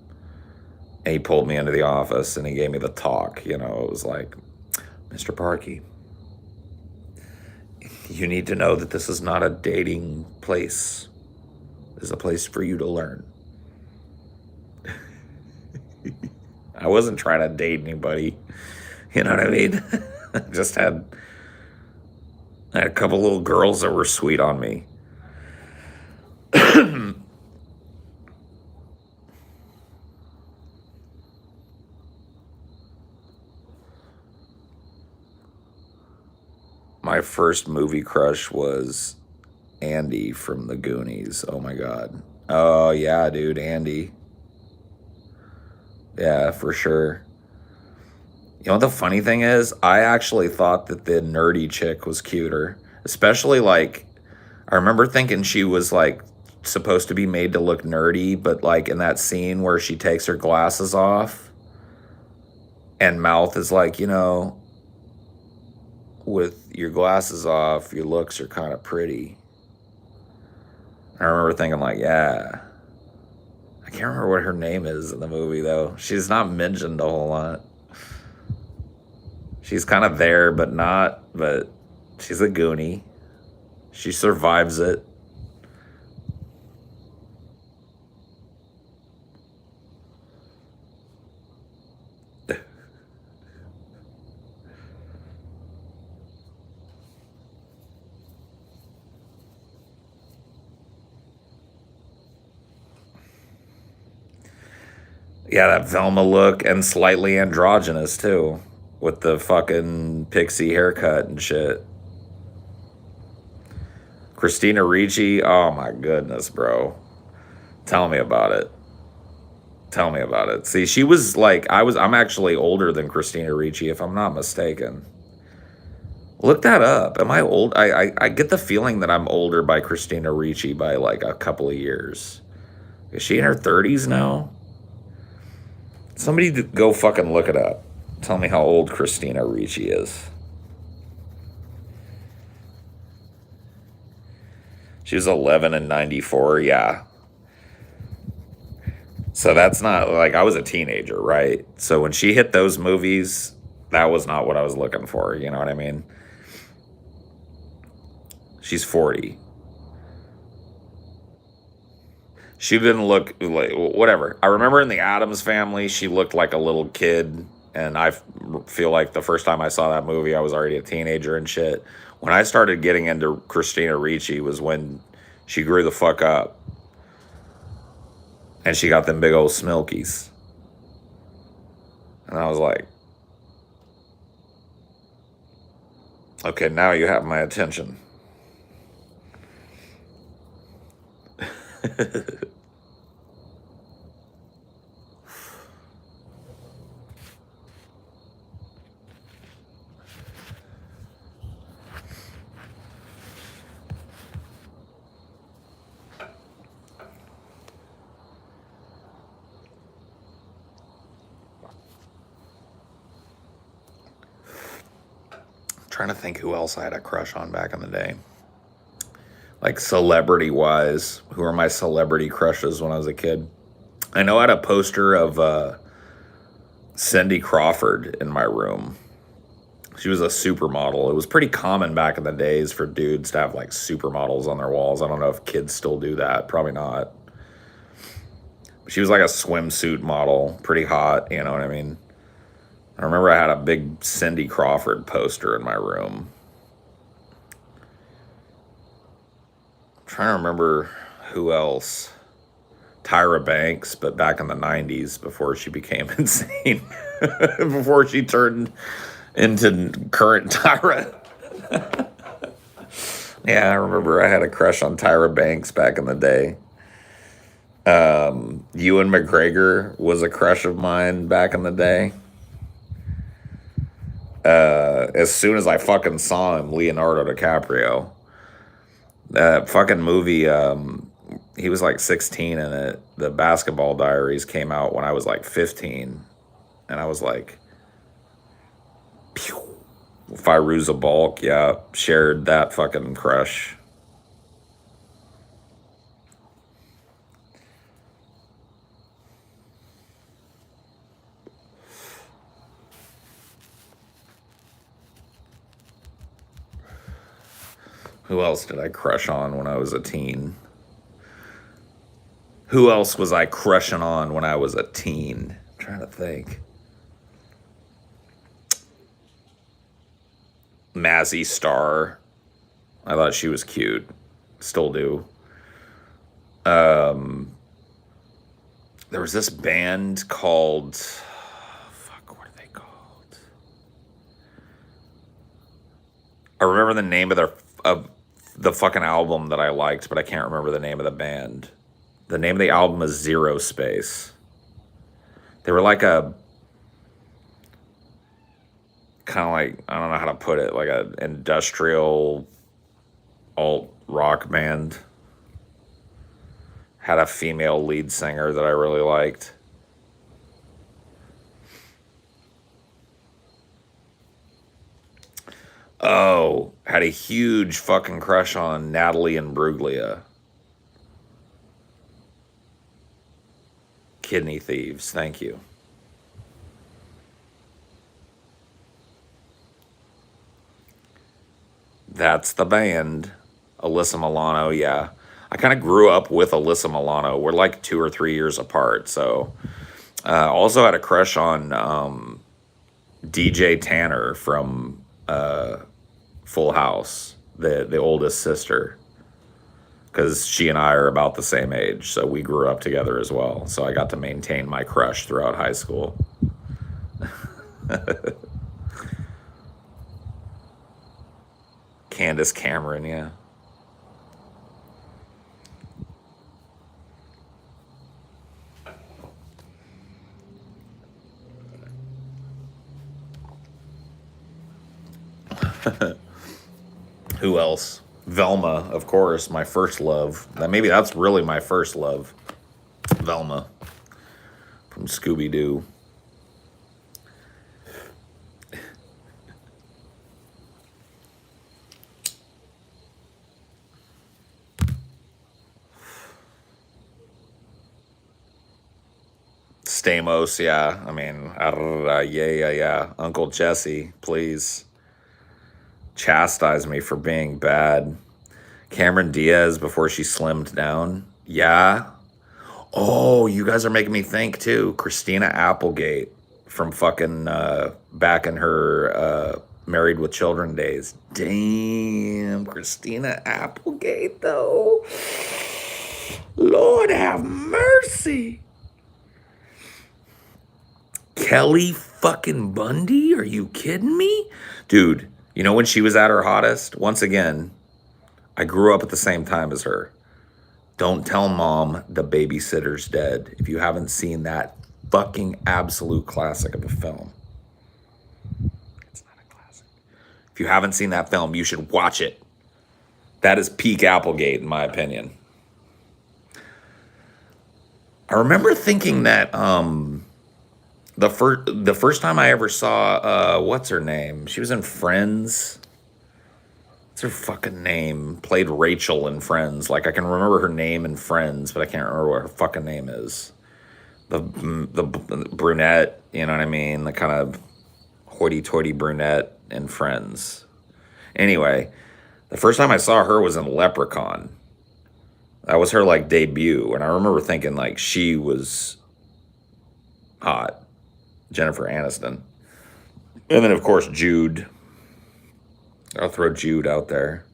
And he pulled me into the office, and he gave me the talk. You know, it was like, Mr. Parkey, you need to know that this is not a dating place. This is a place for you to learn. I wasn't trying to date anybody. You know what I mean? Just I had a couple little girls that were sweet on me. My first movie crush was Andy from the Goonies. Oh my God. Oh yeah, dude, Andy. Yeah, for sure. You know what the funny thing is? I actually thought that the nerdy chick was cuter. Especially like I remember thinking she was like supposed to be made to look nerdy, but like in that scene where she takes her glasses off and Mouth is like, with your glasses off, your looks are kind of pretty. I remember thinking like, yeah. I can't remember what her name is in the movie though. She's not mentioned a whole lot. She's kind of there, but not. But she's a Goonie. She survives it. Yeah, that Velma look and slightly androgynous too, with the fucking pixie haircut and shit. Christina Ricci, oh my goodness, bro. Tell me about it. Tell me about it. See, she was like, I'm actually older than Christina Ricci, if I'm not mistaken. Look that up. Am I old? I get the feeling that I'm older by Christina Ricci by like a couple of years. Is she in her 30s now? Somebody go fucking look it up. Tell me how old Christina Ricci is. She was 11 in 94, yeah. So that's not like I was a teenager, right? So when she hit those movies, that was not what I was looking for. You know what I mean? She's 40. She didn't look like whatever. I remember in the Addams Family, she looked like a little kid, and I feel like the first time I saw that movie, I was already a teenager and shit. When I started getting into Christina Ricci was when she grew the fuck up, and she got them big old smilkies, and I was like, okay, now you have my attention. Trying to think who else I had a crush on back in the day. Like celebrity wise, who are my celebrity crushes when I was a kid? I know I had a poster of Cindy Crawford in my room. She was a supermodel. It was pretty common back in the days for dudes to have like supermodels on their walls. I don't know if kids still do that. Probably not. She was like a swimsuit model, pretty hot, you know what I mean? I remember I had a big Cindy Crawford poster in my room. I'm trying to remember who else. Tyra Banks, but back in the 90s before she became insane. Before she turned into current Tyra. Yeah, I remember I had a crush on Tyra Banks back in the day. Ewan McGregor was a crush of mine back in the day. As soon as I fucking saw him, Leonardo DiCaprio. That fucking movie, he was like 16 in it. The Basketball Diaries came out when I was like 15. And I was like, pew. Firuza Balk, yeah, shared that fucking crush. Who else did I crush on when I was a teen? Who else was I crushing on when I was a teen? I'm trying to think. Mazzy Star. I thought she was cute. Still do. There was this band called... Fuck, what are they called? I remember the name of the fucking album that I liked, but I can't remember the name of the band. The name of the album is Zero Space. They were like a... kind of like, I don't know how to put it, like an industrial alt rock band. Had a female lead singer that I really liked. Oh, had a huge fucking crush on Natalie Imbruglia. Kidney Thieves, thank you. That's the band. Alyssa Milano, yeah. I kind of grew up with Alyssa Milano. We're like 2 or 3 years apart. So, also had a crush on DJ Tanner from Full House, the oldest sister, because she and I are about the same age. So we grew up together as well. So I got to maintain my crush throughout high school. Candace Cameron, yeah. Who else? Velma, of course, my first love. Maybe that's really my first love. Velma from Scooby-Doo. Stamos, yeah. I mean, yeah. Uncle Jesse, please chastise me for being bad. Cameron Diaz before she slimmed down. Yeah. Oh, you guys are making me think too. Christina Applegate from fucking back in her Married with Children days. Damn, Christina Applegate though. Lord have mercy. Kelly fucking Bundy? Are you kidding me? Dude, you know when she was at her hottest? Once again, I grew up at the same time as her. Don't Tell Mom the Babysitter's Dead. If you haven't seen that fucking absolute classic of a film. It's not a classic. If you haven't seen that film, you should watch it. That is peak Applegate, in my opinion. I remember thinking that the first time I ever saw what's her name? She was in Friends. What's her fucking name? Played Rachel in Friends. Like I can remember her name in Friends, but I can't remember what her fucking name is. The brunette, you know what I mean? The kind of hoity-toity brunette in Friends. Anyway, the first time I saw her was in Leprechaun. That was her like debut, and I remember thinking like she was hot. Jennifer Aniston. And then, of course, Jude. I'll throw Jude out there.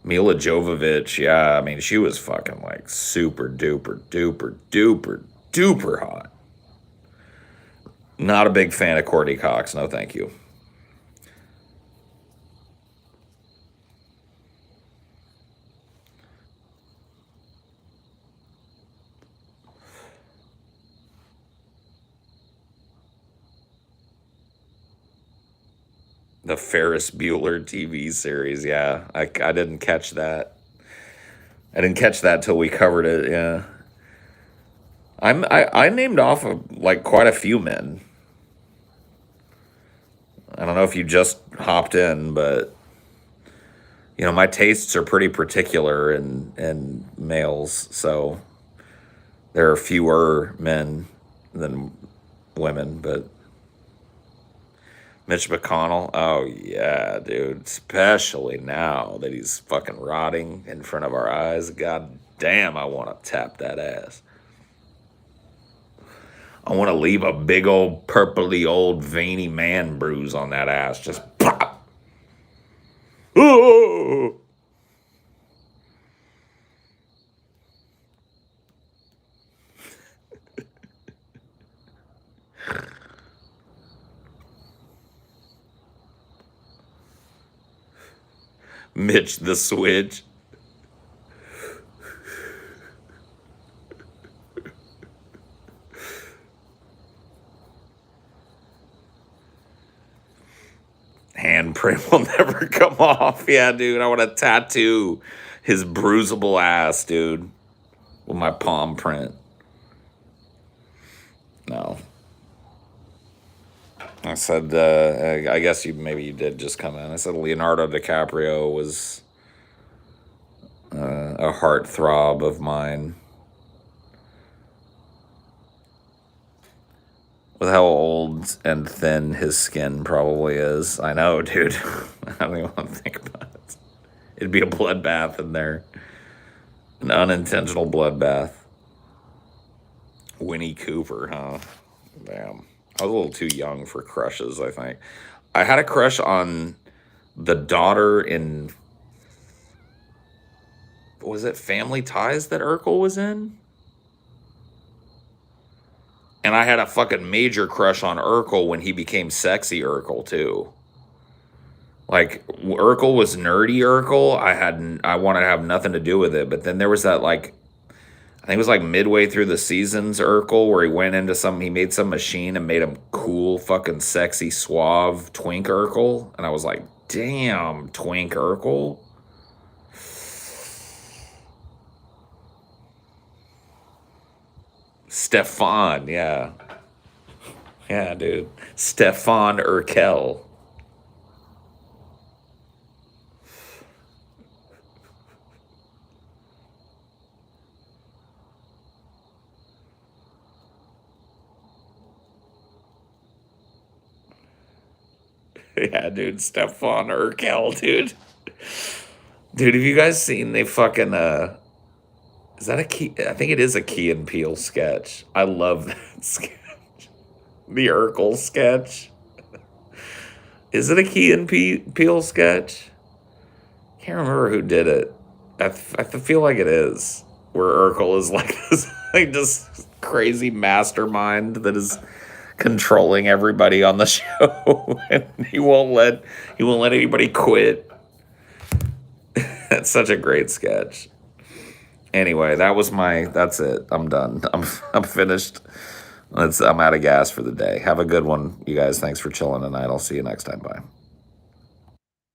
Mila Jovovich, yeah, I mean, she was fucking, like, super duper, duper, duper, duper hot. Not a big fan of Courtney Cox, no thank you. The Ferris Bueller TV series, yeah. I didn't catch that. I didn't catch that till we covered it, yeah. I named off of, like quite a few men. I don't know if you just hopped in, but you know, my tastes are pretty particular in males, so there are fewer men than women, but Mitch McConnell, oh yeah, dude. Especially now that he's fucking rotting in front of our eyes. God damn, I want to tap that ass. I want to leave a big old purpley old veiny man bruise on that ass. Just pop. Oh! Mitch the Switch. Handprint will never come off. Yeah, dude. I want to tattoo his bruisable ass, dude, with my palm print. No. I said, I guess maybe you did just come in. I said Leonardo DiCaprio was a heartthrob of mine. With how old and thin his skin probably is. I know, dude. I don't even want to think about it. It'd be a bloodbath in there. An unintentional bloodbath. Winnie Cooper, huh? Damn. I was a little too young for crushes, I think. I had a crush on the daughter in... Was it Family Ties that Urkel was in? And I had a fucking major crush on Urkel when he became sexy Urkel, too. Like, Urkel was nerdy Urkel. I wanted to have nothing to do with it. But then there was that, like, I think it was like midway through the seasons Urkel where he went into he made some machine and made him cool, fucking sexy, suave twink Urkel. And I was like, damn, twink Urkel. Stefan, yeah. Yeah, dude. Stefan Urkel. Yeah, dude. Stefan Urkel, dude. Dude, have you guys seen they fucking, is that a Key? I think it is a Key and Peele sketch. I love that sketch. The Urkel sketch. Is it a Key and Peele sketch? Can't remember who did it. I feel like it is. Where Urkel is like this, like just crazy mastermind that is controlling everybody on the show, and he won't let anybody quit. That's such a great sketch. Anyway, that's it. I'm done. I'm finished. I'm out of gas for the day. Have a good one, you guys. Thanks for chilling tonight. I'll see you next time. Bye.